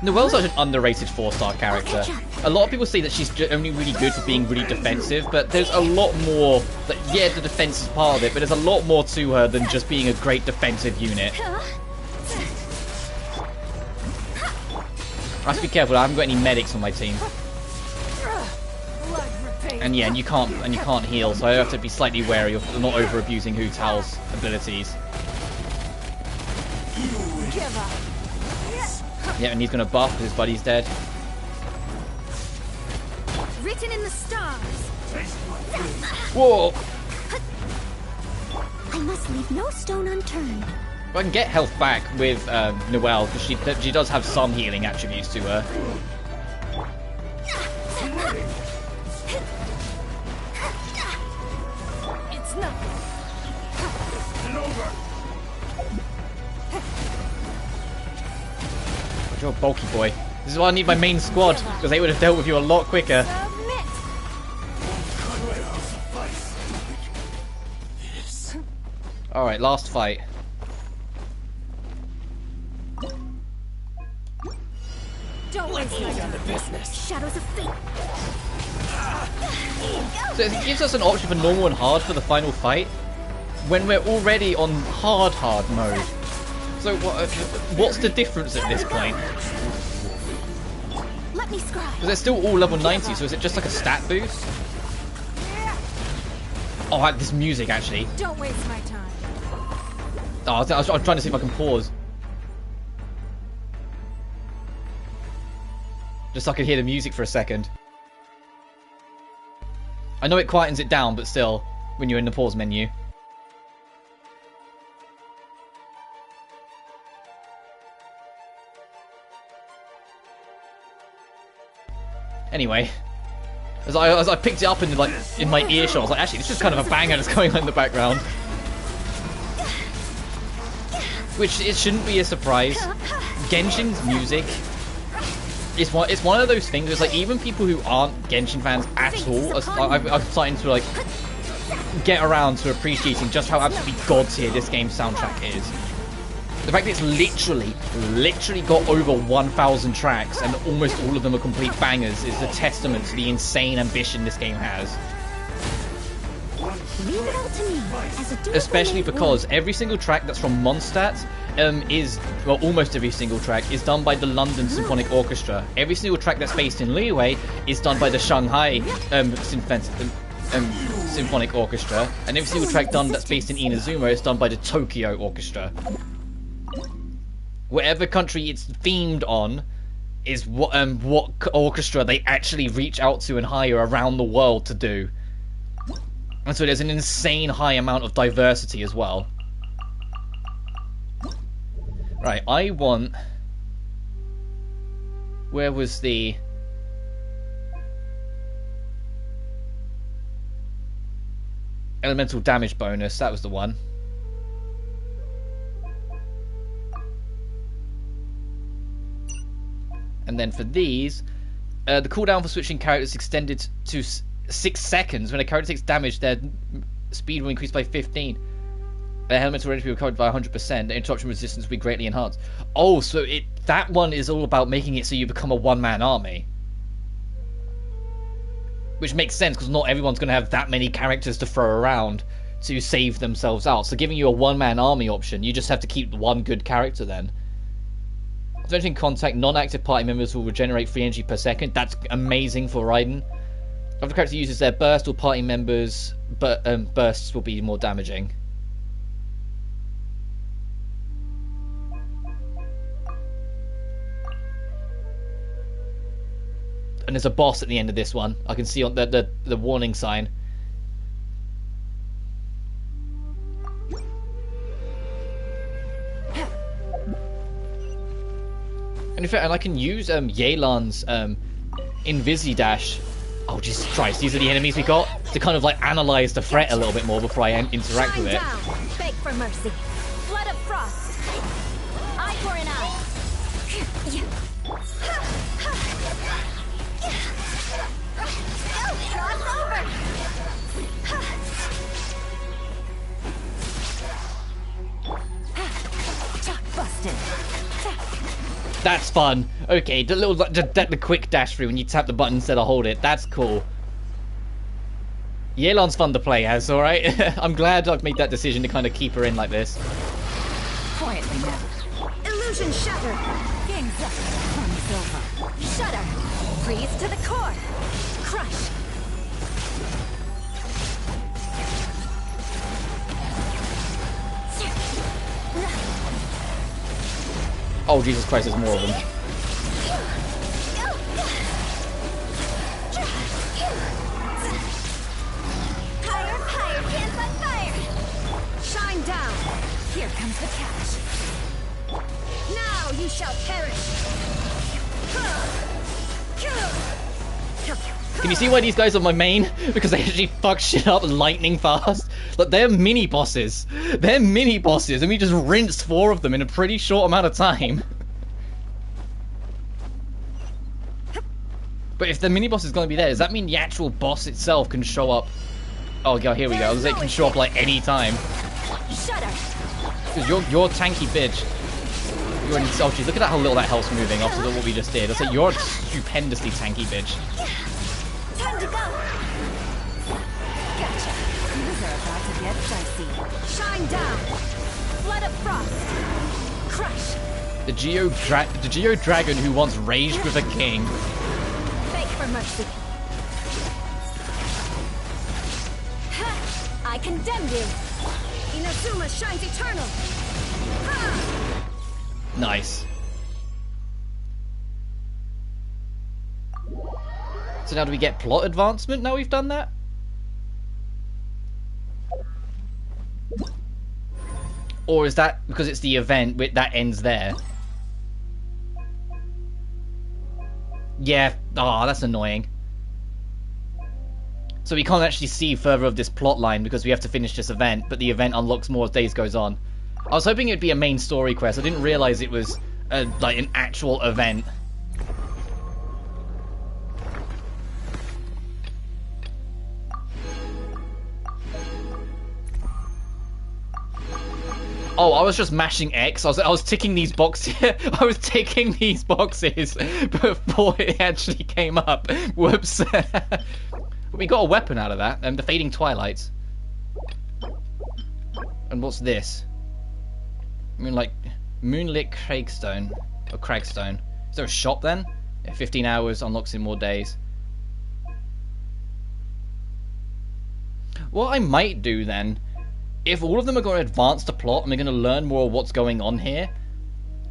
Noelle's such an underrated 4-star character. A lot of people say that she's only really good for being really defensive, but there's a lot more. That, yeah, the defense is part of it, but there's a lot more to her than just being a great defensive unit. I have to be careful. I haven't got any medics on my team. And yeah, and you can't heal, so I have to be slightly wary of not over abusing Hu Tao's abilities. Yeah, and he's gonna buff because his buddy's dead. Written in the stars. Whoa! I must leave no stone unturned. But I can get health back with Noelle because she does have some healing attributes to her. It's nothing. You're a bulky boy. This is why I need my main squad, because they would have dealt with you a lot quicker. Submit. Alright, last fight. Don't waste my time. Shadows of fate. So it gives us an option for normal and hard for the final fight, when we're already on hard mode. So what's the difference at this point? Let me scribe. Because they're still all level 90, so is it just like a stat boost? Oh, I like this music actually. Don't waste my time. Oh, I was trying to see if I can pause. Just so I could hear the music for a second. I know it quietens it down, but still, when you're in the pause menu. Anyway, as I picked it up in my earshot, I was like, actually, this is kind of a banger that's going on in the background. Which it shouldn't be a surprise. Genshin's music it's one of those things. It's like even people who aren't Genshin fans at all are starting to like get around to appreciating just how absolutely god tier this game's soundtrack is. The fact that it's literally got over 1,000 tracks and almost all of them are complete bangers is a testament to the insane ambition this game has. Leave it all to me. Especially because every single track that's from Mondstadt well, almost every single track is done by the London Symphonic Orchestra. Every single track that's based in Liyue is done by the Shanghai Symphonic Orchestra, and every single track done that's based in Inazuma is done by the Tokyo Orchestra. Whatever country it's themed on is what orchestra they actually reach out to and hire around the world to do. And so there's an insane high amount of diversity as well. Right, I want... Where was the... Elemental damage bonus, that was the one. And then for these, the cooldown for switching characters extended to 6 seconds. When a character takes damage, their speed will increase by 15. Their helmets will already be recovered by 100%. Their interruption resistance will be greatly enhanced. Oh, so that one is all about making it so you become a one-man army. Which makes sense, because not everyone's going to have that many characters to throw around to save themselves out. So giving you a one-man army option, you just have to keep one good character then. After entering contact, non-active party members will regenerate 3 energy per second. That's amazing for Raiden. After the character uses their burst, all party members' bursts will be more damaging. and there's a boss at the end of this one. I can see on the warning sign. And in fact, and I can use Yelan's Invisi-Dash. Oh Jesus Christ! These are the enemies we got to kind of like analyze the threat a little bit more before I interact with it. Down. Beg for mercy. Flood of frost. Eye for an eye. Busted. That's fun. Okay, the little the quick dash through when you tap the button instead of hold it. That's cool. Yelan's fun to play as, alright? I'm glad I've made that decision to kind of keep her in like this. Quietly now. Illusion shatter. Game's up. Fun's over. Shudder. Freeze to the core. Crush. Oh Jesus Christ, there's more of them. Higher, higher, hands on fire. Shine down. Here comes the catch. Now you shall perish. Can you see why these guys are my main? Because they actually fuck shit up lightning fast. Like, they're mini bosses. They're mini bosses, and we just rinsed 4 of them in a pretty short amount of time. But if the mini boss is going to be there, does that mean the actual boss itself can show up? Oh god, here we go. It can show up like any time. Because you're tanky bitch. You're an oh geez, look at how little that health's moving after what we just did. I say you're a stupendously tanky bitch. Time to go. Gotcha. These are about to get dicey. Shine down. Flood of frost. Crush. The Geo Dragon who once raged with a king. Beg for mercy. I condemn you. Inazuma shines eternal. Nice. So now do we get plot advancement now we've done that? Or is that because it's the event that ends there? Yeah, that's annoying. So we can't actually see further of this plot line because we have to finish this event, but the event unlocks more as days goes on. I was hoping it'd be a main story quest. I didn't realize it was like an actual event. Oh, I was just mashing X. I was ticking these boxes. I was ticking these boxes before it actually came up. Whoops. We got a weapon out of that. The Fading Twilights. And what's this? Moonlit Cragstone. Or Cragstone. Is there a shop then? Yeah, 15 hours unlocks in more days. What I might do then, if all of them are going to advance the plot and we're going to learn more of what's going on here,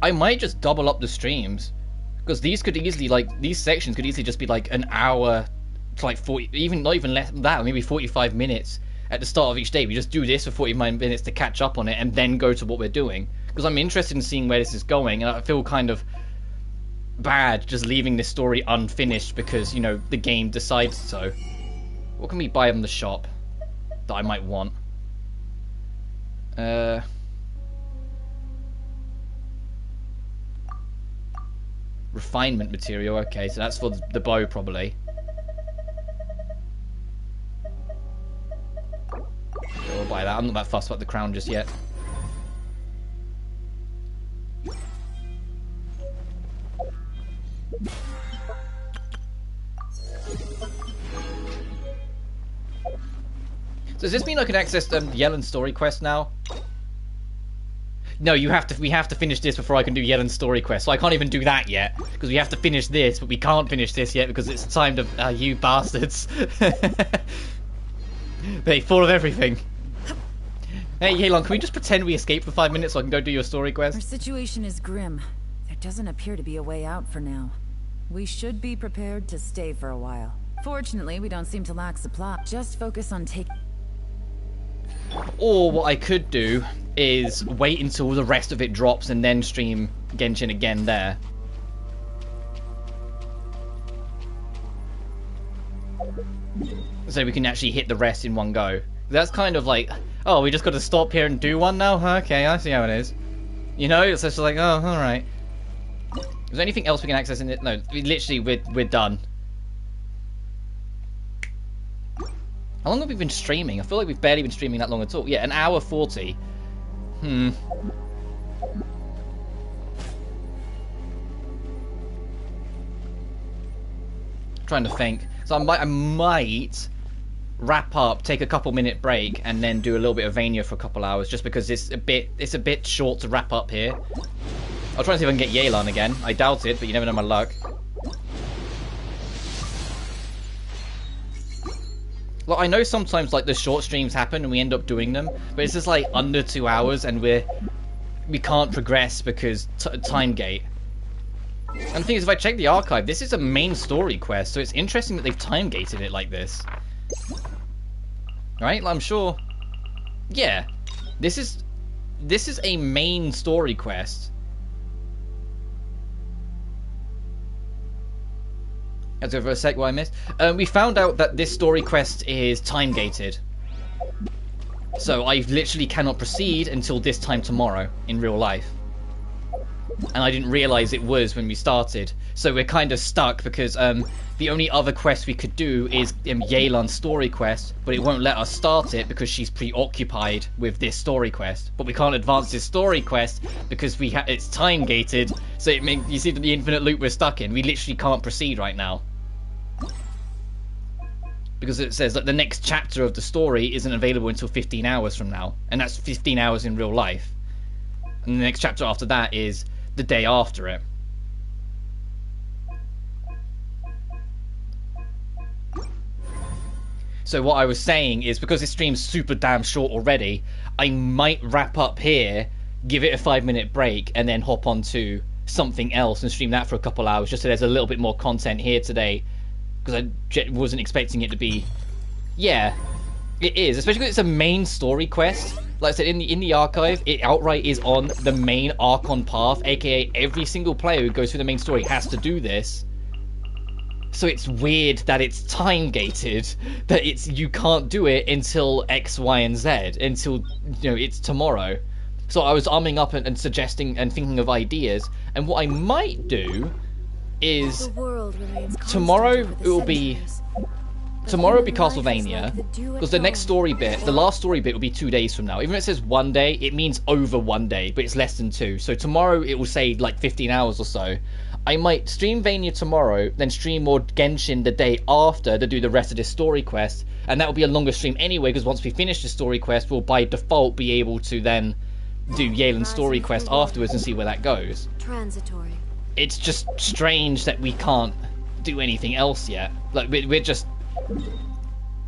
I might just double up the streams. Because these could easily, these sections could easily just be like an hour to like 40, not even less than that, maybe 45 minutes at the start of each day. We just do this for 45 minutes to catch up on it and then go to what we're doing. Because I'm interested in seeing where this is going, and I feel kind of bad just leaving this story unfinished because, you know, the game decides so. What can we buy from the shop that I might want? Refinement material, okay, so that's for the bow probably. Sure, we'll buy that. I'm not that fussed about the crown just yet. So does this mean I can access Yellen's story quest now? No, we have to finish this before I can do Yellen's story quest. So I can't even do that yet because we have to finish this, but we can't finish this yet because it's time to you bastards. They full of everything. Hey, Yelan, can we just pretend we escaped for 5 minutes so I can go do your story quest? Our situation is grim. There doesn't appear to be a way out for now. We should be prepared to stay for a while. Fortunately, we don't seem to lack supply. Just focus on taking... Or what I could do is wait until the rest of it drops and then stream Genshin again there. So we can actually hit the rest in one go. That's kind of like, oh, we just got to stop here and do one now? Okay, I see how it is. You know, it's just like, oh, alright. Is there anything else we can access in it? No, literally, we're done. How long have we been streaming? I feel like we've barely been streaming that long at all. Yeah, 1 hour 40. Trying to think. So I might wrap up, take a couple-minute break, and then do a little bit of Vania for a couple hours, just because it's a bit short to wrap up here. I'll try and see if I can get Yelan again. I doubt it, but you never know my luck. Like, I know sometimes like the short streams happen and we end up doing them, but it's just like under 2 hours and we can't progress because time gate. And the thing is, if I check the archive, this is a main story quest, so it's interesting that they've time gated it like this. Right? I'm sure. Yeah, this is a main story quest. Let's go for a sec, what I missed. We found out that this story quest is time gated. So I literally cannot proceed until this time tomorrow in real life. And I didn't realize it was when we started. So we're kind of stuck because the only other quest we could do is Yelan's story quest, but it won't let us start it because she's preoccupied with this story quest. But we can't advance this story quest because it's time gated. So it makes, you see the infinite loop we're stuck in. We literally can't proceed right now. Because it says that the next chapter of the story isn't available until 15 hours from now. And that's 15 hours in real life. And the next chapter after that is the day after it. So what I was saying is, because this stream's super damn short already, I might wrap up here, give it a 5-minute break, and then hop onto something else and stream that for a couple hours, just so there's a little bit more content here today. Because I wasn't expecting it to be... Yeah, it is. Especially because it's a main story quest. Like I said, in the archive, it outright is on the main Archon path, aka every single player who goes through the main story has to do this. So it's weird that it's time gated, that you can't do it until X, Y, and Z, until, you know, it's tomorrow. So I was arming up and suggesting and thinking of ideas, and what I might do is tomorrow it will be Castlevania, because the next story bit, the last story bit will be 2 days from now. Even if it says 1 day, it means over 1 day, but it's less than 2. So tomorrow it will say like 15 hours or so. I might stream Vania tomorrow, then stream more Genshin the day after to do the rest of this story quest, and that will be a longer stream anyway, because once we finish the story quest, we'll by default be able to then do Yelan's story quest afterwards and see where that goes. Transitory. It's just strange that we can't do anything else yet. Like, we're just...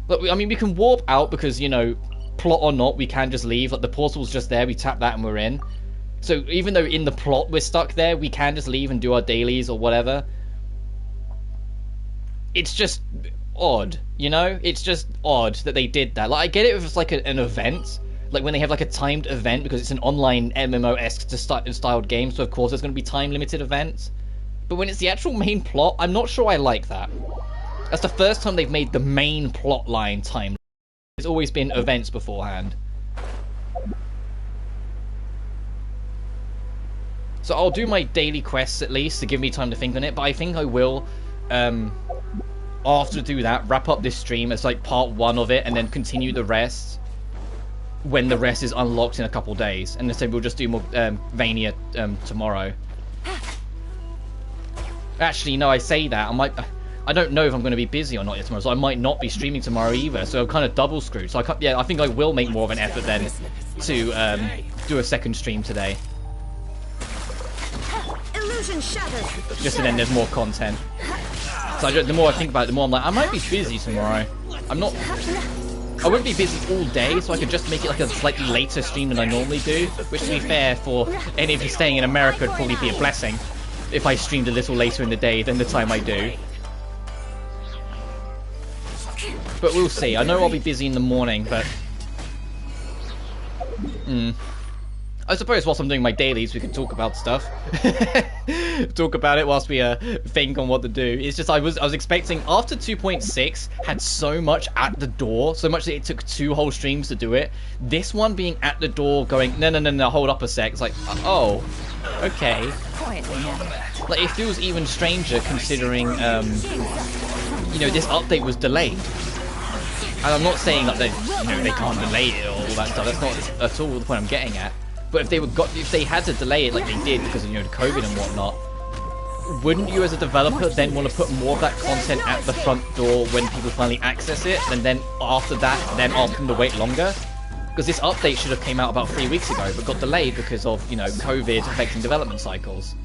Look, I mean, we can warp out because, you know, plot or not, we can just leave. Like, the portal's just there, we tap that and we're in. So even though in the plot we're stuck there, we can just leave and do our dailies or whatever. It's just odd, you know? It's just odd that they did that. Like, I get it if it's like an event. Like when they have like a timed event, because it's an online MMO-esque styled game, so of course there's going to be time-limited events. But when it's the actual main plot, I'm not sure I like that. That's the first time they've made the main plot line time. It's always been events beforehand. So I'll do my daily quests at least to give me time to think on it, but I think I will, after do that, wrap up this stream as like part 1 of it, and then continue the rest when the rest is unlocked in a couple days. And then we'll just do more Vania tomorrow. Actually, no, I say that. I don't know if I'm going to be busy or not yet tomorrow, so I might not be streaming tomorrow either. So I'm kind of double screwed. So I think I will make more of an effort then to do a second stream today. Illusion shattered. Just so then there's more content. So the more I think about it, the more I'm like, I might be busy tomorrow. I won't be busy all day, so I could just make it like a slightly later stream than I normally do. Which, to be fair, for any of you staying in America, would probably be a blessing. if I streamed a little later in the day than the time I do. But we'll see. I know I'll be busy in the morning, but... I suppose whilst I'm doing my dailies, we can talk about stuff. Talk about it whilst we think on what to do. It's just I was expecting after 2.6 had so much at the door, so much that it took 2 whole streams to do it. This one being at the door, going no, hold up a sec. It's like oh, okay. Like it feels even stranger considering you know, this update was delayed. And I'm not saying that they can't delay it or all that stuff. That's not at all the point I'm getting at. But if they had to delay it like they did because of COVID and whatnot, wouldn't you as a developer then want to put more of that content at the front door when people finally access it, and then after that, then ask them to wait longer? Because this update should have came out about 3 weeks ago, but got delayed because of COVID affecting development cycles.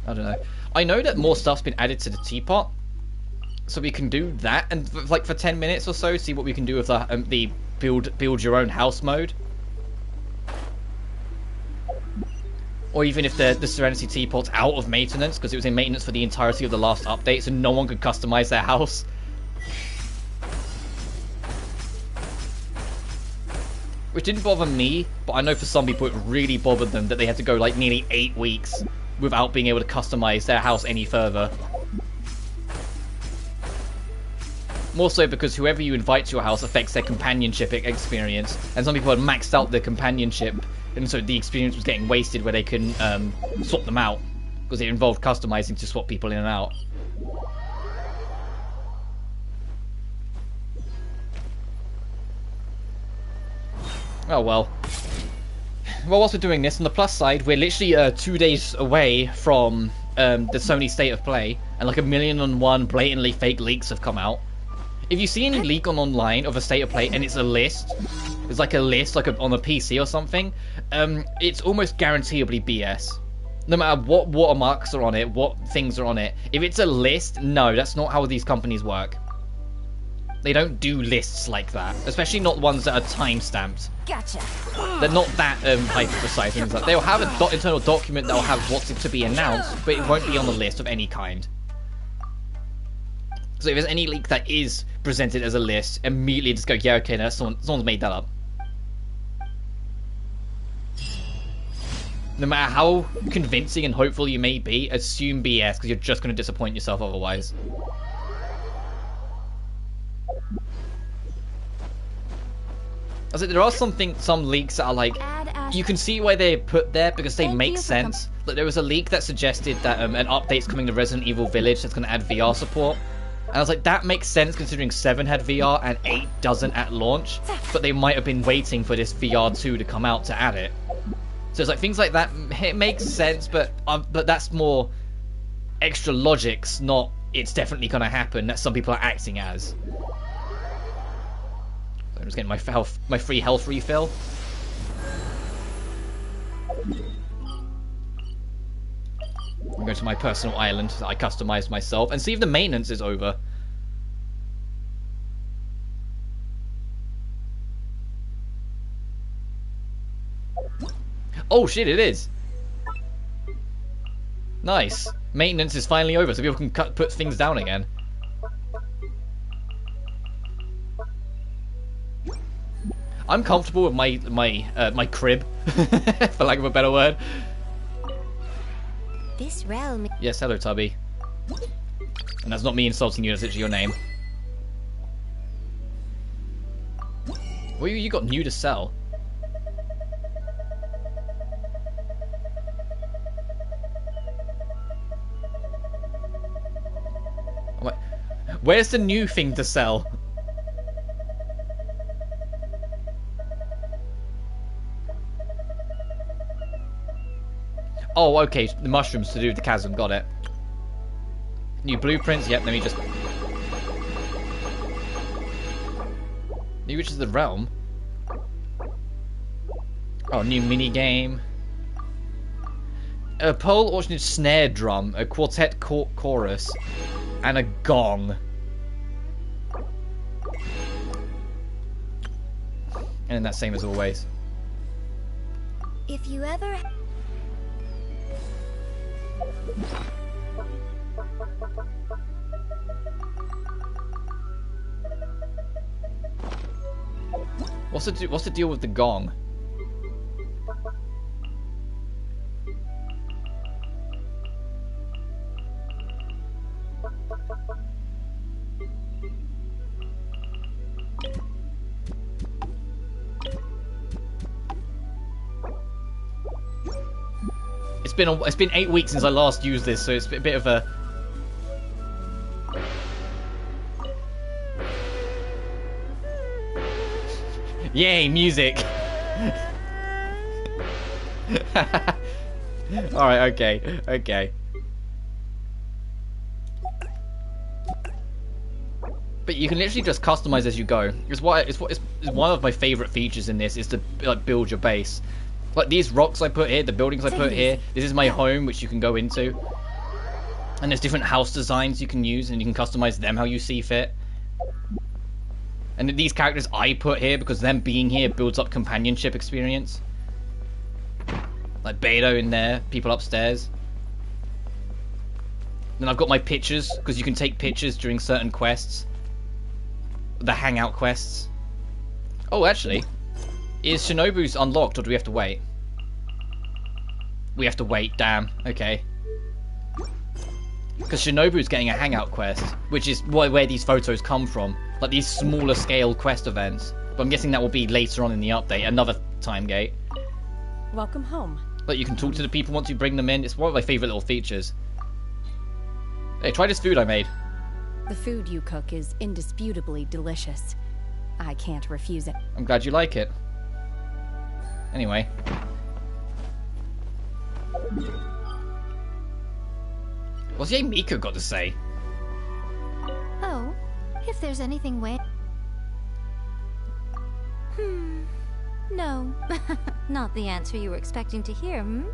I don't know. I know that more stuff's been added to the teapot. So we can do that, and like for 10 minutes or so, see what we can do with the build your own house mode. Or even if the Serenity Teapot's out of maintenance, because it was in maintenance for the entirety of the last update, so no one could customize their house. Which didn't bother me, but I know for some people it really bothered them that they had to go like nearly 8 weeks without being able to customize their house any further. More so because whoever you invite to your house affects their companionship experience, and some people had maxed out their companionship, and so the experience was getting wasted where they couldn't swap them out, because it involved customizing to swap people in and out. Oh well. Well, whilst we're doing this, on the plus side, we're literally 2 days away from the Sony State of Play, and like 1,000,001 blatantly fake leaks have come out. If you see any leak online of a State of Play and it's a list, it's like a list, like on a PC or something, it's almost guaranteeably BS. No matter what watermarks are on it, what things are on it. If it's a list, no, that's not how these companies work. They don't do lists like that, especially not ones that are time-stamped. Gotcha. They're not that hyper-precise. Things like they'll have an internal document that'll have what's to be announced, but it won't be on the list of any kind. So if there's any leak that is presented as a list, immediately just go, yeah, okay, no, someone's made that up. No matter how convincing and hopeful you may be, assume BS, because you're just going to disappoint yourself otherwise. I said there are some leaks that are like, you can see why they're put there because they make sense. Like there was a leak that suggested that an update's coming to Resident Evil Village that's going to add VR support. And I was like, that makes sense considering 7 had VR and 8 doesn't at launch. But they might have been waiting for this VR 2 to come out to add it. So it's like things like that, it makes sense, but that's more extra logics, not it's definitely going to happen that some people are acting as. So I'm just getting my free health refill. I'm going to my personal island that I customized myself and see if the maintenance is over. Oh shit, it is. Nice. Maintenance is finally over, so people can put things down again. I'm comfortable with my crib, for lack of a better word. This realm. Yes, hello, Tubby. And that's not me insulting you, that's literally your name. Well, you got new to sell. Where's the new thing to sell? Oh, okay, the mushrooms to do with the chasm, got it. New blueprints, yep, let me just... New Witches of the Realm? Oh, new minigame. A Pearl Orchard snare drum, a quartet chorus, and a gong. And then that's same as always. If you ever... What's the deal with the gong? It's been 8 weeks since I last used this, so it's a bit of a... Yay, music! Alright, okay. But you can literally just customize as you go. It's one of my favorite features in this is to like build your base. Like these rocks I put here, the buildings I put here, this is my home which you can go into. And there's different house designs you can use and you can customize them how you see fit. And these characters I put here because them being here builds up companionship experience. Like Beto in there, people upstairs. Then I've got my pictures because you can take pictures during certain quests. The hangout quests. Oh, actually. Is Shinobu's unlocked or do we have to wait? We have to wait, damn. Okay. Because Shinobu's getting a hangout quest, which is where these photos come from. Like these smaller scale quest events. But I'm guessing that will be later on in the update, another time gate. Welcome home. Like you can talk to the people once you bring them in. It's one of my favourite little features. Hey, try this food I made. The food you cook is indisputably delicious. I can't refuse it. I'm glad you like it. Anyway. What's Miko got to say? Oh, if there's anything No. Not the answer you were expecting to hear, hmm?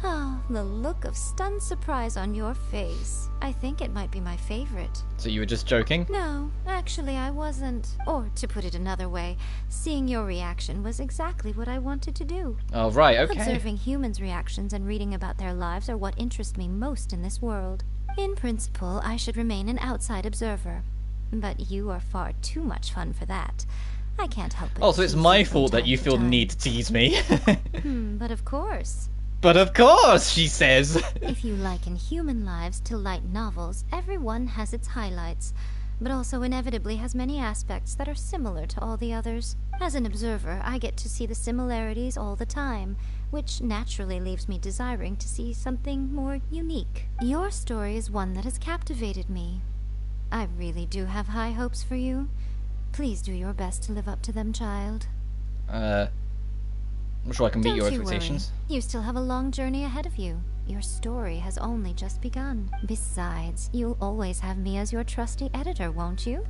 Oh, the look of stunned surprise on your face. I think it might be my favorite. So you were just joking? No, actually I wasn't. Or, to put it another way, seeing your reaction was exactly what I wanted to do. Oh, right, okay. Observing humans' reactions and reading about their lives are what interest me most in this world. In principle, I should remain an outside observer. But you are far too much fun for that. I can't help it. Oh, so it's my fault that you feel the need to tease me. But of course. But of course, she says. If you liken human lives to light novels, everyone has its highlights, but also inevitably has many aspects that are similar to all the others. As an observer, I get to see the similarities all the time, which naturally leaves me desiring to see something more unique. Your story is one that has captivated me. I really do have high hopes for you. Please do your best to live up to them, child. I'm sure I can meet your expectations. Worry. You still have a long journey ahead of you. Your story has only just begun. Besides, you'll always have me as your trusty editor, won't you?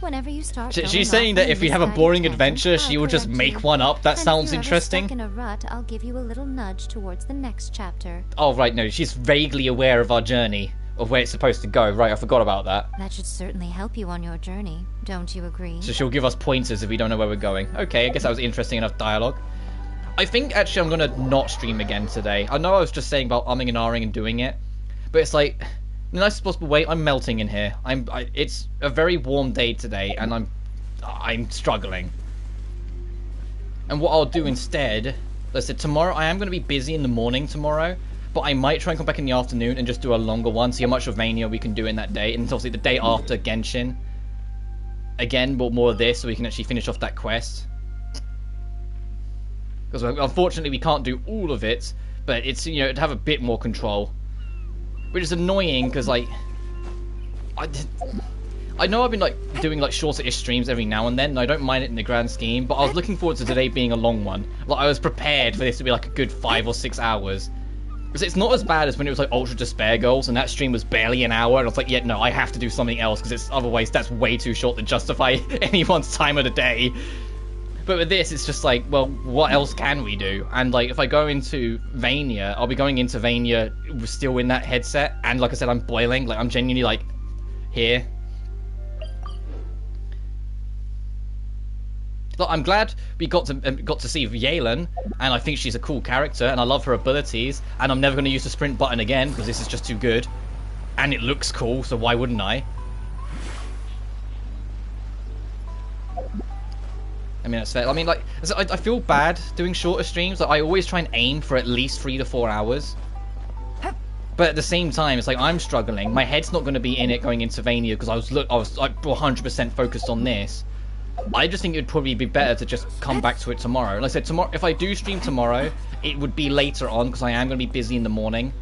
Whenever you start she's saying that if we have a boring adventure, she will just make one up. That sounds interesting. If you're stuck in a rut, I'll give you a little nudge towards the next chapter. Oh, right, no, she's vaguely aware of our journey, of where it's supposed to go. Right, I forgot about that. That should certainly help you on your journey. Don't you agree? So she'll give us pointers if we don't know where we're going. Okay, I guess that was interesting enough dialogue. I think actually I'm gonna not stream again today. I know I was just saying about umming and ahhing and doing it, but it's like, in the nicest possible way, I'm melting in here. It's a very warm day today, and I'm struggling. And what I'll do instead, like I said, tomorrow I am gonna be busy in the morning tomorrow, but I might try and come back in the afternoon and just do a longer one, see how much of Mania we can do in that day, and it's obviously the day after Genshin. Again, but more of this, so we can actually finish off that quest. Because unfortunately we can't do all of it, but it's, you know, to have a bit more control. Which is annoying, because, like, I know I've been, like, doing, like, shorter-ish streams every now and then, and I don't mind it in the grand scheme, but I was looking forward to today being a long one. Like, I was prepared for this to be, like, a good 5 or 6 hours. Because it's not as bad as when it was, like, Ultra Despair Goals, and that stream was barely an hour, and I was like, yeah, no, I have to do something else, because otherwise that's way too short to justify anyone's time of the day. But with this, it's just like, well, what else can we do? And, like, if I go into Vania, I'll be going into Vania still in that headset. And, like I said, I'm boiling. Like, I'm genuinely, like, here. I'm glad we got to see Yelan, and I think she's a cool character, and I love her abilities, and I'm never going to use the sprint button again, because this is just too good. And it looks cool, so why wouldn't I? I mean, that's fair. I mean, like, I feel bad doing shorter streams. Like, I always try and aim for at least 3 to 4 hours. But at the same time, it's like, I'm struggling. My head's not going to be in it going into Vania, because I was like 100% focused on this. I just think it would probably be better to just come back to it tomorrow. Like I said, tomorrow, if I do stream tomorrow, it would be later on, because I am going to be busy in the morning.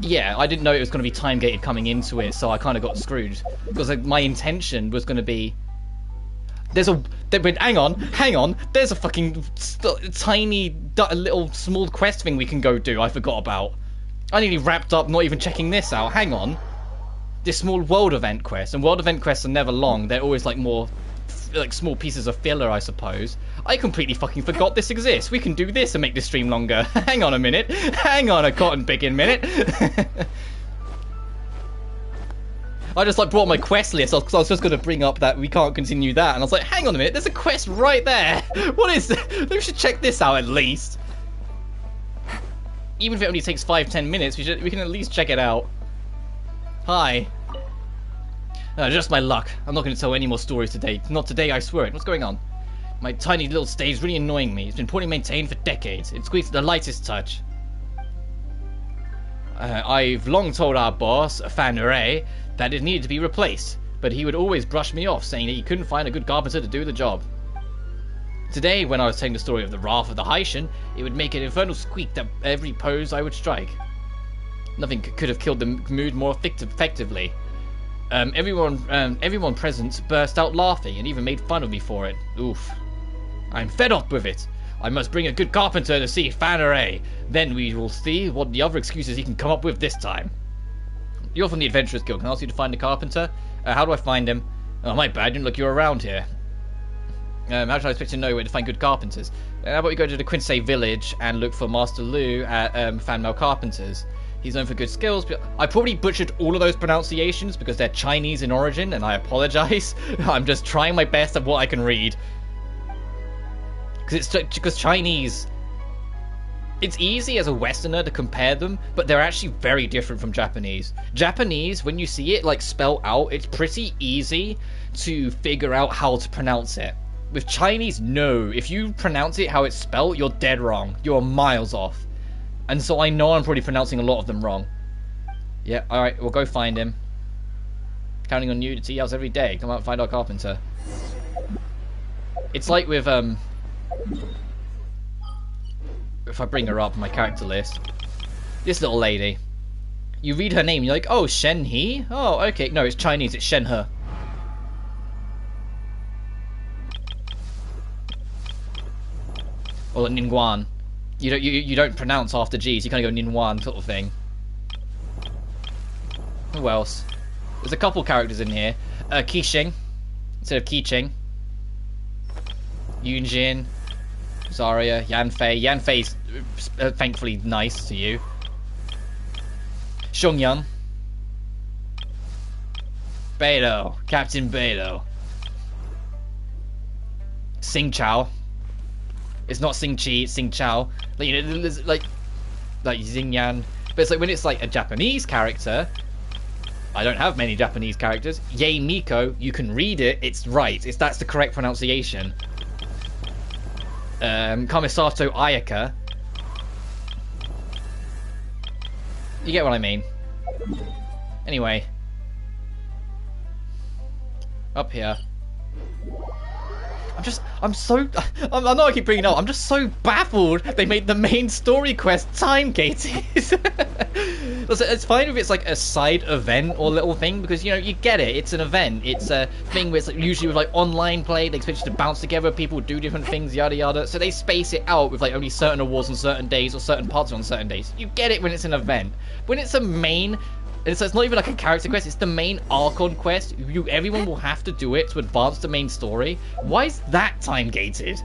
Yeah, I didn't know it was going to be time-gated coming into it, so I kind of got screwed. Because like, my intention was going to be... hang on, there's a fucking tiny, little, small quest thing we can go do I forgot about. I nearly wrapped up not even checking this out. Hang on. This small world event quest, and world event quests are never long. They're always like more, like small pieces of filler, I suppose. I completely fucking forgot this exists. We can do this and make this stream longer. Hang on a minute. Hang on a cotton picking minute. I just like brought my quest list because I was just going to bring up that we can't continue that, and I was like, hang on a minute, there's a quest right there. What is it? We should check this out at least. Even if it only takes 5-10 minutes, we can at least check it out. Hi. Just my luck. I'm not going to tell any more stories today. Not today, I swear it. What's going on? My tiny little stage is really annoying me. It's been poorly maintained for decades. It squeaks the lightest touch. I've long told our boss, Fanere, that it needed to be replaced, but he would always brush me off, saying that he couldn't find a good carpenter to do the job. Today, when I was telling the story of the Wrath of the Haitian, it would make an infernal squeak that every pose I would strike. Nothing could have killed the mood more effectively. Everyone present burst out laughing and even made fun of me for it. Oof. I'm fed up with it. I must bring a good carpenter to see Fanere. Then we will see what the other excuses he can come up with this time. You're from the Adventurers Guild. Can I ask you to find a carpenter? How do I find him? Oh, my bad. Didn't look you're around here. How should I expect to know where to find good carpenters? How about we go to the Quinsay village and look for Master Lu at Fanmail Carpenters. He's known for good skills, but I probably butchered all of those pronunciations because they're Chinese in origin, and I apologize. I'm just trying my best at what I can read. Because Chinese... It's easy as a Westerner to compare them, but they're actually very different from Japanese. Japanese, when you see it like spelled out, it's pretty easy to figure out how to pronounce it. With Chinese, no. If you pronounce it how it's spelled, you're dead wrong. You're miles off. And so I know I'm probably pronouncing a lot of them wrong. Yeah, alright, we'll go find him. Counting on you to tea house every day. Come out and find our carpenter. It's like with, if I bring her up on my character list. This little lady. You read her name, you're like, oh, Shen He? Oh, okay. No, it's Chinese, it's Shen He. Or Ningguan. You don't pronounce after G's, you kind of go Ningguan sort of thing. Who else? There's a couple characters in here. Qixing instead of Qiqing. Yunjin, Zarya, Yanfei. Yanfei's thankfully nice to you. Xiongyan. Beidou, Captain Beidou. Sing Chao. It's not Sing Chi, it's Sing Chao. Like, you know, there's like Xingyan. But it's like when it's like a Japanese character. I don't have many Japanese characters. Yei Miko, you can read it, it's right. That's the correct pronunciation. Kamisato Ayaka. You get what I mean. Anyway. Up here. I know I keep bringing it up, I'm just so baffled they made the main story quest time-gated. It's fine if it's like a side event or little thing, because, you know, you get it, it's an event, it's a thing where it's like, usually with like online play, they expect you to bounce together, people do different things, yada yada, so they space it out with like only certain awards on certain days or certain parts on certain days. You get it when it's an event. When it's a main... And so it's not even like a character quest, it's the main Archon quest. Everyone will have to do it to advance the main story. Why is that time-gated?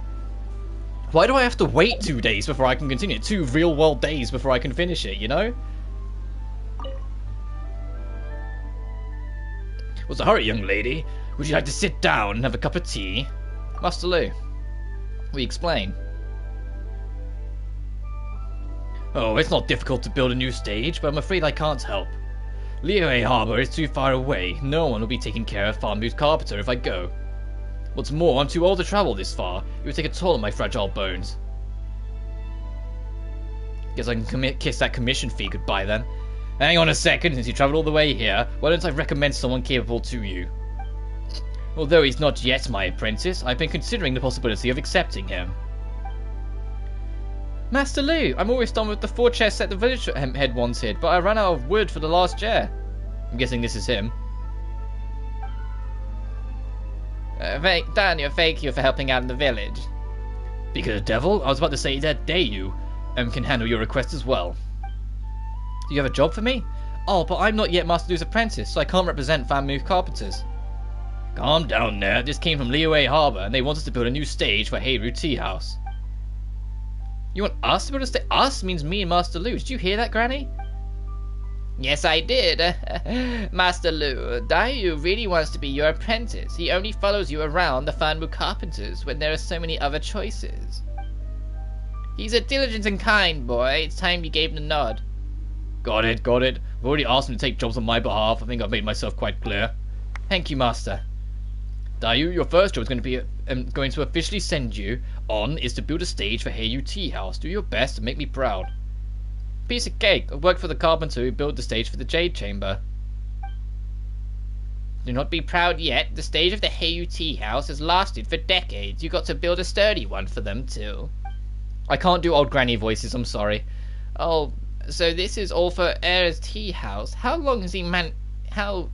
Why do I have to wait 2 days before I can continue it? 2 real-world days before I can finish it, you know? What's the hurry, young lady? Would you like to sit down and have a cup of tea? Master Lu. We explain. Oh, it's not difficult to build a new stage, but I'm afraid I can't help. Liyue Harbor is too far away. No one will be taking care of Farmwood Carpenter if I go. What's more, I'm too old to travel this far. It would take a toll on my fragile bones. Guess I can kiss that commission fee goodbye then. Hang on a second, since you travelled all the way here, why don't I recommend someone capable to you? Although he's not yet my apprentice, I've been considering the possibility of accepting him. Master Lu, I'm almost done with the 4-chair set the village head wanted, but I ran out of wood for the last chair. I'm guessing this is him. Thank you for helping out in the village. Because of devil, I was about to say that Dayu can handle your request as well. Do you have a job for me? Oh, but I'm not yet Master Lu's apprentice, so I can't represent Farmwood Carpenters. Calm down there, this came from Liyue Harbor, and they want us to build a new stage for Heiru Tea House. You want us to build a stage? Us means me and Master Lu. Did you hear that, Granny? Yes, I did. Master Lu, Dayu really wants to be your apprentice. He only follows you around the Farmwood Carpenters when there are so many other choices. He's a diligent and kind boy. It's time you gave him the nod. Got it, got it. I've already asked him to take jobs on my behalf. I think I've made myself quite clear. Thank you, Master. Dayu, your first job is going to be going to officially send you on is to build a stage for Heiru Tea House. Do your best and make me proud. Piece of cake. I worked for the carpenter who built the stage for the Jade Chamber. Do not be proud yet. The stage of the Heiru Tea House has lasted for decades. You got to build a sturdy one for them too. I can't do old granny voices. I'm sorry. Oh, so this is all for Heiru's Tea House. How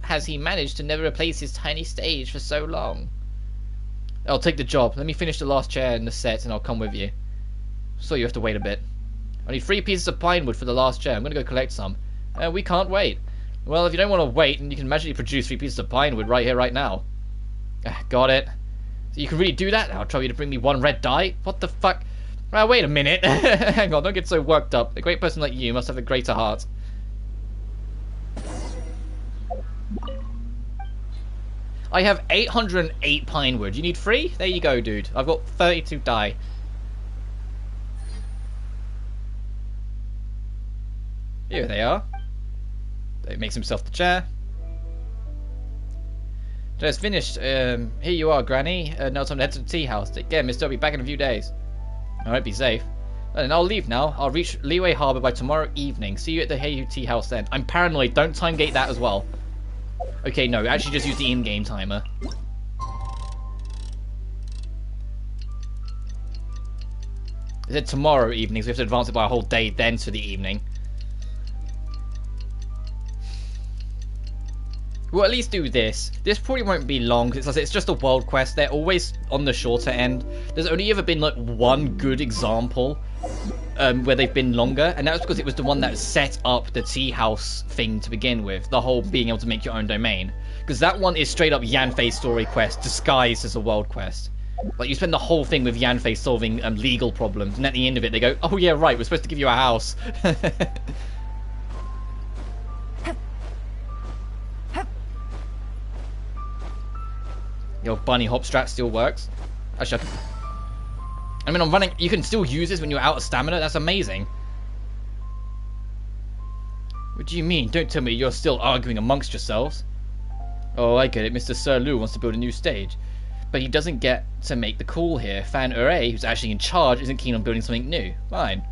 has he managed to never replace his tiny stage for so long? I'll take the job. Let me finish the last chair in the set and I'll come with you. So you have to wait a bit. I need 3 pieces of pine wood for the last chair. I'm going to go collect some. We can't wait. Well, if you don't want to wait, then you can magically produce 3 pieces of pine wood right here, right now. Got it. So you can really do that? I'll try you to bring me 1 red dye? What the fuck? Wait a minute. Hang on, don't get so worked up. A great person like you must have a greater heart. I have 808 pine wood. You need 3? There you go, dude. I've got 32 dye. Here they are. He makes himself the chair. Just finished. Here you are, Granny. Now time to head to the tea house. Take care, mister. I'll be back in a few days. Alright, be safe. And I'll leave now. I'll reach Liyue Harbor by tomorrow evening. See you at the Heiru Tea House then. I'm paranoid. Don't time gate that as well. Okay, no. Actually just use the in-game timer. It said tomorrow evening, so we have to advance it by a whole day then to the evening. We'll at least do this. This probably won't be long, because it's just a world quest. They're always on the shorter end. There's only ever been like 1 good example where they've been longer, and that was because it was the one that set up the tea house thing to begin with. The whole being able to make your own domain. Because that one is straight up Yanfei's story quest, disguised as a world quest. Like, you spend the whole thing with Yanfei solving legal problems, and at the end of it they go, oh yeah, right, we're supposed to give you a house. Your bunny hop strat still works. Actually, I mean, I'm running. You can still use this when you're out of stamina. That's amazing. What do you mean? Don't tell me you're still arguing amongst yourselves. Oh, I get it. Mr. Sir Lu wants to build a new stage. But he doesn't get to make the call here. Fan Ure, who's actually in charge, isn't keen on building something new. Fine.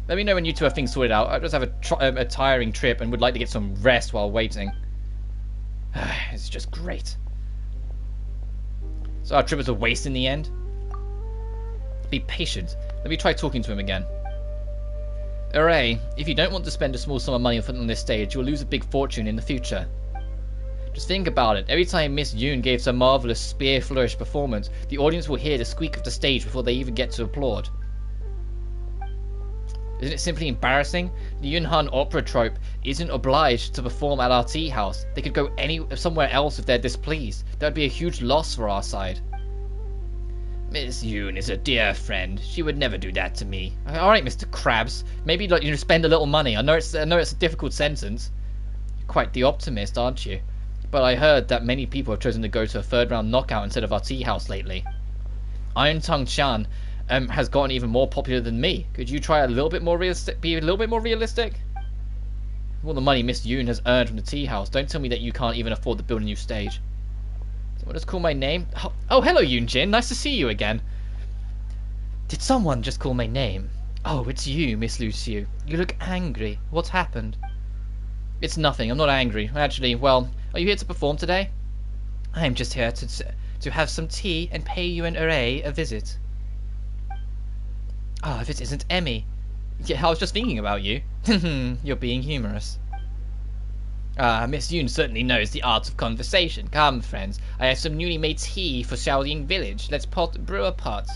Let me know when you two have things sorted out. I just have a tiring trip and would like to get some rest while waiting. It's just great. So our trip was a waste in the end? Be patient. Let me try talking to him again. Ure, if you don't want to spend a small sum of money on this stage, you'll lose a big fortune in the future. Just think about it. Every time Miss Yoon gave some marvelous spear flourish performance, the audience will hear the squeak of the stage before they even get to applaud. Isn't it simply embarrassing? The Yunhan opera troupe isn't obliged to perform at our tea house. They could go somewhere else if they're displeased. That would be a huge loss for our side. Miss Yoon is a dear friend. She would never do that to me. Alright, Mr. Krabs. Maybe spend a little money. I know it's a difficult sentence. You're quite the optimist, aren't you? but I heard that many people have chosen to go to a third round knockout instead of our tea house lately. Iron Tongue Chan has gotten even more popular than me. Could you try a little bit more realistic? Be a little bit more realistic? All the money Miss Yoon has earned from the tea house. Don't tell me that you can't even afford to build a new stage. Someone just call my name. Oh, hello Yoonjin. Nice to see you again. Did someone just call my name? Oh, it's you, Miss Lucio. You look angry. What's happened? It's nothing. I'm not angry. Actually, well, are you here to perform today? I'm just here to have some tea and pay you and Array a visit. Oh, if it isn't Emmy. Yeah, I was just thinking about you. You're being humorous. Miss Yoon certainly knows the art of conversation. Come, friends. I have some newly made tea for Xiaoying Village. Let's brew a pot.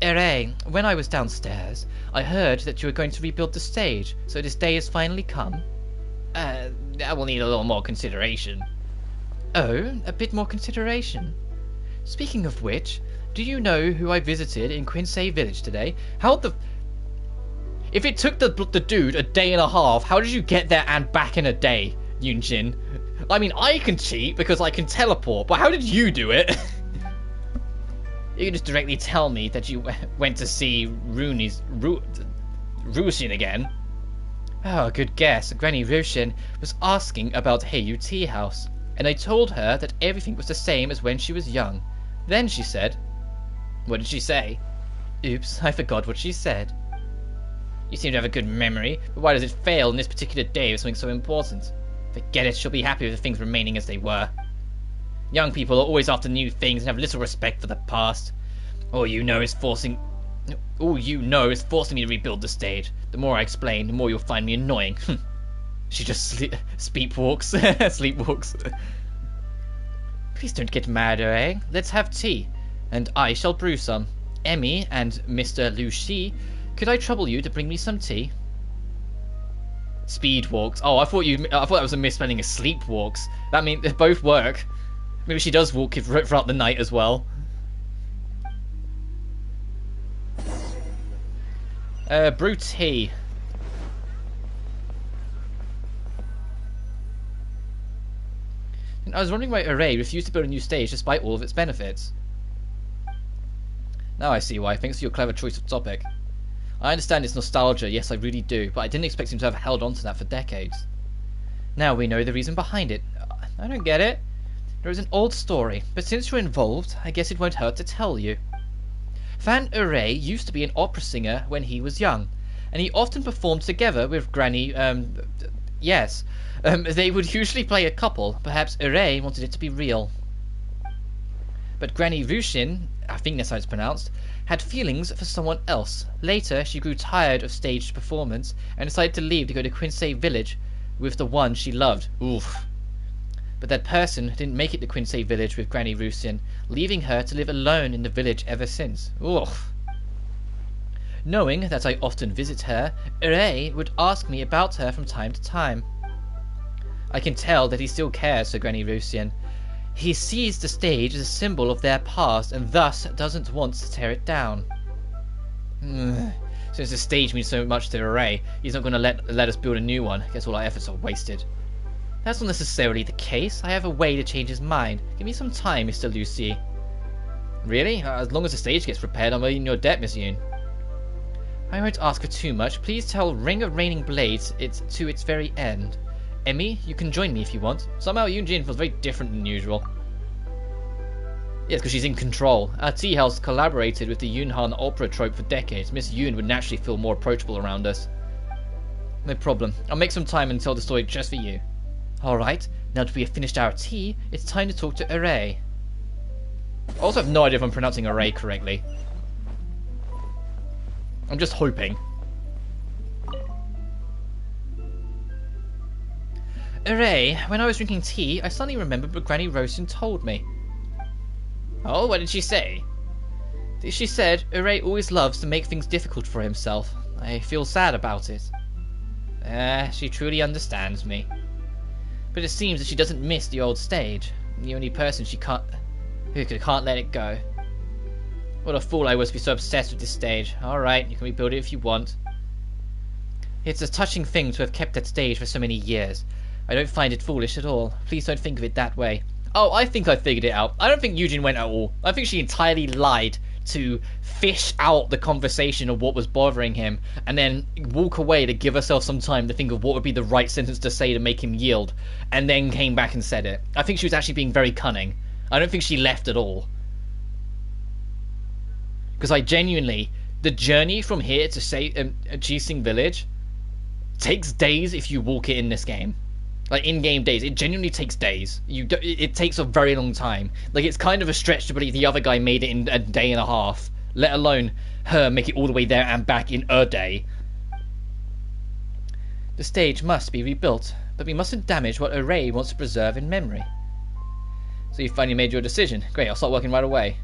Array, when I was downstairs, I heard that you were going to rebuild the stage, so this day has finally come. That will need a little more consideration. Oh, a bit more consideration. Speaking of which, do you know who I visited in Quinsay Village today? How the... If it took the dude a day and a half, how did you get there and back in a day, Yoonjin? I mean, I can cheat because I can teleport, but how did you do it? You can just directly tell me that you went to see Rushin again. Oh, good guess. Granny Rushin was asking about Heiyu Tea House, and I told her that everything was the same as when she was young. Then she said... What did she say? Oops, I forgot what she said. You seem to have a good memory, but why does it fail in this particular day with something so important? Forget it, she'll be happy with the things remaining as they were. Young people are always after new things and have little respect for the past. All you know is forcing me to rebuild the stage. The more I explain, the more you'll find me annoying. She just sleepwalks. Please don't get mad, eh? Let's have tea, and I shall brew some. Emmy and Mr. Lu Shi, could I trouble you to bring me some tea? Speed walks. Oh, I thought that was a misspelling of sleepwalks. That means they both work. Maybe she does walk throughout the night as well. Brew tea. I was wondering why Array refused to build a new stage despite all of its benefits. Now I see why. Thanks for your clever choice of topic. I understand it's nostalgia, yes I really do, but I didn't expect him to have held on to that for decades. Now we know the reason behind it. I don't get it. There is an old story, but since you're involved, I guess it won't hurt to tell you. Fan Array used to be an opera singer when he was young, and he often performed together with Granny, yes. They would usually play a couple. Perhaps Array wanted it to be real. But Granny Rushin, I think that's how it's pronounced, had feelings for someone else. Later, she grew tired of staged performance and decided to leave to go to Quinsay Village with the one she loved. Oof. But that person didn't make it to Quinsay Village with Granny Rushin, leaving her to live alone in the village ever since. Oof. Knowing that I often visit her, Array would ask me about her from time to time. I can tell that he still cares for Granny Rushin. He sees the stage as a symbol of their past and thus doesn't want to tear it down. Since the stage means so much to Array, he's not going to let us build a new one. I guess all our efforts are wasted. That's not necessarily the case. I have a way to change his mind. Give me some time, Mr. Lucy. Really? As long as the stage gets repaired, I'm in your debt, Miss Yoon. I won't ask for too much. Please tell Ring of Raining Blades it's to its very end. Emmy, you can join me if you want. Somehow Yoonjin feels very different than usual. Yes, because she's in control. Our tea house collaborated with the Yunhan opera troupe for decades. Miss Yoon would naturally feel more approachable around us. No problem. I'll make some time and tell the story just for you. Alright, now that we have finished our tea, it's time to talk to Array. I also have no idea if I'm pronouncing Array correctly. I'm just hoping. Array, when I was drinking tea, I suddenly remembered what Granny Rushin told me. Oh, what did she say? She said Array always loves to make things difficult for himself. I feel sad about it. She truly understands me. But it seems that she doesn't miss the old stage. The only person who can't let it go. What a fool I was to be so obsessed with this stage. Alright, you can rebuild it if you want. It's a touching thing to have kept that stage for so many years. I don't find it foolish at all. Please don't think of it that way. Oh, I think I figured it out. I don't think Eugene went at all. I think she entirely lied to fish out the conversation of what was bothering him and then walk away to give herself some time to think of what would be the right sentence to say to make him yield, and then came back and said it. I think she was actually being very cunning. I don't think she left at all. Because I genuinely, the journey from here to say Jising Village takes days if you walk it in this game. Like, in-game days. It genuinely takes days. It takes a very long time. Like, it's kind of a stretch to believe the other guy made it in a day and a half. Let alone her make it all the way there and back in a day. The stage must be rebuilt, but we mustn't damage what Array wants to preserve in memory. So you finally made your decision. Great, I'll start working right away.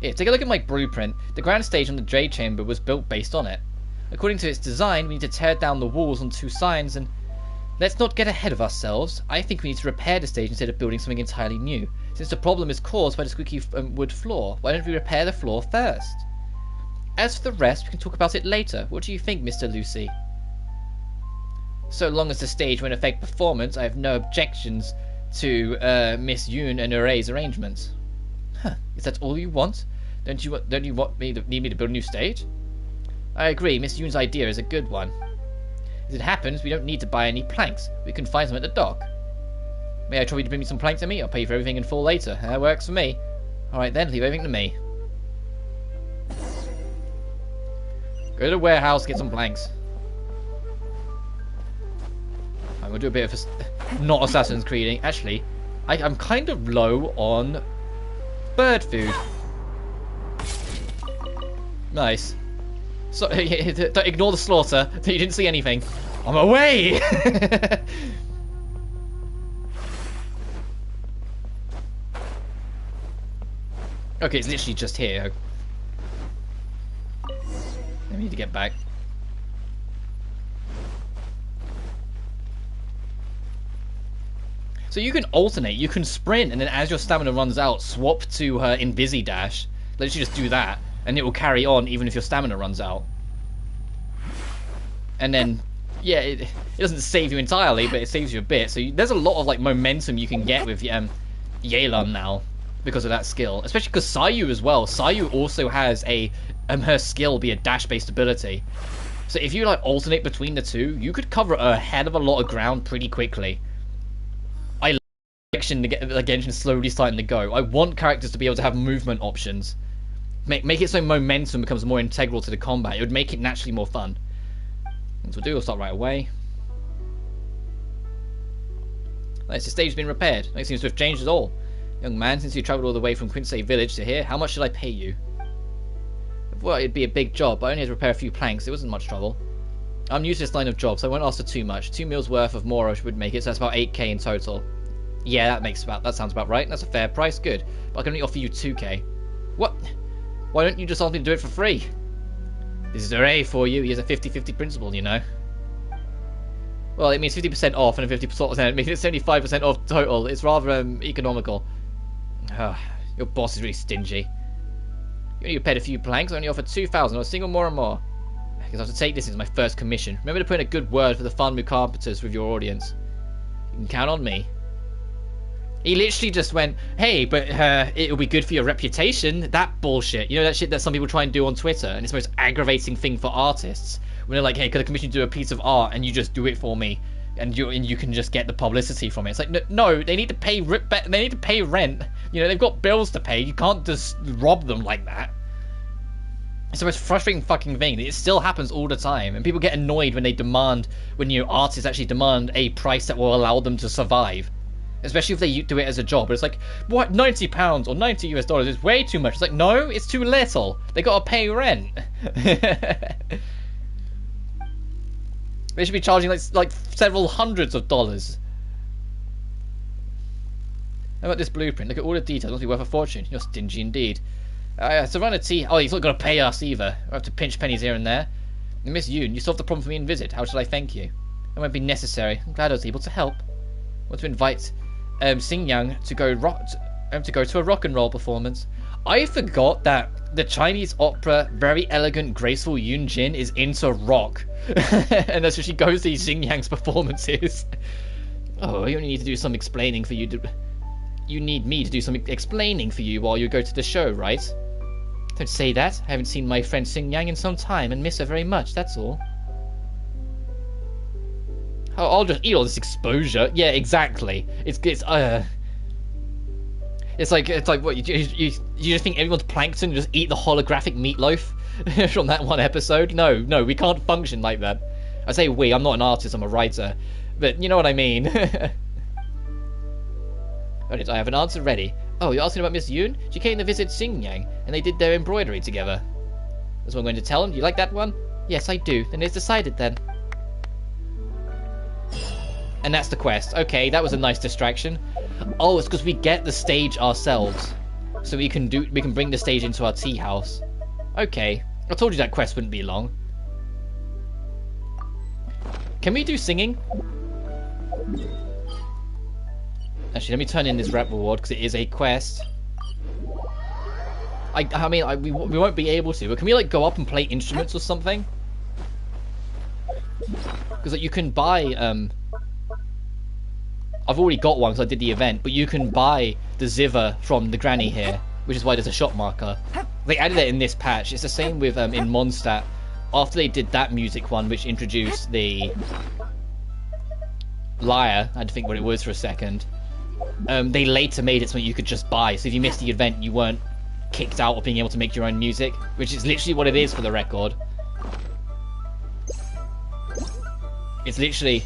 Here, take a look at my blueprint. The grand stage on the Jade Chamber was built based on it. According to its design, we need to tear down the walls on 2 sides and... Let's not get ahead of ourselves. I think we need to repair the stage instead of building something entirely new. Since the problem is caused by the squeaky wood floor, why don't we repair the floor first? As for the rest, we can talk about it later. What do you think, Mr. Lucy? So long as the stage won't affect performance, I have no objections to Miss Yoon and Array's arrangements. Huh, is that all you want? Don't you need me to build a new stage? I agree, Miss Yoon's idea is a good one. As it happens, we don't need to buy any planks. We can find some at the dock. May I trouble you to bring me some planks to me? I'll pay for everything in full later. That works for me. Alright then, leave everything to me. Go to the warehouse, get some planks. I'm gonna do a bit of not Assassin's Creeding. Actually, I'm kind of low on bird food. Nice. So, don't ignore the slaughter. You didn't see anything. I'm away! Okay, it's literally just here. I need to get back. So you can alternate. You can sprint, and then as your stamina runs out, swap to her Invisi Dash. Literally just do that. And it will carry on even if your stamina runs out. And then, yeah, it doesn't save you entirely, but it saves you a bit. So there's a lot of like momentum you can get with Yelan now because of that skill. Especially because Sayu as well. Sayu also has her skill be a dash-based ability. So if you like alternate between the two, you could cover a hell of a lot of ground pretty quickly. I like the Genshin slowly starting to go. I want characters to be able to have movement options. Make it so momentum becomes more integral to the combat. It would make it naturally more fun. That's what we'll do. We'll start right away. Nice, the stage has been repaired. Nothing seems to have changed at all. Young man, since you travelled all the way from Quincy Village to here, how much should I pay you? Well, it'd be a big job, but I only had to repair a few planks. It wasn't much trouble. I'm used to this line of jobs, so I won't ask for too much. 2 meals worth of more would make it, so that's about 8k in total. Yeah, that sounds about right. That's a fair price. Good. But I can only offer you 2k. What? Why don't you just ask me to do it for free? This is Array for you. He has a 50-50 principle, you know. Well, it means 50% off and a 50% making it 75% off total. It's rather economical. Your boss is really stingy. You only paid a few planks. I only offered 2,000 or a single more and more. Because I have to take this as my first commission. Remember to put in a good word for the Farnmu Carpenters with your audience. You can count on me. He literally just went, hey, but it'll be good for your reputation. That bullshit. You know that shit that some people try and do on Twitter, and it's the most aggravating thing for artists. When they're like, hey, could I commission you to do a piece of art, and you just do it for me, and you can just get the publicity from it. It's like, no, they need to pay rent. You know, they've got bills to pay. You can't just rob them like that. It's the most frustrating fucking thing. It still happens all the time, and people get annoyed when artists actually demand a price that will allow them to survive. Especially if they do it as a job. It's like, what, £90 or $90 US is way too much. It's like, no, it's too little. They gotta pay rent. They should be charging like several hundreds of dollars. How about this blueprint? Look at all the details. It must be worth a fortune. You're stingy indeed. So run a tea. Oh, he's not gonna pay us either. I have to pinch pennies here and there. And Miss Yoon, you solved the problem for me in Visit. How should I thank you? It won't be necessary. I'm glad I was able to help. I want to invite Xingyang to go to a rock and roll performance. I forgot that the Chinese opera, very elegant, graceful Yoon Jin is into rock, and that's where she goes to Xingyang's performances. Oh, you only need to do some explaining for you to... You need me to do some explaining for you while you go to the show, right? Don't say that. I haven't seen my friend Xingyang in some time and miss her very much, that's all. Oh, I'll just eat all this exposure. Yeah, exactly. It's like what, you just think everyone's plankton and just eat the holographic meatloaf from that one episode? No, we can't function like that. I say we, I'm not an artist, I'm a writer. But you know what I mean. I have an answer ready. Oh, you're asking about Miss Yoon? She came to visit Xingyang, and they did their embroidery together. That's what I'm going to tell him. Do you like that one? Yes, I do. Then it's decided then. And that's the quest. Okay, that was a nice distraction. Oh, it's because we get the stage ourselves. So we can bring the stage into our tea house. Okay. I told you that quest wouldn't be long. Can we do singing? Actually, let me turn in this rep reward because it is a quest. I mean, we won't be able to, but can we like go up and play instruments or something? Because like, you can buy I've already got one because I did the event, but you can buy the zither from the granny here, which is why there's a shop marker. They added it in this patch. It's the same with in Mondstadt. After they did that music one, which introduced the lyre, I had to think what it was for a second. They later made it so you could just buy. So if you missed the event, you weren't kicked out of being able to make your own music, which is literally what it is for the record. It's literally...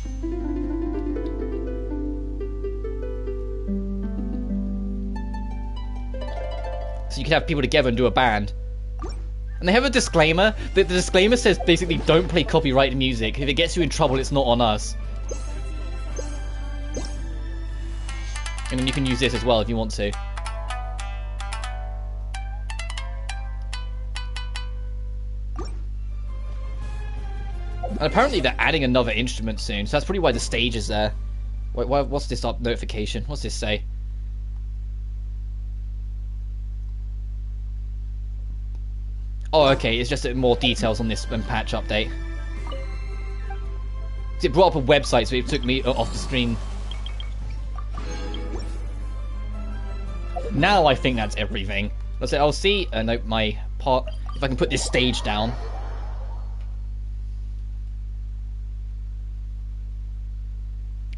So you can have people together and do a band. And they have a disclaimer. The disclaimer says basically don't play copyrighted music. If it gets you in trouble, it's not on us. And then you can use this as well if you want to. And apparently they're adding another instrument soon, so that's probably why the stage is there. Wait, what's this up notification? What's this say? Oh, okay, it's just more details on this patch update. It brought up a website, so it took me off the screen. Now I think that's everything. Let's say I'll see my part if I can put this stage down.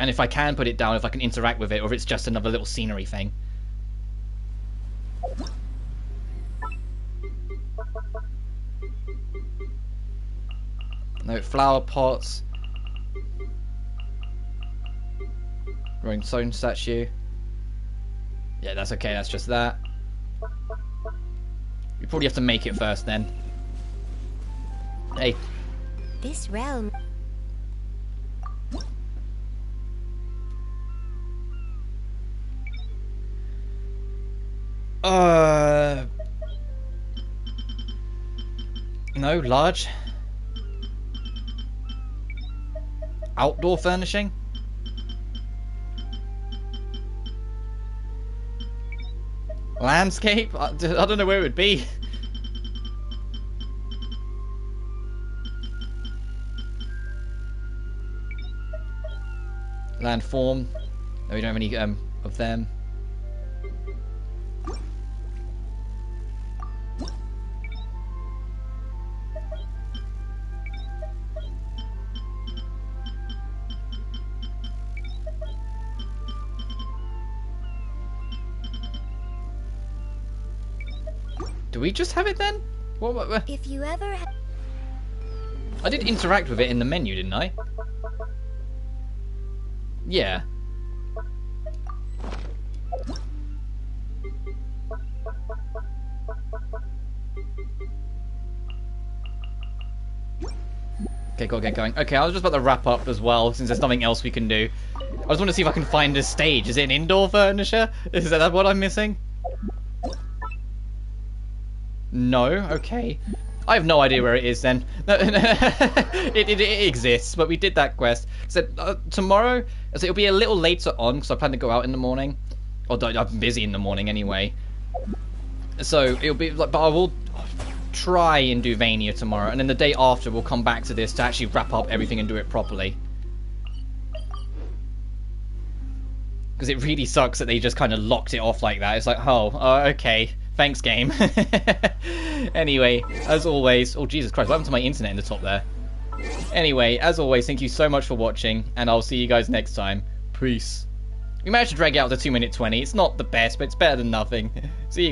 And if I can put it down, if I can interact with it, or if it's just another little scenery thing. No, flower pots. Growing stone statue. Yeah, that's okay, that's just that. You probably have to make it first then. Hey. This realm... No, large. Outdoor furnishing? Landscape? I don't know where it would be. Landform. No, we don't have any of them. Do we just have it then? What? If you ever... I did interact with it in the menu, didn't I? Yeah. Okay, gotta get going. Okay, I was just about to wrap up as well, since there's nothing else we can do. I just want to see if I can find a stage. Is it an indoor furniture? Is that what I'm missing? No? Okay. I have no idea where it is then. It exists, but we did that quest. So tomorrow, so it'll be a little later on, because I plan to go out in the morning. Although I'm busy in the morning anyway. So it'll be like, but I will try and do Vania tomorrow, and then the day after we'll come back to this to actually wrap up everything and do it properly. Because it really sucks that they just kind of locked it off like that. It's like, oh, okay. Thanks, game. Anyway, as always... Oh, Jesus Christ, what happened to my internet in the top there? Anyway, as always, thank you so much for watching, and I'll see you guys next time. Peace. We managed to drag it out to 2 minute 20. It's not the best, but it's better than nothing. See you.